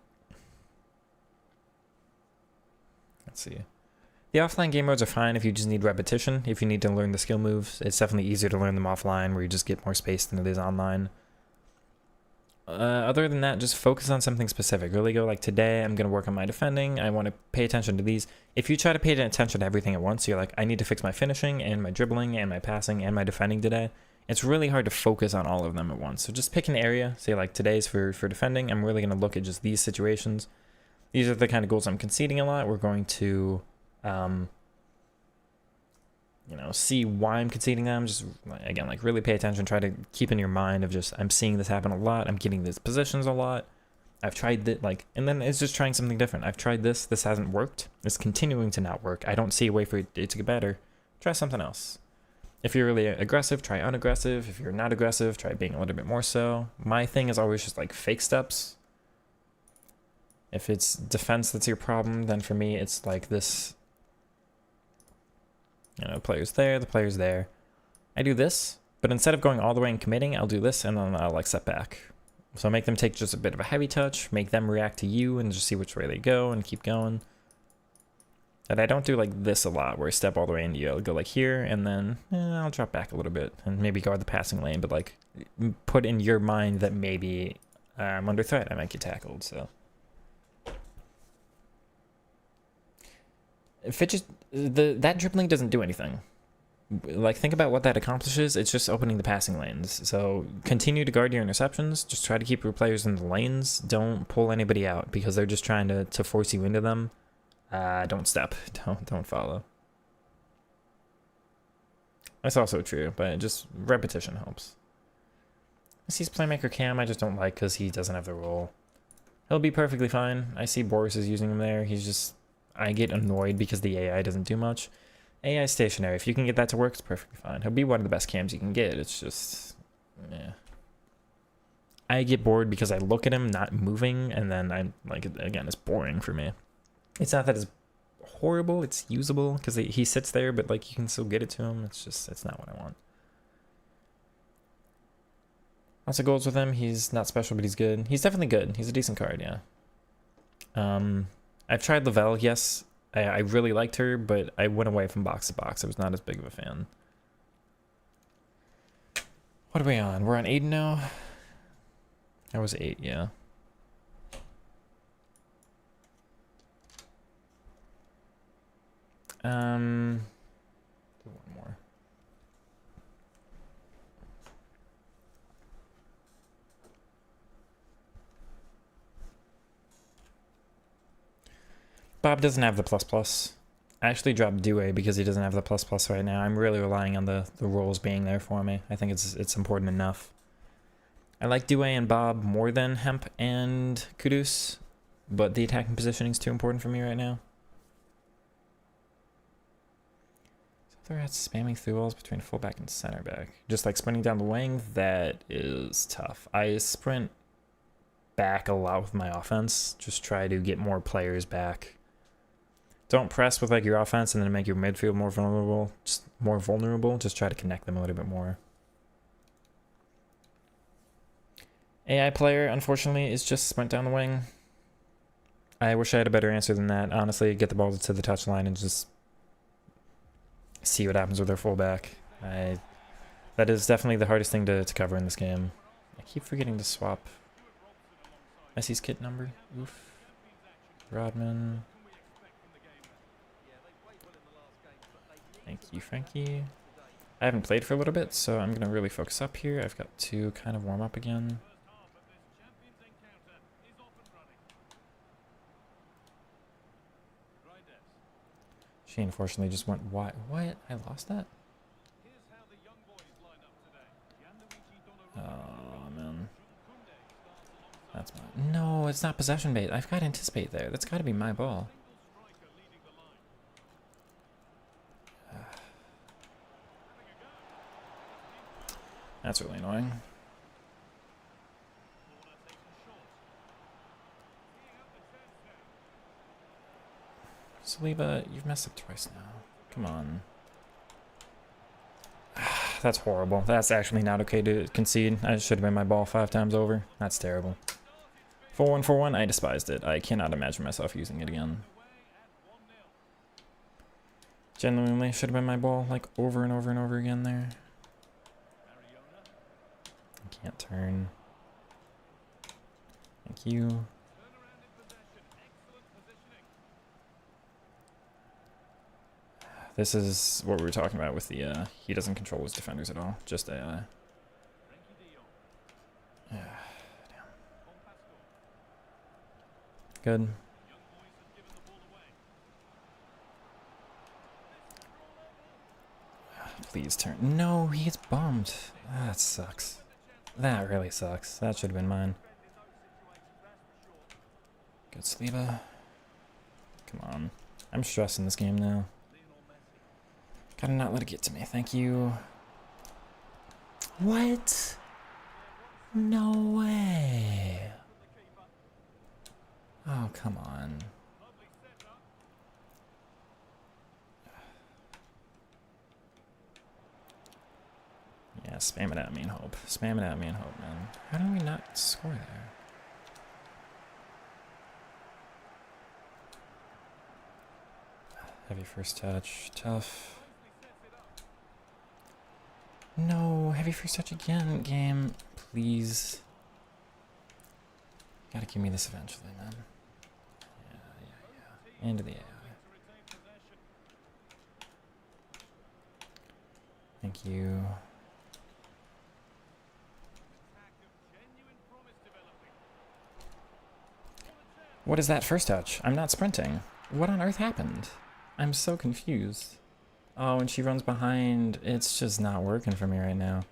Speaker 1: see. The offline game modes are fine if you just need repetition. If you need to learn the skill moves, it's definitely easier to learn them offline where you just get more space than it is online. Other than that, just focus on something specific. Really go like, today I'm going to work on my defending. I want to pay attention to these. If you try to pay attention to everything at once, you're like, I need to fix my finishing and my dribbling and my passing and my defending today. It's really hard to focus on all of them at once. So just pick an area. Say like, today's for defending. I'm really going to look at just these situations. These are the kind of goals I'm conceding a lot. We're going to, see why I'm conceding them. Just, again, like really pay attention. Try to keep in your mind of just, I'm seeing this happen a lot. I'm getting these positions a lot. I've tried that, and then it's just trying something different. I've tried this. This hasn't worked. It's continuing to not work. I don't see a way for it to get better. Try something else. If you're really aggressive, try unaggressive. If you're not aggressive, try being a little bit more so. My thing is always just like fake steps. If it's defense that's your problem, then for me it's like this. You know, the player's there, the player's there. I do this, but instead of going all the way and committing, I'll do this and then I'll like step back. So make them take just a bit of a heavy touch, make them react to you and just see which way they go and keep going. And I don't do like this a lot where I step all the way into you. I'll go like here and then I'll drop back a little bit and maybe guard the passing lane, but like put in your mind that maybe I'm under threat, I might get tackled, so. If it just, that dribbling doesn't do anything. Like, think about what that accomplishes. It's just opening the passing lanes. So continue to guard your interceptions. Just try to keep your players in the lanes. Don't pull anybody out because they're just trying to force you into them. Don't step. Don't follow. That's also true, but just repetition helps. I see playmaker Cam I just don't like because he doesn't have the role. He'll be perfectly fine. I see Boris is using him there. He's just... I get annoyed because the AI doesn't do much. AI stationary. If you can get that to work, it's perfectly fine. He'll be one of the best cams you can get. It's just... yeah. I get bored because I look at him not moving, and then I'm like, again, it's boring for me. It's not that it's horrible. It's usable because he sits there, but like you can still get it to him. It's just, it's not what I want. Lots of goals with him. He's not special, but he's good. He's definitely good. He's a decent card, yeah. I've tried Lavelle, yes. I really liked her, but I went away from box to box. I was not as big of a fan. What are we on? We're on 8 now? I was 8, yeah. Do one more. Bob doesn't have the ++. I actually dropped Dewey because he doesn't have the ++ right now. I'm really relying on the rolls being there for me. I think it's important enough. I like Dewey and Bob more than Hemp and Kudus, but the attacking positioning is too important for me right now. So they're at spamming through walls between fullback and center back. Just like sprinting down the wing, that is tough. I sprint back a lot with my offense. Just try to get more players back. Don't press with like your offense and then make your midfield more vulnerable. Just try to connect them a little bit more. AI player, unfortunately, is just sprint down the wing. I wish I had a better answer than that. Honestly, get the ball to the touchline and just see what happens with their fullback. That is definitely the hardest thing to cover in this game. I keep forgetting to swap Messi's kit number. Oof. Rodman. Thank you, Frankie. I haven't played for a little bit, so I'm going to really focus up here. I've got to kind of warm up again. She unfortunately just went wide. What? I lost that? Oh, man. That's mine. No, it's not possession bait. I've got to anticipate there. That's got to be my ball. That's really annoying. Saliba, you've messed up twice now. Come on. That's horrible. That's actually not okay to concede. I should have been my ball 5 times over. That's terrible. 4-1, 4-1. I despised it. I cannot imagine myself using it again. Genuinely should have been my ball like over and over and over again there. I can't turn. Thank you. This is what we were talking about with the, he doesn't control his defenders at all. Just a, damn. Good. Please turn. No, he gets bombed. That sucks. That really sucks. That should have been mine. Good Saliba. Come on. I'm stressing this game now. Gotta not let it get to me. Thank you. What? No way. Oh, come on. Yeah, spam it at me and hope. Spam it at me and hope, man. How do we not score there? Heavy first touch. Tough. No, heavy first touch again, game. Please. Gotta give me this eventually, man. Yeah. Into the AI. Thank you. What is that first touch? I'm not sprinting. What on earth happened? I'm so confused. Oh, and she runs behind. It's just not working for me right now.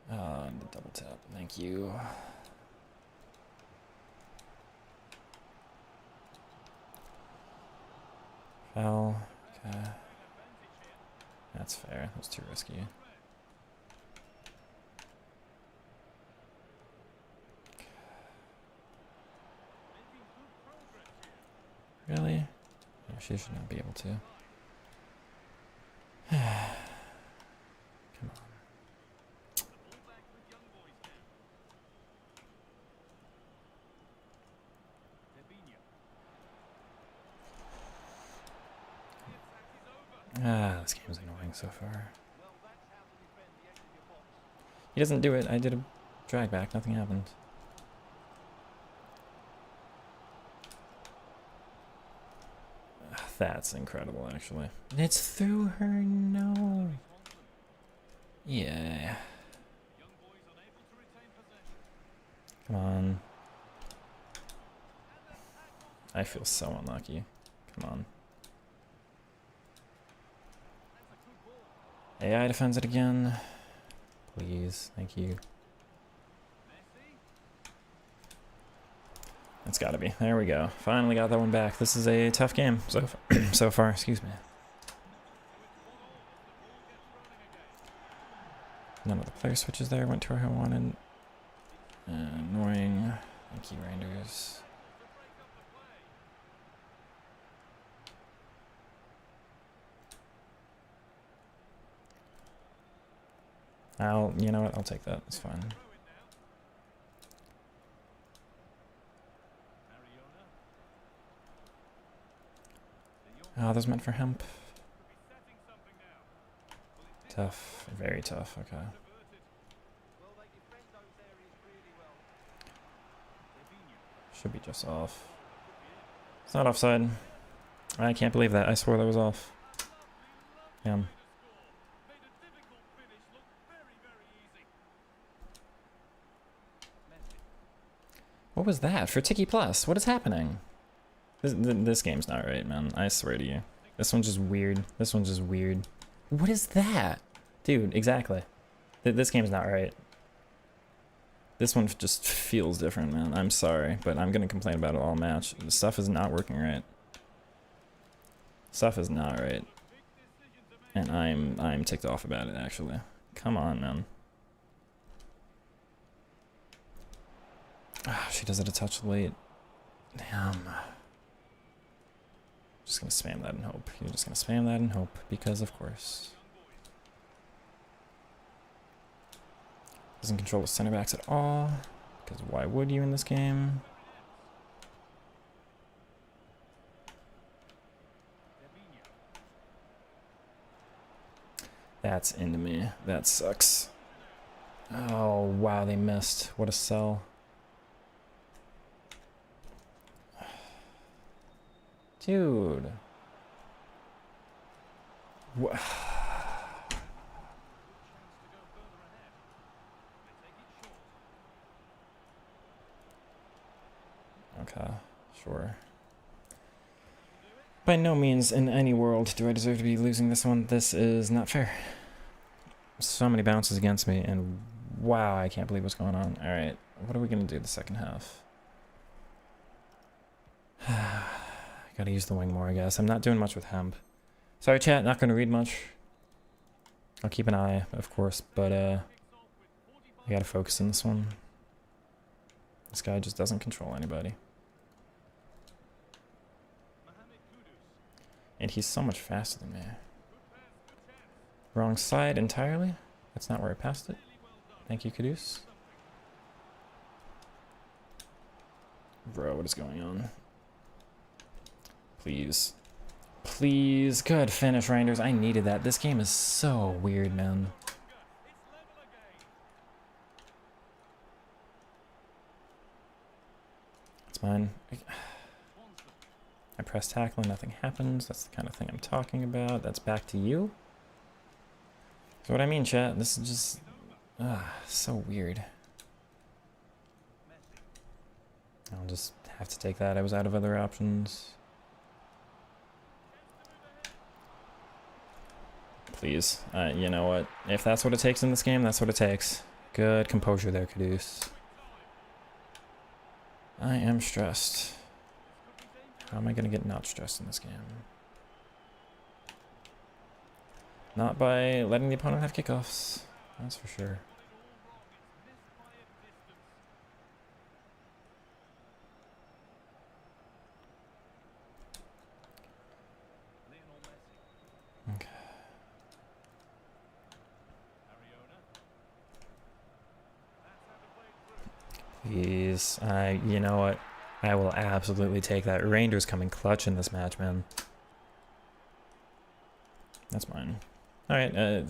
Speaker 1: And the double tap. Thank you. Foul. Okay. That's fair. That was too risky. Really? Yeah, she should not be able to. Come on. This game's annoying so far. He doesn't do it. I did a drag back. Nothing happened. That's incredible, actually. It's through her. No. Yeah. Come on. I feel so unlucky. Come on. AI defends it again. Please. Thank you. It's gotta be. There we go. Finally got that one back. This is a tough game so far. Excuse me. None of the player switches there went to where I wanted. Annoying. Thank you, Rangers. You know what? I'll take that. It's fine. Oh, that was meant for hemp. Tough. Very tough. Okay. Should be just off. It's not offside. I can't believe that. I swore that was off. Yeah. What was that? For Tiki Plus? What is happening? This game's not right, man. I swear to you. This one's just weird. This one's just weird. What is that? Dude, exactly. This game's not right. This one just feels different, man. I'm sorry, but I'm gonna complain about it all match. The stuff is not working right. Stuff is not right. And I'm ticked off about it, actually. Come on, man. Ah, she does it a touch late. Damn. Just gonna spam that and hope. You're just gonna spam that and hope, because of course. Doesn't control the center backs at all, because why would you in this game? That's into me. That sucks. Oh, wow, they missed. What a sell. Dude. What? Okay, sure. By no means in any world do I deserve to be losing this one. This is not fair. So many bounces against me, and wow, I can't believe what's going on. Alright, what are we going to do the second half? Gotta use the wing more, I guess. I'm not doing much with hemp. Sorry, chat, not gonna read much. I'll keep an eye, of course, but I gotta focus on this one. This guy just doesn't control anybody. And he's so much faster than me. Wrong side entirely? That's not where I passed it. Thank you, Kudus. Bro, what is going on? Please. Please. Good finish, Rangers. I needed that. This game is so weird, man. It's mine. I press tackle and nothing happens. That's the kind of thing I'm talking about. That's back to you. So what I mean, chat, this is just so weird. I'll just have to take that. I was out of other options. Please. You know what? If that's what it takes in this game, that's what it takes. Good composure there, Kudus. I am stressed. How am I going to get not stressed in this game? Not by letting the opponent have kickoffs. That's for sure. Okay. Please. You know what? I will absolutely take that. Rangers coming clutch in this match, man. That's mine. Alright, I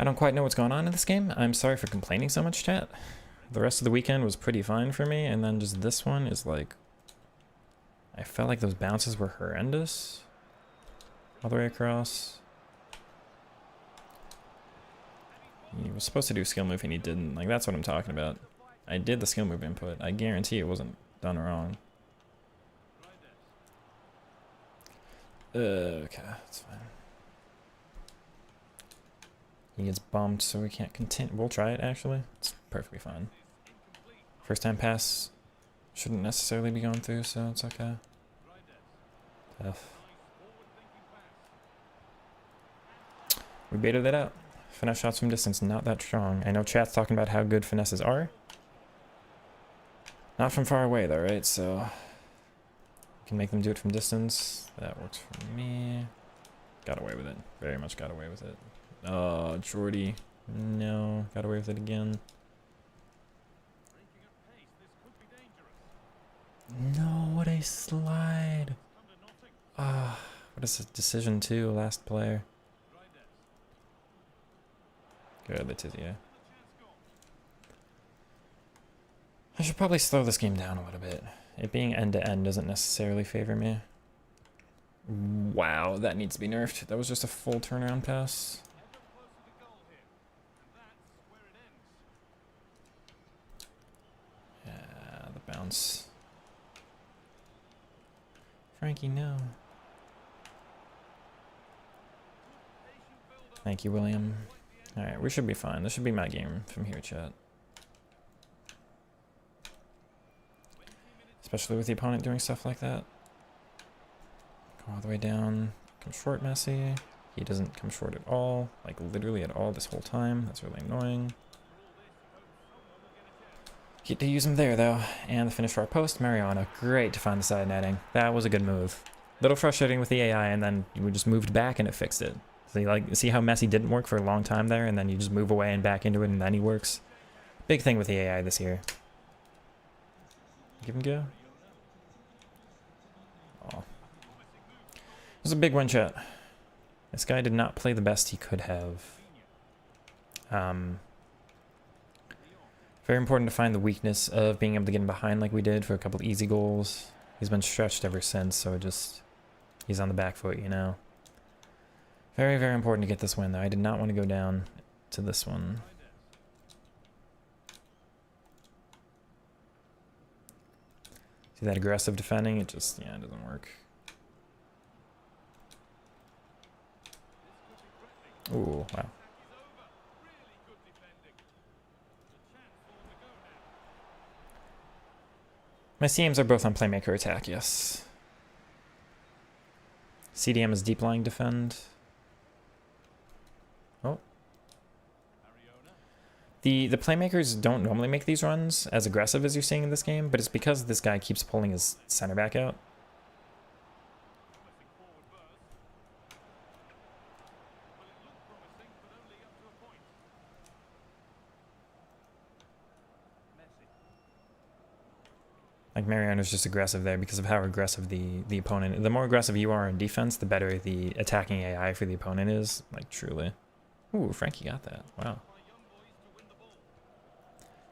Speaker 1: don't quite know what's going on in this game. I'm sorry for complaining so much, chat. The rest of the weekend was pretty fine for me, and then just this one is like... I felt like those bounces were horrendous. All the way across. He was supposed to do skill move and he didn't. Like, that's what I'm talking about. I did the skill move input. I guarantee it wasn't done wrong. Okay, that's fine. He gets bumped, so we can't continue. We'll try it, actually. It's perfectly fine. First time pass shouldn't necessarily be going through, so it's okay. Tough. We baited it out. Finesse shots from distance, not that strong. I know chat's talking about how good finesses are. Not from far away, though, right? So... can make them do it from distance. That works for me. Got away with it. Very much got away with it. Oh, Jordy. No. Got away with it again. No, what a slide. Ah, what is a decision too, last player. Good, Letizia. I should probably slow this game down a little bit. It being end-to-end doesn't necessarily favor me. Wow, that needs to be nerfed. That was just a full turnaround pass. Yeah, the bounce. Frankie, no. Thank you, William. Alright, we should be fine. This should be my game from here, chat. Especially with the opponent doing stuff like that. Go all the way down. Come short, Messi. He doesn't come short at all. Like, literally at all this whole time. That's really annoying. Get to use him there, though. And the finish for our post, Mariano. Great to find the side netting. That was a good move. Little frustrating with the AI, and then we just moved back and it fixed it. So you see how Messi didn't work for a long time there, and then you just move away and back into it, and then he works. Big thing with the AI this year. Give him go. Oh. It was a big one, chat. This guy did not play the best he could have. Very important to find the weakness of being able to get him behind like we did for a couple easy goals. He's been stretched ever since, so he's on the back foot, you know. Very, very important to get this win, though. I did not want to go down to this one. See that aggressive defending? It just, yeah, it doesn't work. Ooh, wow. My CMs are both on playmaker attack, yes. CDM is deep lying defend. Oh. The playmakers don't normally make these runs as aggressive as you're seeing in this game, but it's because this guy keeps pulling his center back out. Like Mariano's just aggressive there because of how aggressive the opponent. The more aggressive you are in defense, the better the attacking AI for the opponent is. Like truly. Ooh, Frankie got that. Wow.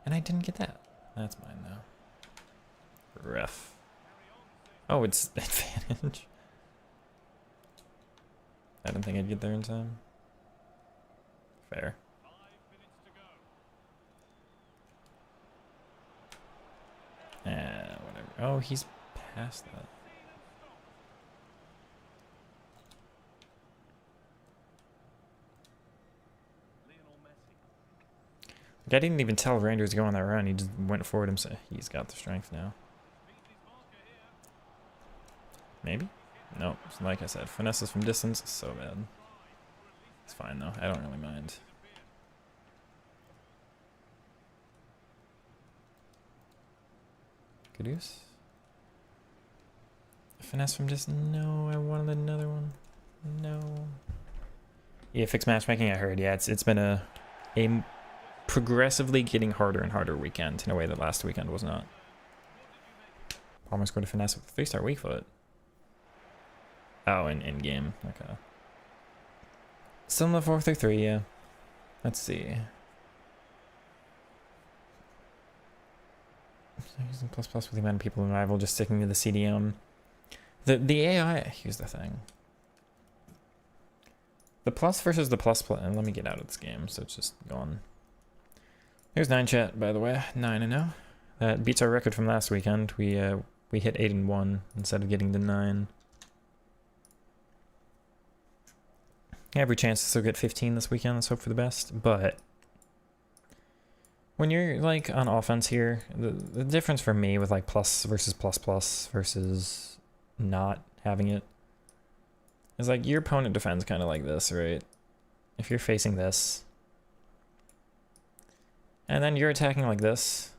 Speaker 1: And I didn't get that. That's mine though. Ref. Oh, it's advantage. I didn't think I'd get there in time. Fair. Whatever. Oh, he's past that. Like, I didn't even tell Rangers to go on that run. He just went forward himself. He's got the strength now. Maybe? No. Like I said, finesses from distance is so bad. It's fine though. I don't really mind. Good use. Finesse from just no. I wanted another one. No. Yeah, fixed matchmaking. I heard. Yeah, it's been a progressively getting harder and harder weekend in a way that last weekend was not. Palmer scored a finesse with a 3-star weak foot. Oh, in game. Okay. Still in the 4-3-3. Yeah. Let's see. Using plus with the amount of people in rival, just sticking to the CDM. The AI, here's the thing. The plus versus the plus play. Let me get out of this game, so it's just gone. Here's 9 chat, by the way. 9-0. That beats our record from last weekend. We hit 8-1 instead of getting to 9. Every chance to still get 15 this weekend. Let's hope for the best. But when you're like on offense here, the difference for me with like plus versus plus versus not having it is like your opponent defends kind of like this, right? If you're facing this and then you're attacking like this,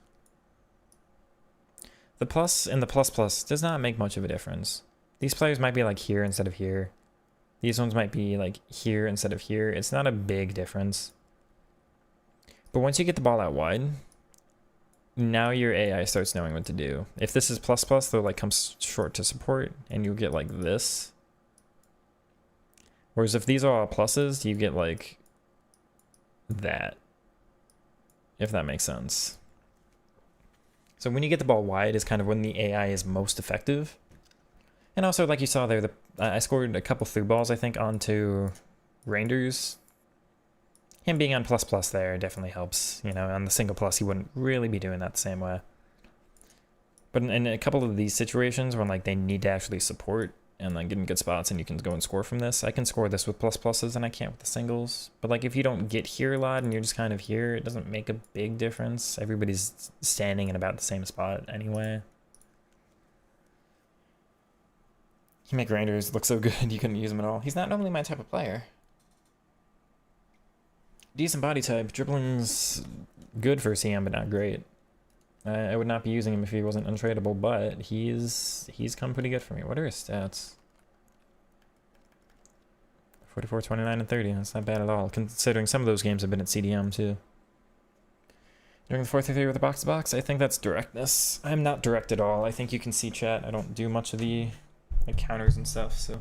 Speaker 1: the plus and the plus does not make much of a difference. These players might be like here instead of here. These ones might be like here instead of here. It's not a big difference. But once you get the ball out wide, now your AI starts knowing what to do. If this is plus, they'll like come short to support, and you'll get like this. Whereas if these are all pluses, you get like that. If that makes sense. So when you get the ball wide is kind of when the AI is most effective. And also, like you saw there, I scored a couple through balls, I think, onto Rangers. Him being on plus there definitely helps. You know, on the single plus, he wouldn't really be doing that the same way. But in a couple of these situations when like they need to actually support and like get in good spots and you can go and score from this, I can score this with pluses and I can't with the singles. But like if you don't get here a lot and you're just kind of here, it doesn't make a big difference. Everybody's standing in about the same spot anyway. You make Rangers look so good you couldn't use him at all. He's not normally my type of player. Decent body type. Dribbling's good for CM, but not great. I would not be using him if he wasn't untradeable, but he's come pretty good for me. What are his stats? 44, 29, and 30. That's not bad at all, considering some of those games have been at CDM too. During the 4-3-3 with the box-to-box, I think that's directness. I'm not direct at all. I think you can see chat. I don't do much of the counters and stuff, so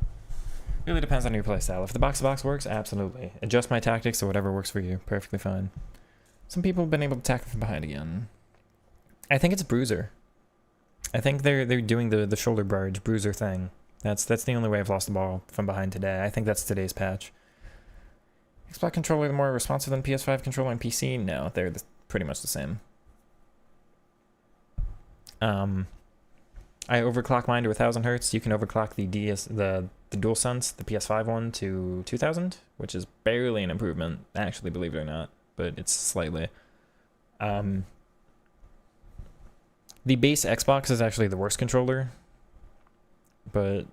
Speaker 1: really depends on your playstyle. If the box-to-box works, absolutely. Adjust my tactics to whatever works for you. Perfectly fine. Some people have been able to tackle from behind again. I think it's Bruiser. I think they're doing the shoulder barge Bruiser thing. That's the only way I've lost the ball from behind today. I think that's today's patch. Xbox controller more responsive than PS5 controller and PC? No, they're pretty much the same. I overclock mine to 1000 hertz. You can overclock the DualSense, the PS5 one, to 2000, which is barely an improvement, actually, believe it or not, but it's slightly. The base Xbox is actually the worst controller, but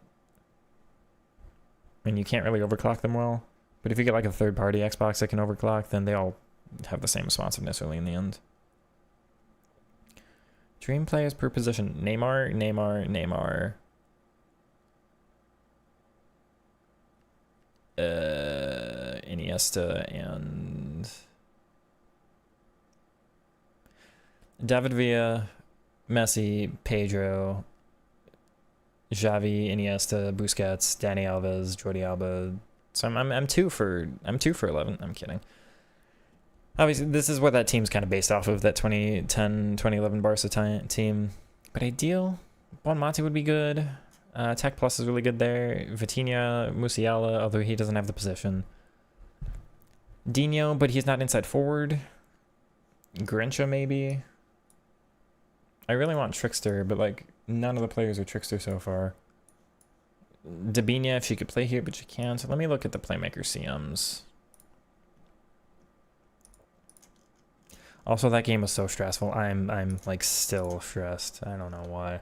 Speaker 1: and you can't really overclock them well. But if you get like a third-party Xbox that can overclock, then they all have the same responsiveness early in the end. Dream players per position. Neymar, Neymar, Neymar. Iniesta and David Villa, Messi, Pedro, Xavi, Iniesta, Busquets, Dani Alves, Jordi Alba. So I'm two for 11. I'm kidding. Obviously, this is what that team's kind of based off of, that 2010, 2011 Barca team. But ideal, Bonmati would be good. Tech Plus is really good there. Vitinha, Musiala, although he doesn't have the position. Dino, but he's not inside forward. Grincha, maybe. I really want Trickster, but like none of the players are Trickster so far. Debinha, if she could play here, but she can't. So let me look at the playmaker CMs. Also, that game was so stressful. I'm like still stressed. I don't know why.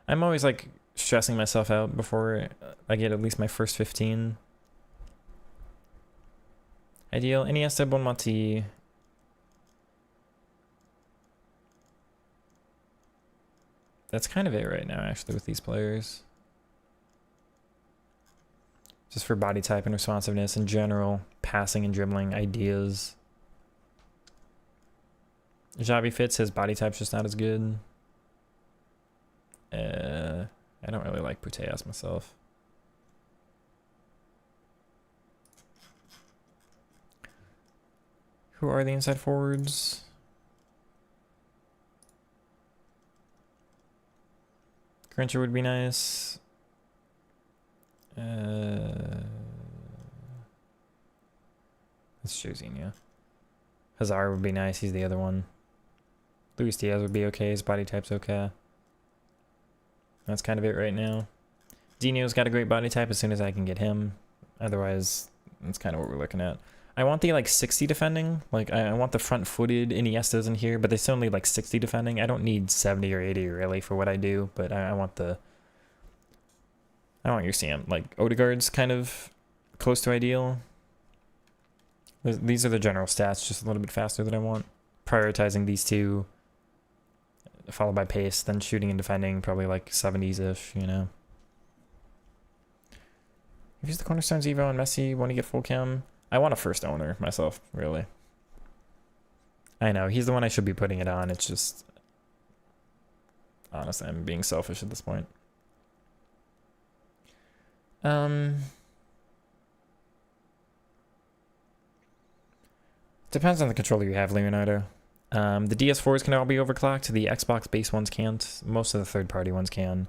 Speaker 1: I'm always like stressing myself out before I get at least my first 15. Ideal. Iniesta, Bonmati. That's kind of it right now, actually, with these players. Just for body type and responsiveness in general, passing and dribbling ideas. Xavi fits, his body type's just not as good. I don't really like Putellas myself. Who are the inside forwards? Grincher would be nice. That's Jorginho. Hazard would be nice. He's the other one. Luis Diaz would be okay. His body type's okay. That's kind of it right now. Dino's got a great body type as soon as I can get him. Otherwise, that's kind of what we're looking at. I want the like 60 defending. Like I want the front-footed Iniestas in here, but they still need like 60 defending. I don't need 70 or 80 really for what I do, but I want your CM. Like Odegaard's kind of close to ideal. These are the general stats, just a little bit faster than I want. Prioritizing these two, followed by pace, then shooting and defending, probably like 70s-ish, you know. If he's the Cornerstones Evo and Messi want to get full chem, I want a first owner myself, really. I know, he's the one I should be putting it on. It's just, honestly, I'm being selfish at this point. Depends on the controller you have, Leonardo. The DS4s can all be overclocked. The Xbox base ones can't. Most of the third-party ones can.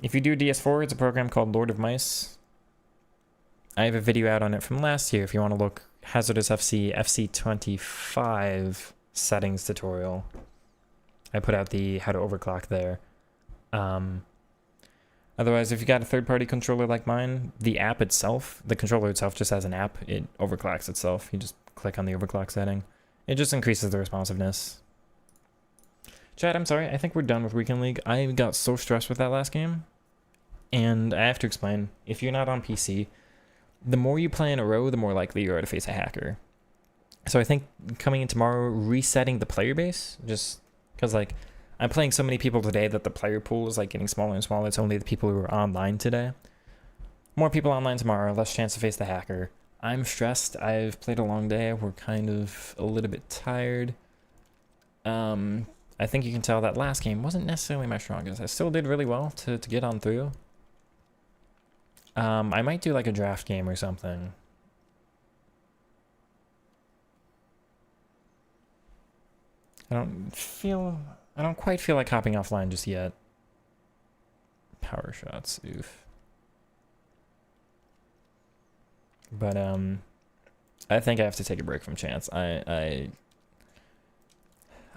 Speaker 1: If you do DS4, it's a program called Lord of Mice. I have a video out on it from last year if you want to look. Hazardous FC FC25 settings tutorial. I put out the how to overclock there. Otherwise, if you got a third-party controller like mine, the app itself, the controller itself just has an app. It overclocks itself. You just click on the overclock setting. It just increases the responsiveness. Chad, I'm sorry. I think we're done with Weekend League. I got so stressed with that last game. And I have to explain. If you're not on PC, the more you play in a row, the more likely you are to face a hacker. So I think coming in tomorrow, resetting the player base, just because like I'm playing so many people today that the player pool is like getting smaller and smaller. It's only the people who are online today. More people online tomorrow, less chance to face the hacker. I'm stressed. I've played a long day. We're kind of a little bit tired. I think you can tell that last game wasn't necessarily my strongest. I still did really well to get on through. I might do like a draft game or something. I don't quite feel like hopping offline just yet. Power shots, oof. But I think I have to take a break from Chance. I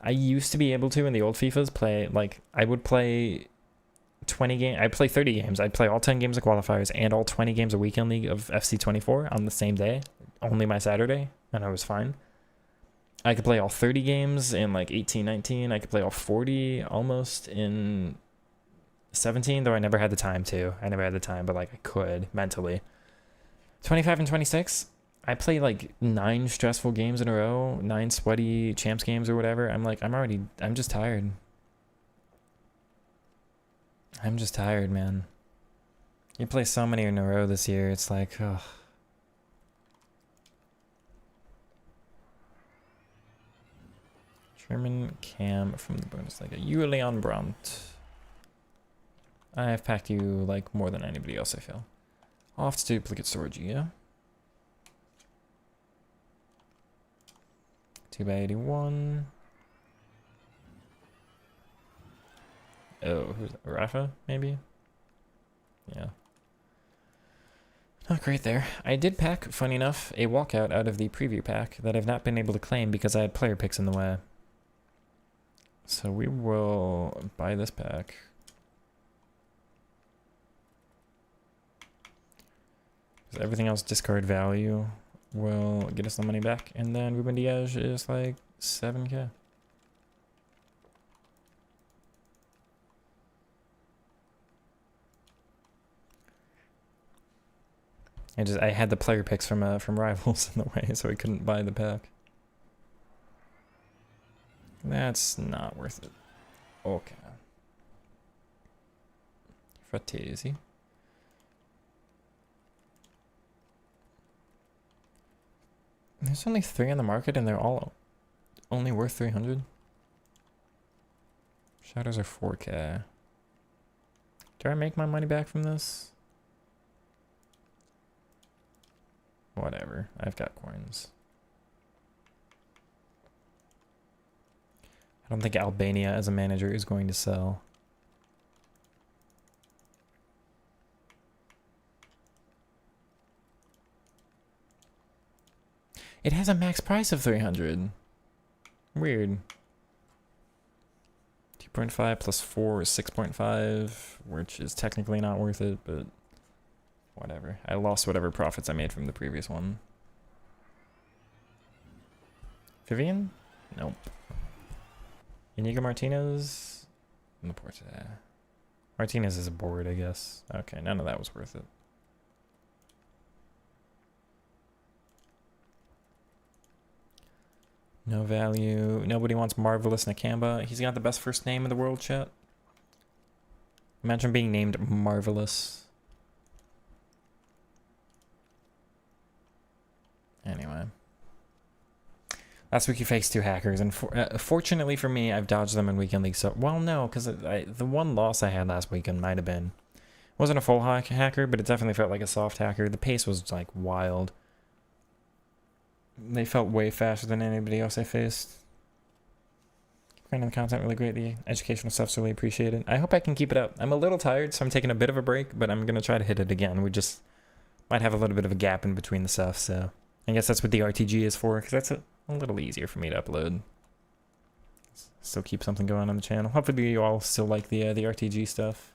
Speaker 1: used to be able to in the old FIFAs play, like I would play 20 games. I'd play 30 games. I'd play all 10 games of qualifiers and all 20 games of Weekend League of FC24 on the same day, only my Saturday, and I was fine. I could play all 30 games in like 18, 19. I could play all 40 almost in 17, though I never had the time to. I never had the time, but like I could mentally. 25 and 26, I play like 9 stressful games in a row, 9 sweaty champs games or whatever. I'm just tired. I'm just tired, man. You play so many in a row this year, it's like, ugh. German cam from the Bundesliga. You, Leon Brandt. I have packed you like more than anybody else, I feel. Off to duplicate storage, yeah. 2x81. Oh, who's that? Rafa, maybe? Yeah. Not great there. I did pack, funny enough, a walkout out of the preview pack that I've not been able to claim because I had player picks in the way. So we will buy this pack. Because everything else discard value will get us the money back. And then Ruben Diaz is like 7k. I had the player picks from Rivals in the way, so I couldn't buy the pack. That's not worth it. Okay. Fratesi. There's only 3 on the market and they're all only worth 300. Shadows are 4k. Do I make my money back from this? Whatever. I've got coins. I don't think Albania as a manager is going to sell. It has a max price of 300. Weird. 2.5 plus 4 is 6.5, which is technically not worth it, but whatever. I lost whatever profits I made from the previous one. Vivian? Nope. Inigo Martinez? Laporte. Martinez is a board, I guess. Okay, none of that was worth it. No value. Nobody wants Marvelous Nakamba. He's got the best first name in the world, chat. Imagine being named Marvelous. Anyway. Last week you faced 2 hackers, and fortunately for me, I've dodged them in Weekend League. So, well, no, because the one loss I had last weekend might have been... Wasn't a full hacker, but it definitely felt like a soft hacker. The pace was, like, wild. They felt way faster than anybody else I faced. Creating the content really great. The educational stuff's really appreciated. I hope I can keep it up. I'm a little tired, so I'm taking a bit of a break, but I'm going to try to hit it again. We just might have a little bit of a gap in between the stuff, so... I guess that's what the RTG is for, because that's a little easier for me to upload. Still keep something going on the channel. Hopefully you all still like the RTG stuff.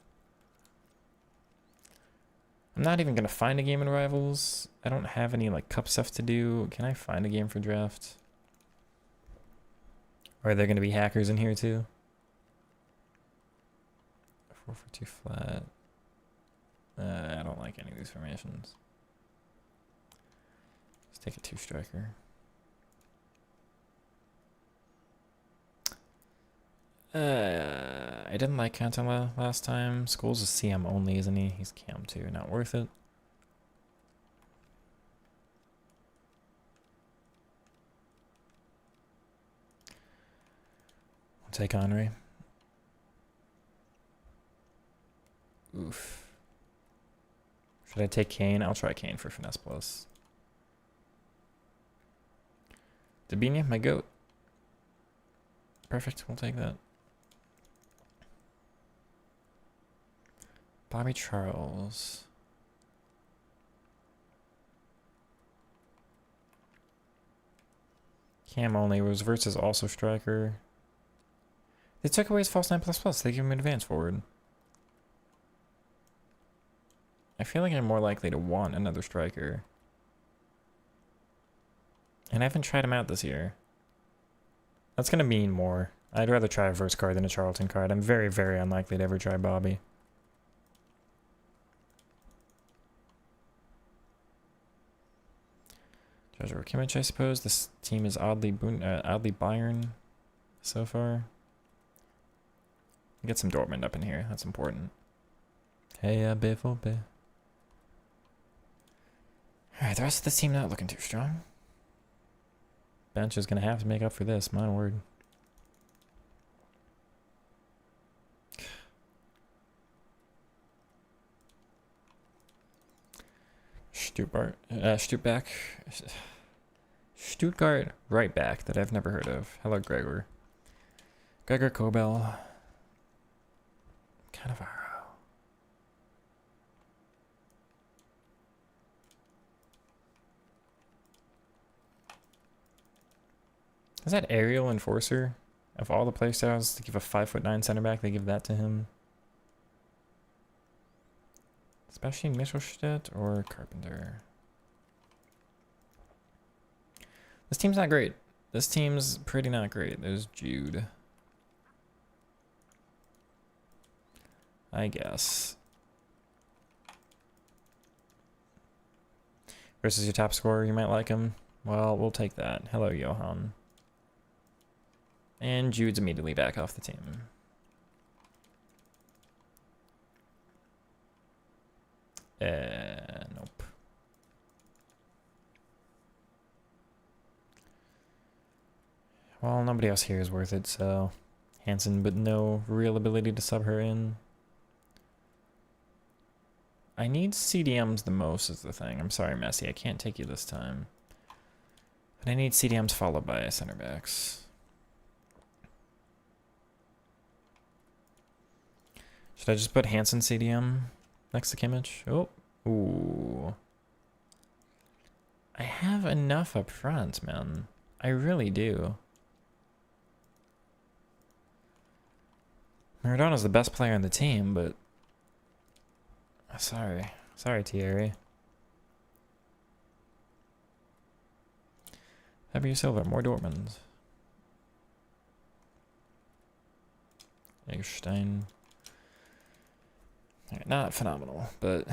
Speaker 1: I'm not even going to find a game in Rivals. I don't have any like cup stuff to do. Can I find a game for draft? Or are there going to be hackers in here too? 4 for 2 flat. I don't like any of these formations. Let's take a 2-striker. I didn't like Cantona last time. Scholes is CM only, isn't he? He's Cam too. Not worth it. I'll take Henry. Oof. Should I take Kane? I'll try Kane for Finesse Plus. Dabinia, my goat. Perfect, we'll take that. Bobby Charles. Cam only was versus also striker. They took away his false 9++. They gave him advance forward. I feel like I'm more likely to want another striker. And I haven't tried him out this year. That's going to mean more. I'd rather try a verse card than a Charlton card. I'm very, very unlikely to ever try Bobby. Joshua Kimmich, I suppose. This team is oddly Bayern so far. Get some Dortmund up in here. That's important. Hey, BVB. Alright, the rest of this team not looking too strong. Bench is going to have to make up for this, my word. Stuttgart right back that I've never heard of. Hello, Gregor. Gregor Kobel. Cannavaro. Is that Aerial Enforcer? Of all the playstyles to give a 5'9" center back, they give that to him. Especially Mittelstadt or Carpenter. This team's not great. This team's pretty not great. There's Jude. I guess. Versus your top scorer, you might like him. Well, we'll take that. Hello, Johan. And Jude's immediately back off the team. Nope. Well, nobody else here is worth it, so Hansen, but no real ability to sub her in. I need CDMs the most is the thing. I'm sorry, Messi, I can't take you this time. But I need CDMs followed by center backs. Should I just put Hansen CDM next to Kimmich? Oh, ooh. I have enough up front, man. I really do. Maradona's the best player on the team, but... Sorry. Sorry, Thierry. Fabio Silva, more Dortmund. Eggstein. Not phenomenal, but...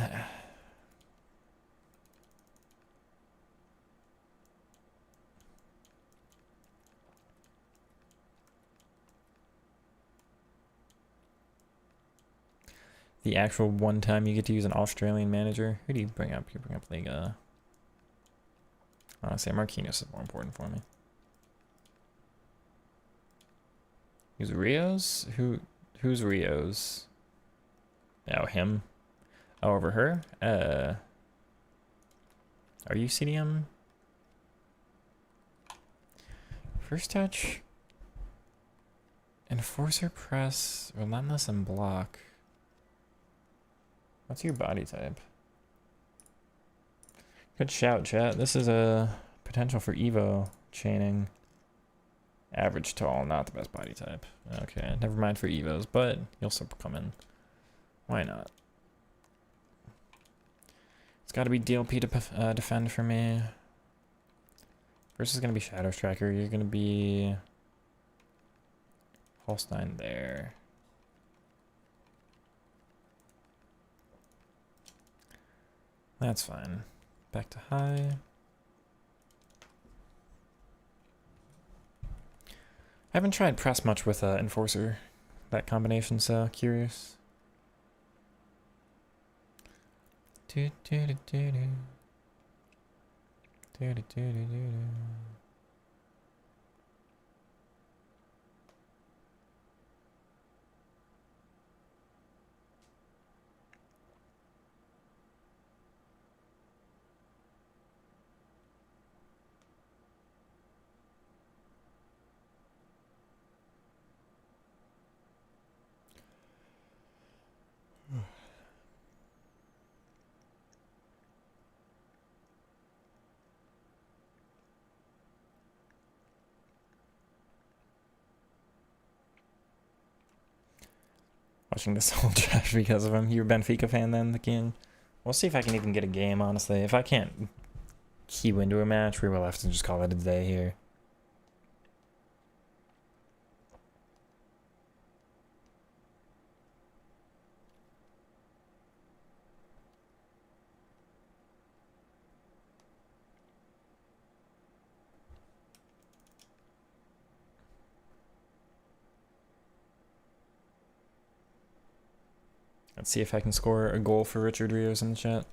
Speaker 1: The actual one time you get to use an Australian manager. Who do you bring up? You bring up Liga. Honestly, Marquinhos is more important for me. Who's Rios? Who's Rios? Oh, him. Oh, over her? Are you CDM? First touch. Enforcer, press, relentless, and block. What's your body type? Good shout, chat. This is a potential for Evo chaining. Average tall, not the best body type. Okay, never mind for Evos, but you'll still come in. Why not? It's got to be DLP to defend for me. First is going to be Shadow Striker. You're going to be Holstein there. That's fine. Back to high. I haven't tried press much with Enforcer, that combination, so curious. Do do do do do. Do do do do do. Watching this whole trash because of him. You're a Benfica fan then, the king? We'll see if I can even get a game, honestly. If I can't key into a match, we will have to just call it a day here. Let's see if I can score a goal for Richard Rios in the chat.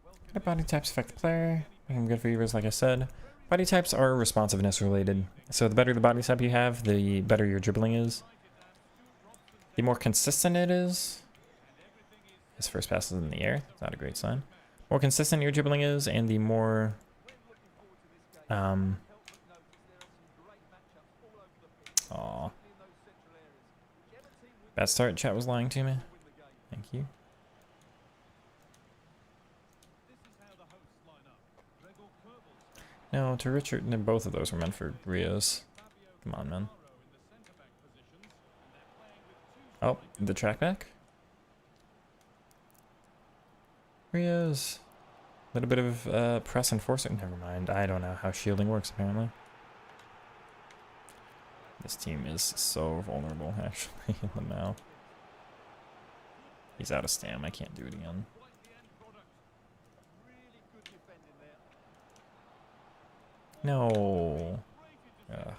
Speaker 1: How do body types affect the player? I'm good for viewers, like I said. Body types are responsiveness related. So the better the body type you have, the better your dribbling is. The more consistent it is. His first pass is in the air. It's not a great sign. More consistent your dribbling is, and the more aw. Bad start. Chat was lying to me. Thank you. No, to Richard. No, both of those were meant for Rios. Come on, man. Oh, the track back? Rios. A little bit of press and force. Never mind. I don't know how shielding works, apparently. This team is so vulnerable, actually, in the Mao. He's out of stam. I can't do it again. No. Ugh.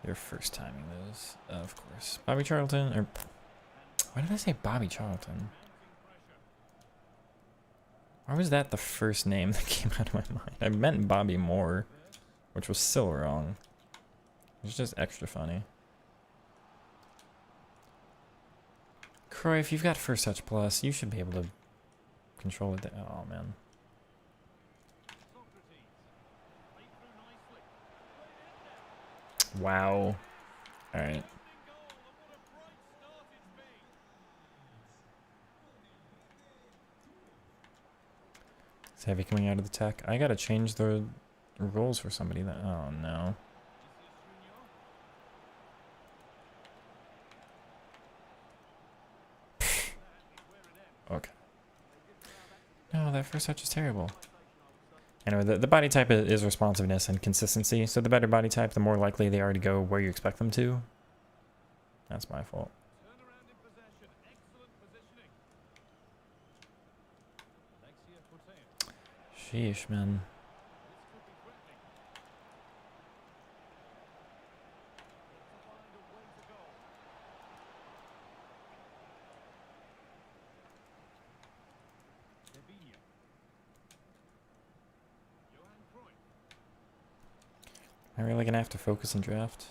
Speaker 1: Your first timing those, of course. Bobby Charlton, or why did I say Bobby Charlton? Why was that the first name that came out of my mind? I meant Bobby Moore, which was still wrong. It's just extra funny. Croy, if you've got first touch plus, you should be able to control it. Oh man. Wow. Alright. It's heavy coming out of the tech. I gotta change the roles for somebody that. Oh no. Okay. No, that first touch is terrible. Anyway, the body type is responsiveness and consistency. So the better body type, the more likely they are to go where you expect them to. That's my fault. Sheesh, man. Am I really gonna have to focus and draft?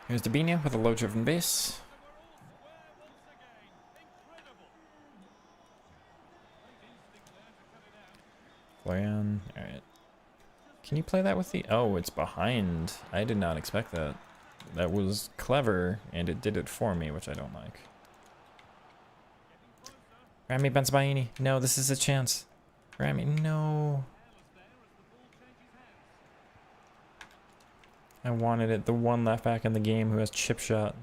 Speaker 1: Here's Debinha with a low-driven base. Florian, alright. Can you play that with the... Oh, it's behind. I did not expect that. That was clever, and it did it for me, which I don't like. Rami Benzabaini. No, this is a chance. Rami, no. I wanted it. The one left back in the game who has chip shot.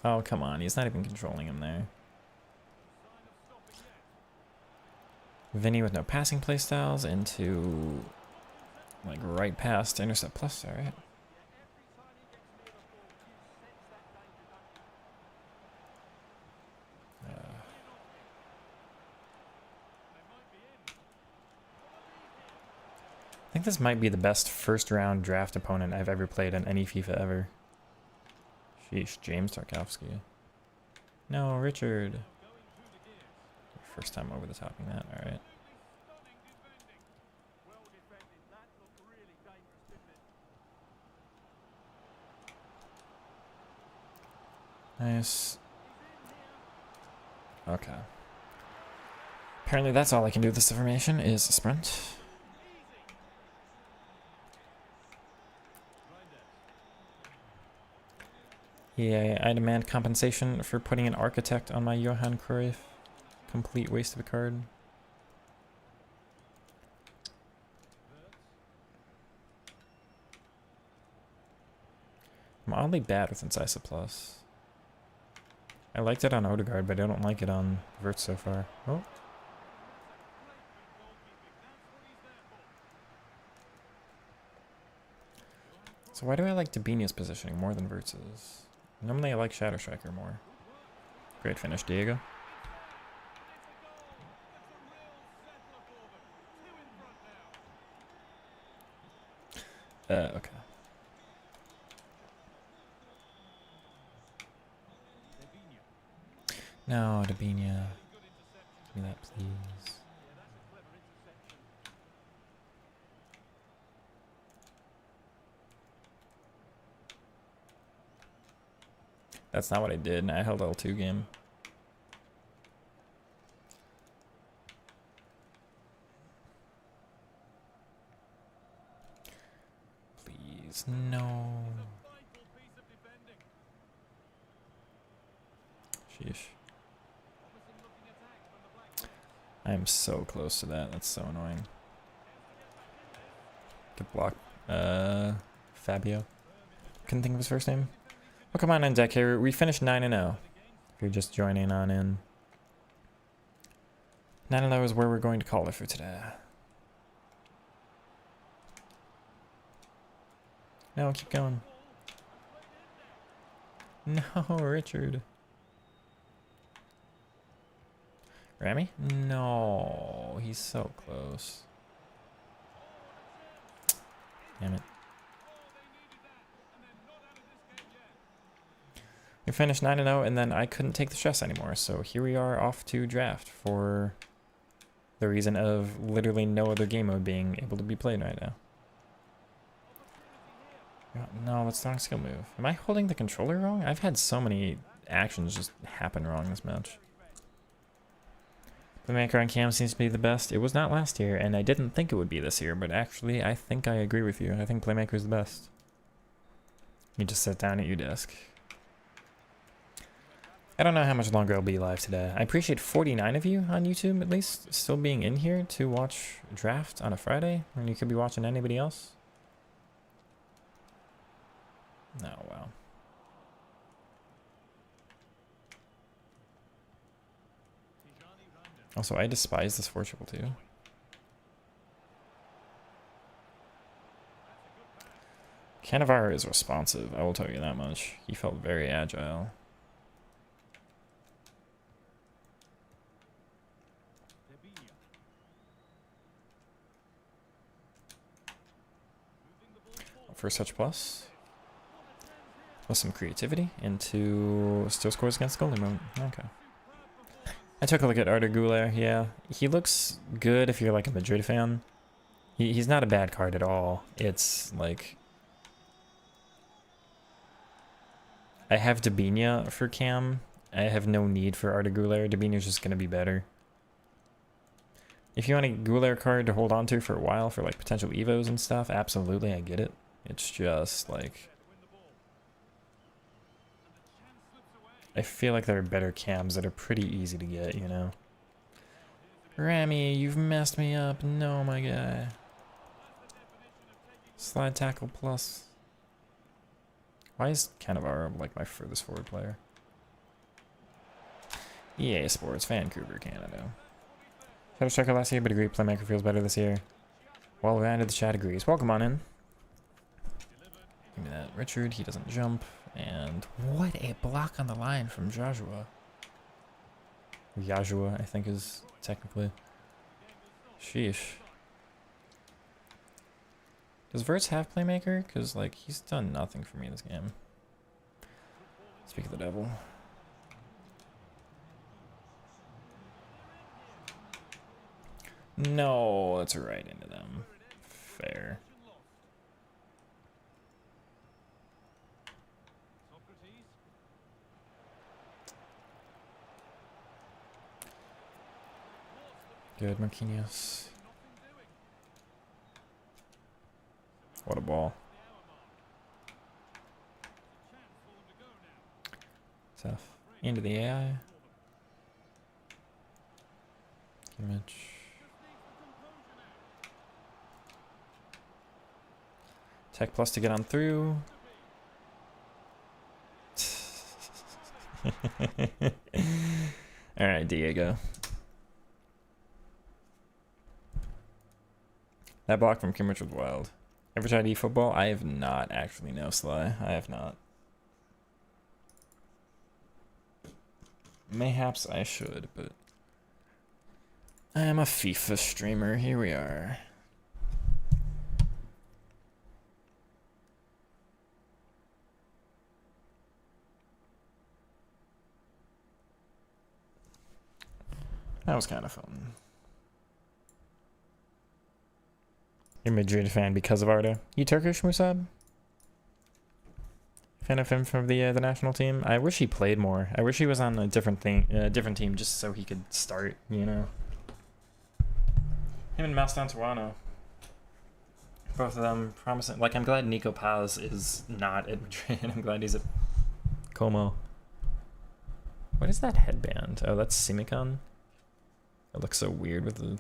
Speaker 1: Oh, come on. He's not even controlling him there. Vinny with no passing playstyles into like right past intercept plus, alright. I think this might be the best first round draft opponent I've ever played in any FIFA ever. Sheesh, James Tarkowski. No, Richard. First time over the topping that, alright. Nice. Okay. Apparently that's all I can do with this information is sprint. Yeah, I demand compensation for putting an architect on my Johan Cruyff. Complete waste of a card. I'm oddly bad with Incisive Plus. I liked it on Odegaard, but I don't like it on Verts so far. Oh. So why do I like Debinha's positioning more than Verts's? Normally I like Shadow Striker more. Great finish, Diego. Okay. No, Dabinia. Give me that, please. That's not what I did. I held L2 game. Please, no. Sheesh. I am so close to that. That's so annoying. Good block. Fabio. Couldn't think of his first name. Oh, come on in, deck here. We finished 9-0. If you're just joining on in. 9-0 is where we're going to call it for today. No, keep going. No, Richard. Rami? No, he's so close. Damn it. We finished 9-0, and then I couldn't take the stress anymore. So here we are off to draft for the reason of literally no other game mode being able to be played right now. No, that's not a skill move. Am I holding the controller wrong? I've had so many actions just happen wrong this match. Playmaker on cam seems to be the best. It was not last year, and I didn't think it would be this year, but actually, I think I agree with you. I think Playmaker is the best. You just sit down at your desk. I don't know how much longer I'll be live today. I appreciate 49 of you on YouTube, at least, still being in here to watch draft on a Friday, when you could be watching anybody else. Oh, wow. Also, I despise this 4-2-2. Cannavaro is responsive, I will tell you that much. He felt very agile. First touch plus. With some creativity into still scores against goalie mode. Okay. I took a look at Arda Güler. Yeah, he looks good if you're like a Madrid fan. He's not a bad card at all. It's like I have Dabinia for Cam. I have no need for Arda Güler. Dabinia's just gonna be better. If you want a Güler card to hold on to for a while for like potential evos and stuff, absolutely, I get it. It's just like I feel like there are better cams that are pretty easy to get, you know. Rami, you've messed me up. No, my guy. Slide tackle plus. Why is Cannavaro like my furthest forward player? EA Sports, Vancouver, Canada. Shadow Striker last year, but agree Playmaker feels better this year. Well-rounded, the chat agrees. Welcome on in. Give me that Richard, he doesn't jump. And what a block on the line from Joshua. Yajua, I think is technically. Sheesh. Does Verts have Playmaker? Because, like, he's done nothing for me in this game. Speak of the devil. No, that's right into them. Fair. Good, Marquinhos. What a ball. Tough. Into the AI. Image. Tech plus to get on through. Alright, Diego. That block from Kimmich was wild. Ever tried eFootball? I have not, actually, no, Sly. I have not. Mayhaps I should, but I am a FIFA streamer. Here we are. That was kind of fun. You're a Madrid fan because of Arda. You Turkish, Musab? Fan of him from the national team? I wish he played more. I wish he was on a different team just so he could start, you know. Him and Mastantuano. Both of them promising. Like, I'm glad Nico Paz is not at Madrid. I'm glad he's at Como. What is that headband? Oh, that's Simicon. It looks so weird with the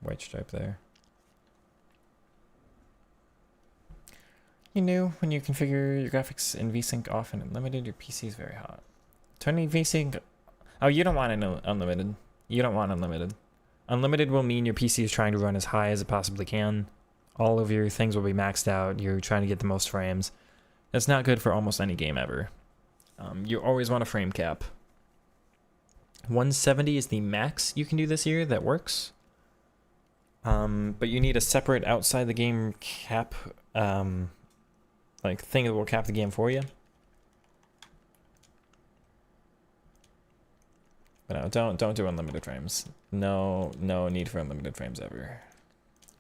Speaker 1: white stripe there. You knew when you configure your graphics in VSync off and unlimited, your PC is very hot. Turning VSync... Oh, you don't want unlimited. You don't want unlimited. Unlimited will mean your PC is trying to run as high as it possibly can. All of your things will be maxed out. You're trying to get the most frames. That's not good for almost any game ever. You always want a frame cap. 170 is the max you can do this year that works. But you need a separate outside the game cap... like thing that will cap the game for you. But no, don't do unlimited frames. No need for unlimited frames ever.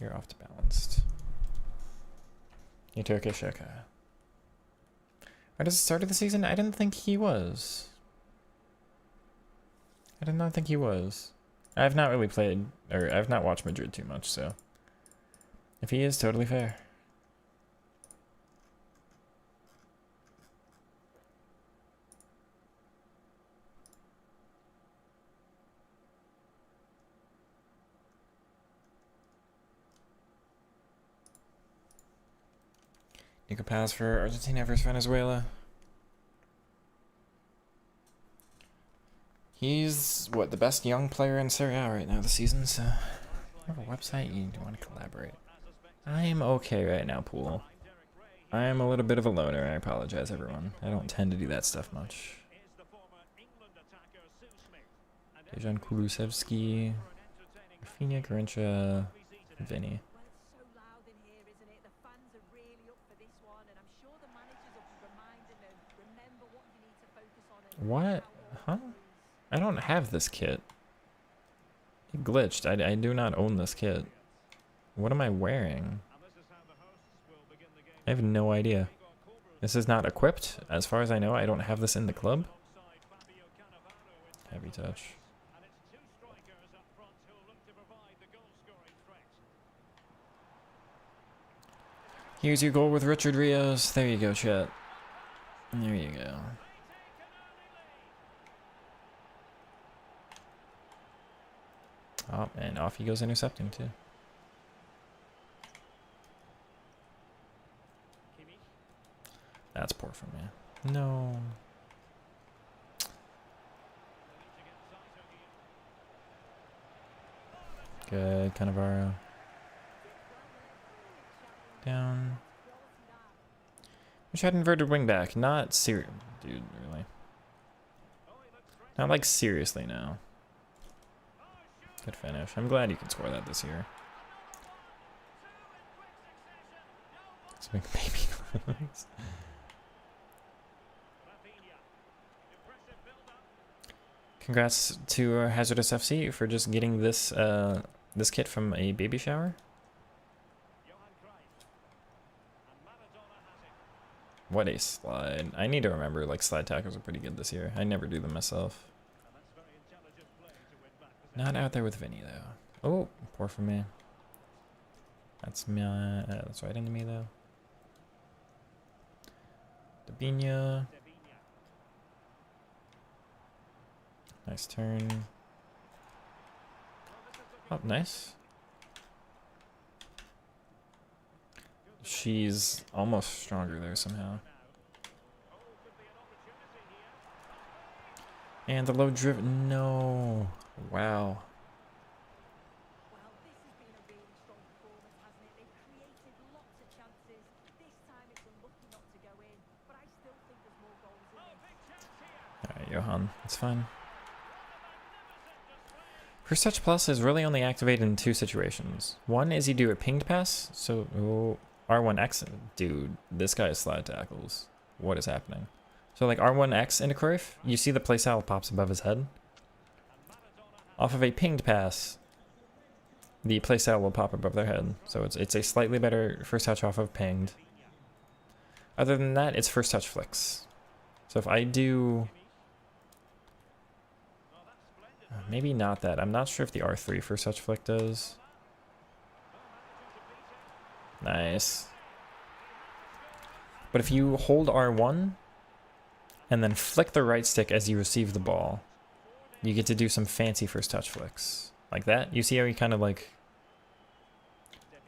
Speaker 1: You're off to balanced. You're Turkish, okay. Right at the start of the season, I didn't think he was. I did not think he was. I've not really played, or I've not watched Madrid too much, so if he is, totally fair. You could pass for Argentina versus Venezuela. He's, what, the best young player in Serie A right now this season, so... You have a website? You want to collaborate. I'm okay right now, Pool. I'm a little bit of a loner, I apologize, everyone. I don't tend to do that stuff much. Dejan Kulusevski, Rafinha, Garincha, Vinny. What? Huh? I don't have this kit. It glitched. I do not own this kit. What am I wearing? I have no idea. This is not equipped. As far as I know, I don't have this in the club. Heavy touch. Here's your goal with Richard Rios. There you go, chat. There you go. Oh, and off he goes intercepting too. That's poor from me. No. Good, Cannavaro. Down. Wish I had inverted wing back. Not serious, dude, really. Not like seriously now. Good finish. I'm glad you can score that this year. It's like baby. Congrats to Hazardous FC for just getting this this kit from a baby shower. What a slide. I need to remember, like, slide tackles are pretty good this year. I never do them myself. Not out there with Vinny, though. Oh, poor for me. That's my... that's right into me, though. Dabinia. Nice turn. Oh, nice. She's almost stronger there somehow. And the low driven. No. Wow. Alright, Johan. It's fine. First Touch Plus is really only activated in two situations. One is you do a pinged pass. So, oh, R1X. Dude, this guy is slide tackles. What is happening? So, like R1X into Cruyff, you see the playstyle pops above his head. Off of a pinged pass, the playstyle will pop above their head. So it's a slightly better first touch off of pinged. Other than that, it's first touch flicks. So if I do... maybe not that. I'm not sure if the R3 first touch flick does. Nice. But if you hold R1 and then flick the right stick as you receive the ball, you get to do some fancy first touch flicks. Like that. You see how he kind of like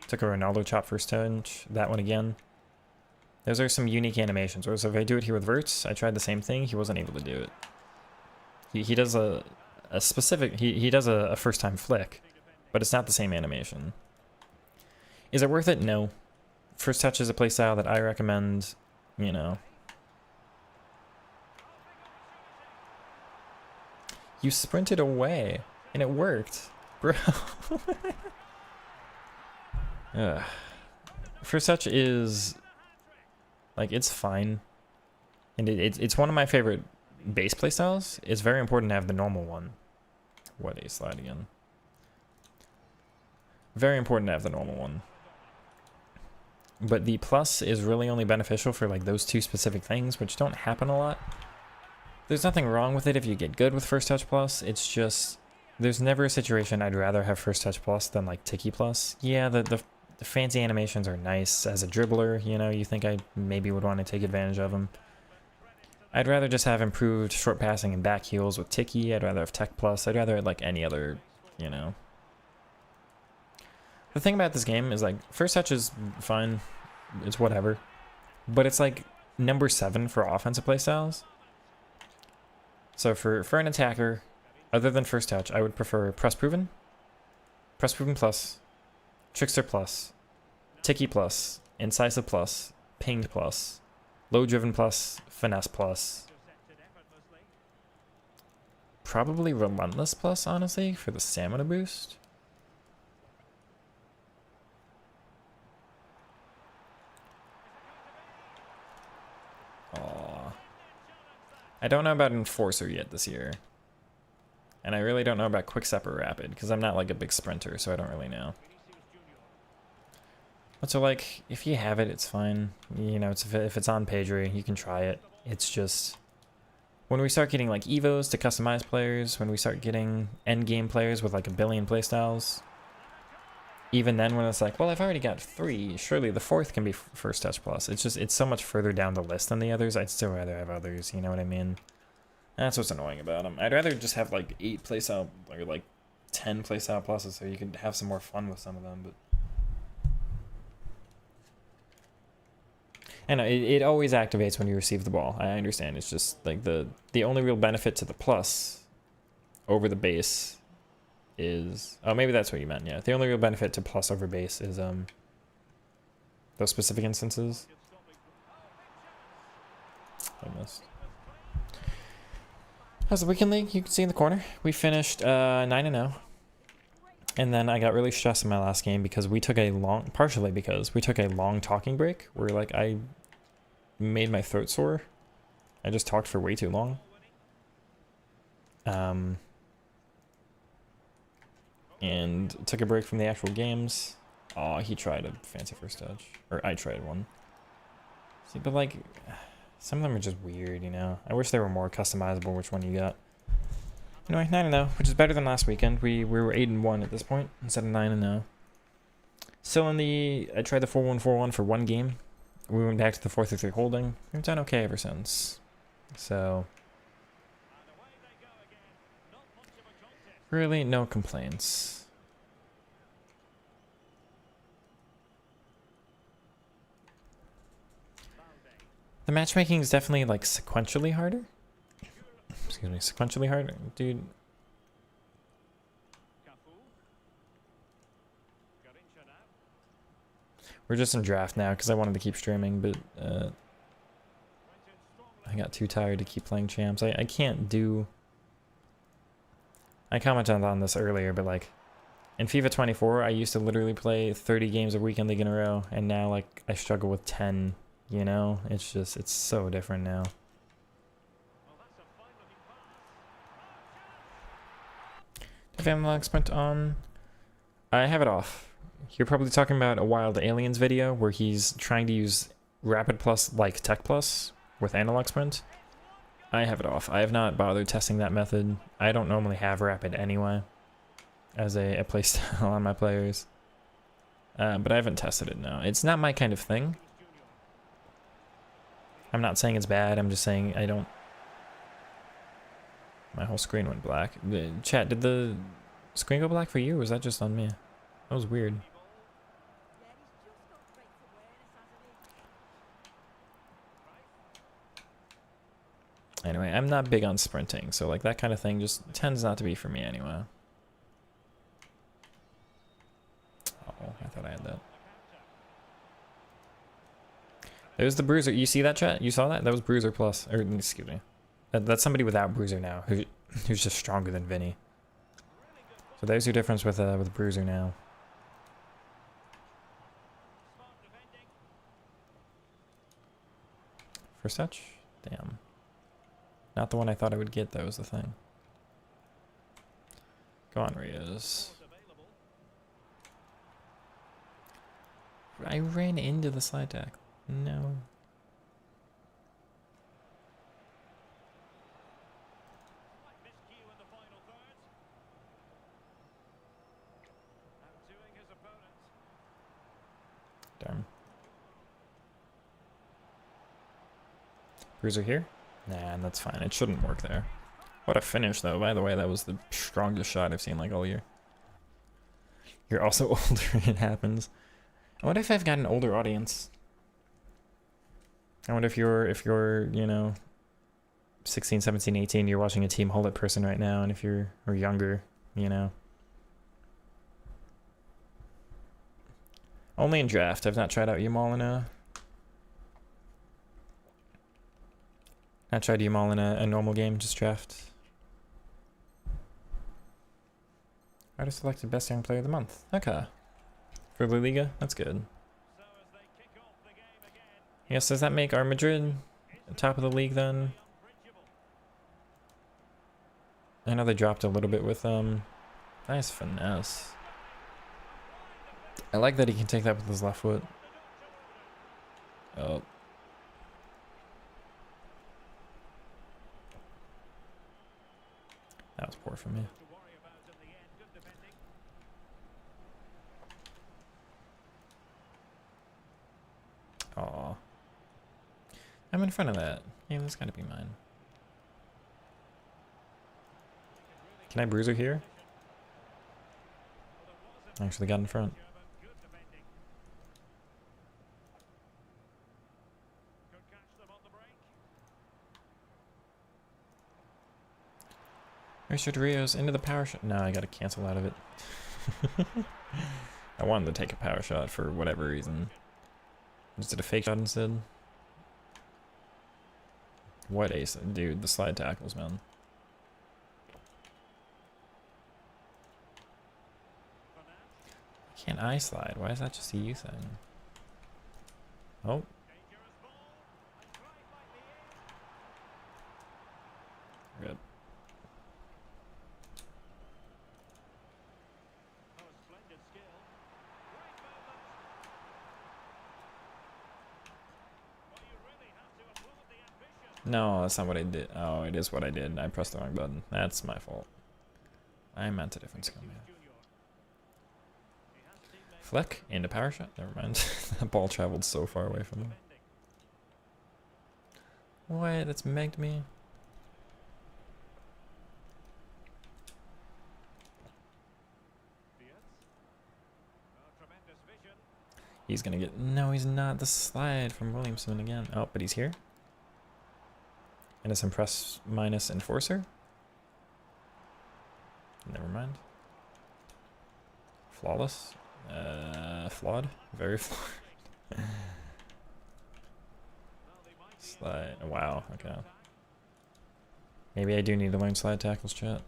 Speaker 1: took a Ronaldo chop first touch? That one again. Those are some unique animations. Whereas if I do it here with Verts, I tried the same thing. He wasn't able to do it. He does a specific... He does a first time flick, but it's not the same animation. Is it worth it? No. First touch is a playstyle that I recommend, you know. You sprinted away, and it worked. Bro. First touch is... like, it's fine. And it's one of my favorite base playstyles. It's very important to have the normal one. What a slide again. Very important to have the normal one. But the plus is really only beneficial for like those two specific things, which don't happen a lot. There's nothing wrong with it if you get good with first touch plus. It's just, there's never a situation I'd rather have first touch plus than like Tiki plus. Yeah, the fancy animations are nice as a dribbler, you know, you think I maybe would want to take advantage of them. I'd rather just have improved short passing and back heels with Tiki. I'd rather have Tech plus. I'd rather have like any other, you know. The thing about this game is like first touch is fine. It's whatever. But it's like number 7 for offensive playstyles. So for an attacker, other than first touch, I would prefer Press Proven plus, Trickster plus, Tiki plus, Incisive plus, Pinged plus, Low Driven plus, Finesse plus. Probably Relentless plus, honestly, for the stamina boost. Aww. I don't know about Enforcer yet this year. And I really don't know about Quickstep or Rapid, because I'm not like a big sprinter, so I don't really know. But so like, if you have it, it's fine. You know, if it's on Pedri, you can try it. It's just, when we start getting like Evos to customize players, when we start getting endgame players with like a billion playstyles, even then when it's like, well, I've already got 3, surely the 4th can be first touch plus. It's just, it's so much further down the list than the others. I'd still rather have others, you know what I mean? That's what's annoying about them. I'd rather just have like 8 playstyle, or like 10 playstyle pluses so you could have some more fun with some of them, but... And it always activates when you receive the ball. I understand. It's just like the only real benefit to the plus over the base is... oh, maybe that's what you meant, yeah. The only real benefit to plus over base is those specific instances. I missed. How's the weekend league? You can see in the corner. We finished 9-0. And then I got really stressed in my last game because we took a long... partially because we took a long talking break where like I made my throat sore. I just talked for way too long. And took a break from the actual games. Oh, he tried a fancy first touch. Or I tried one. See, but like, some of them are just weird, you know? I wish they were more customizable which one you got. Anyway, 9-0, which is better than last weekend. We were 8-1 at this point, instead of 9-0. Still in the... I tried the 4-1-4-1 for one game. We went back to the 4-3-3 holding. We've done okay ever since. So... really, no complaints. The matchmaking is definitely, like, sequentially harder. Excuse me, sequentially harder. Dude. We're just in draft now because I wanted to keep streaming, but I got too tired to keep playing champs. I can't do... I commented on this earlier, but like in FIFA 24, I used to literally play 30 games a weekend league in a row, and now like I struggle with 10, you know? It's just, it's so different now. If analog sprint on, I have it off. You're probably talking about a Wild Aliens video where he's trying to use Rapid Plus like Tech Plus with analog sprint. I have it off. I have not bothered testing that method. I don't normally have Rapid anyway as a playstyle on my players. But I haven't tested it now. It's not my kind of thing. I'm not saying it's bad, I'm just saying I don't... My whole screen went black. Chat, did the screen go black for you, or was that just on me? That was weird. Anyway, I'm not big on sprinting, so like that kind of thing just tends not to be for me anyway. Oh, I thought I had that. There's the Bruiser. You see that, chat? You saw that? That was Bruiser Plus. Or, excuse me. That's somebody without Bruiser now, who's just stronger than Vinny. So there's your difference with Bruiser now. First touch? Damn. Not the one I thought I would get, that was the thing. Go on, Rios. I ran into the slide tackle. No. Darn. Bruiser here? Nah, that's fine. It shouldn't work there. What a finish, though. By the way, that was the strongest shot I've seen like all year. You're also older, it happens. I wonder if I've got an older audience. I wonder if you're, you know, 16, 17, 18, you're watching a Team Hullet person right now, and if you're or younger, you know. Only in draft. I've not tried out Yamal in a... Not tried Yamal in a normal game, just draft. Artist selected best young player of the month. Okay. For La Liga, that's good. Yes, does that make our Madrid top of the league then? I know they dropped a little bit with nice finesse. I like that he can take that with his left foot. Oh. That was poor for me. Aw. I'm in front of that. Yeah, that's gotta be mine. Can I Bruiser here? I actually got in front. Richard Rios into the power shot. No, I gotta cancel out of it. I wanted to take a power shot for whatever reason. Just did a fake shot instead. What ace? Dude, the slide tackles, man. Can't I slide? Why is that just a you thing? Oh. Good. No, that's not what I did. Oh, it is what I did. I pressed the wrong button. That's my fault. I meant a different skill, man. Fleck into power shot? Never mind. That ball traveled so far away from him. What? That's megged me. He's gonna get... No, he's not. The slide from Williamson again. Oh, but he's here. And it's impress minus enforcer. Never mind. Flawless. Flawed. Very flawed. Slide. Wow. Okay. Maybe I do need to learn slide tackles, chat.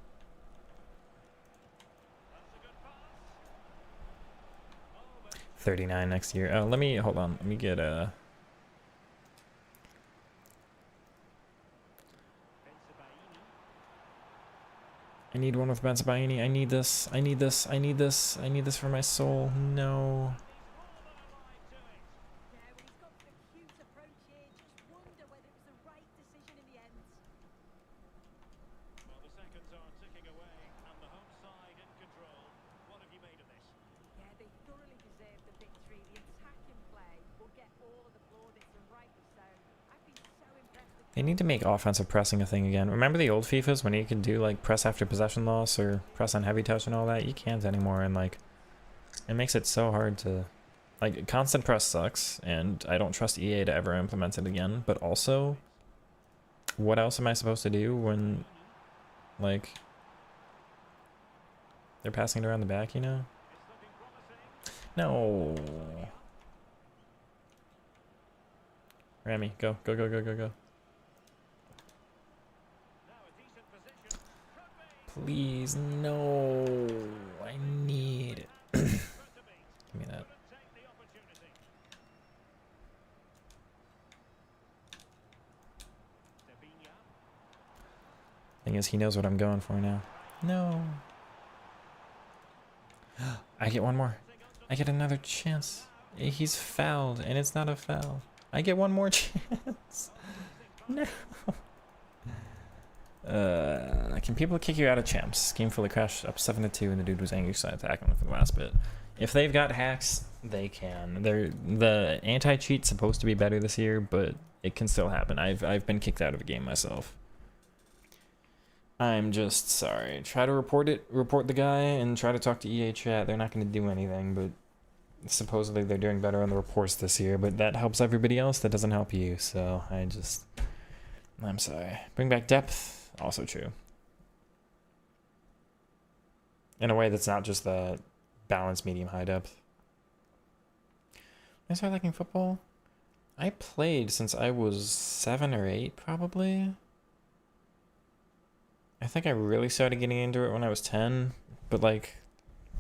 Speaker 1: $39 next year. Oh, let me hold on. Let me get a. I need one with Benzabaini. I need this. I need this. I need this. I need this for my soul. No. They need to make offensive pressing a thing again. Remember the old FIFAs when you could do like press after possession loss or press on heavy touch and all that? You can't anymore, and like it makes it so hard to like constant press sucks, and I don't trust EA to ever implement it again. But also, what else am I supposed to do when like they're passing it around the back, you know? No. Rami, go, go, go, go, go, go. Please, no. I need it. Give me that. Thing is, he knows what I'm going for now. No. I get one more. I get another chance. He's fouled, and it's not a foul. I get one more chance. No. Can people kick you out of champs? Game fully crashed up 7-2, and the dude was angry, so I attacked him for the last bit. If they've got hacks, they can. The anti-cheat's supposed to be better this year, but it can still happen. I've been kicked out of a game myself. I'm just sorry. Try to report the guy, and try to talk to EA chat. They're not going to do anything, but supposedly they're doing better on the reports this year, but that helps everybody else. That doesn't help you, so I'm sorry. Bring back depth, also true. In a way that's not just the balanced medium high depth. I started liking football. I played since I was 7 or 8, probably. I think I really started getting into it when I was 10, but like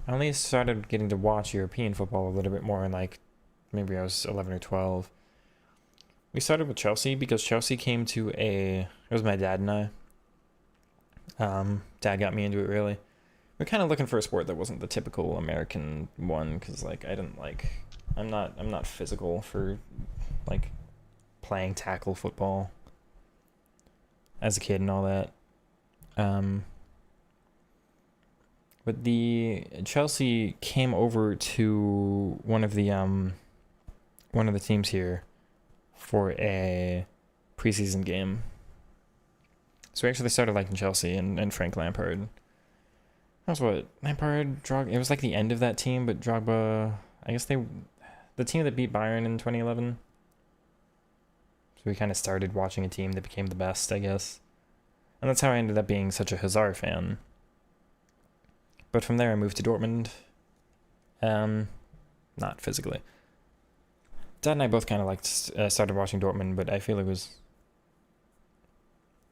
Speaker 1: I only started getting to watch European football a little bit more in like maybe I was 11 or 12. We started with Chelsea because Chelsea came to it was my dad and I. Dad got me into it really. We're kind of looking for a sport that wasn't the typical American one because like I'm not physical for like playing tackle football as a kid and all that. But the Chelsea came over to one of the teams here for a preseason game. So we actually started liking Chelsea and Frank Lampard. That was what Lampard, Drogba. It was like the end of that team, but Drogba. I guess the team that beat Bayern in 2011. So we kind of started watching a team that became the best, I guess. And that's how I ended up being such a Hazard fan. But from there I moved to Dortmund. Not physically. Dad and I both kind of started watching Dortmund, but I feel it was...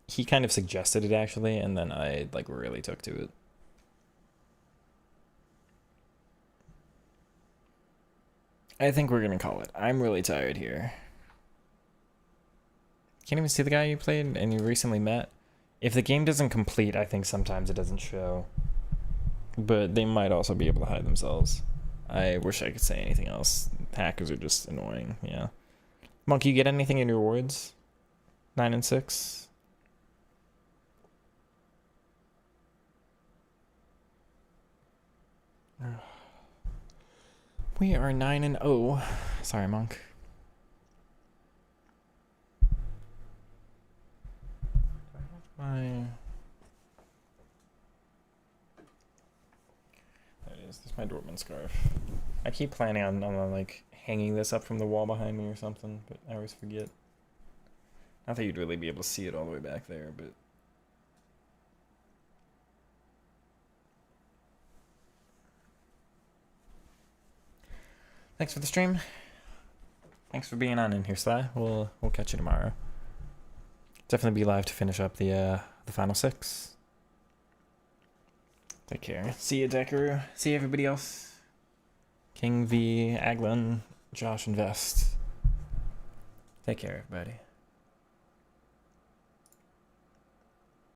Speaker 1: He kind of suggested it actually, and then I like really took to it. I think we're gonna call it. I'm really tired here. Can't even see the guy you played and you recently met. If the game doesn't complete, I think sometimes it doesn't show. But they might also be able to hide themselves. I wish I could say anything else. Hackers are just annoying, yeah. Monk, you get anything in your rewards? 9 and 6? We are 9 and 0. Sorry, Monk. My... There it is. This is my Dortmund scarf. I keep planning on like hanging this up from the wall behind me or something, but I always forget. Not that you'd really be able to see it all the way back there, but... Thanks for the stream. Thanks for being on in here, Sly. We'll catch you tomorrow. Definitely be live to finish up the final 6. Take care. See you, Decker. See everybody else. King V, Aglin, Josh, and Vest. Take care, everybody.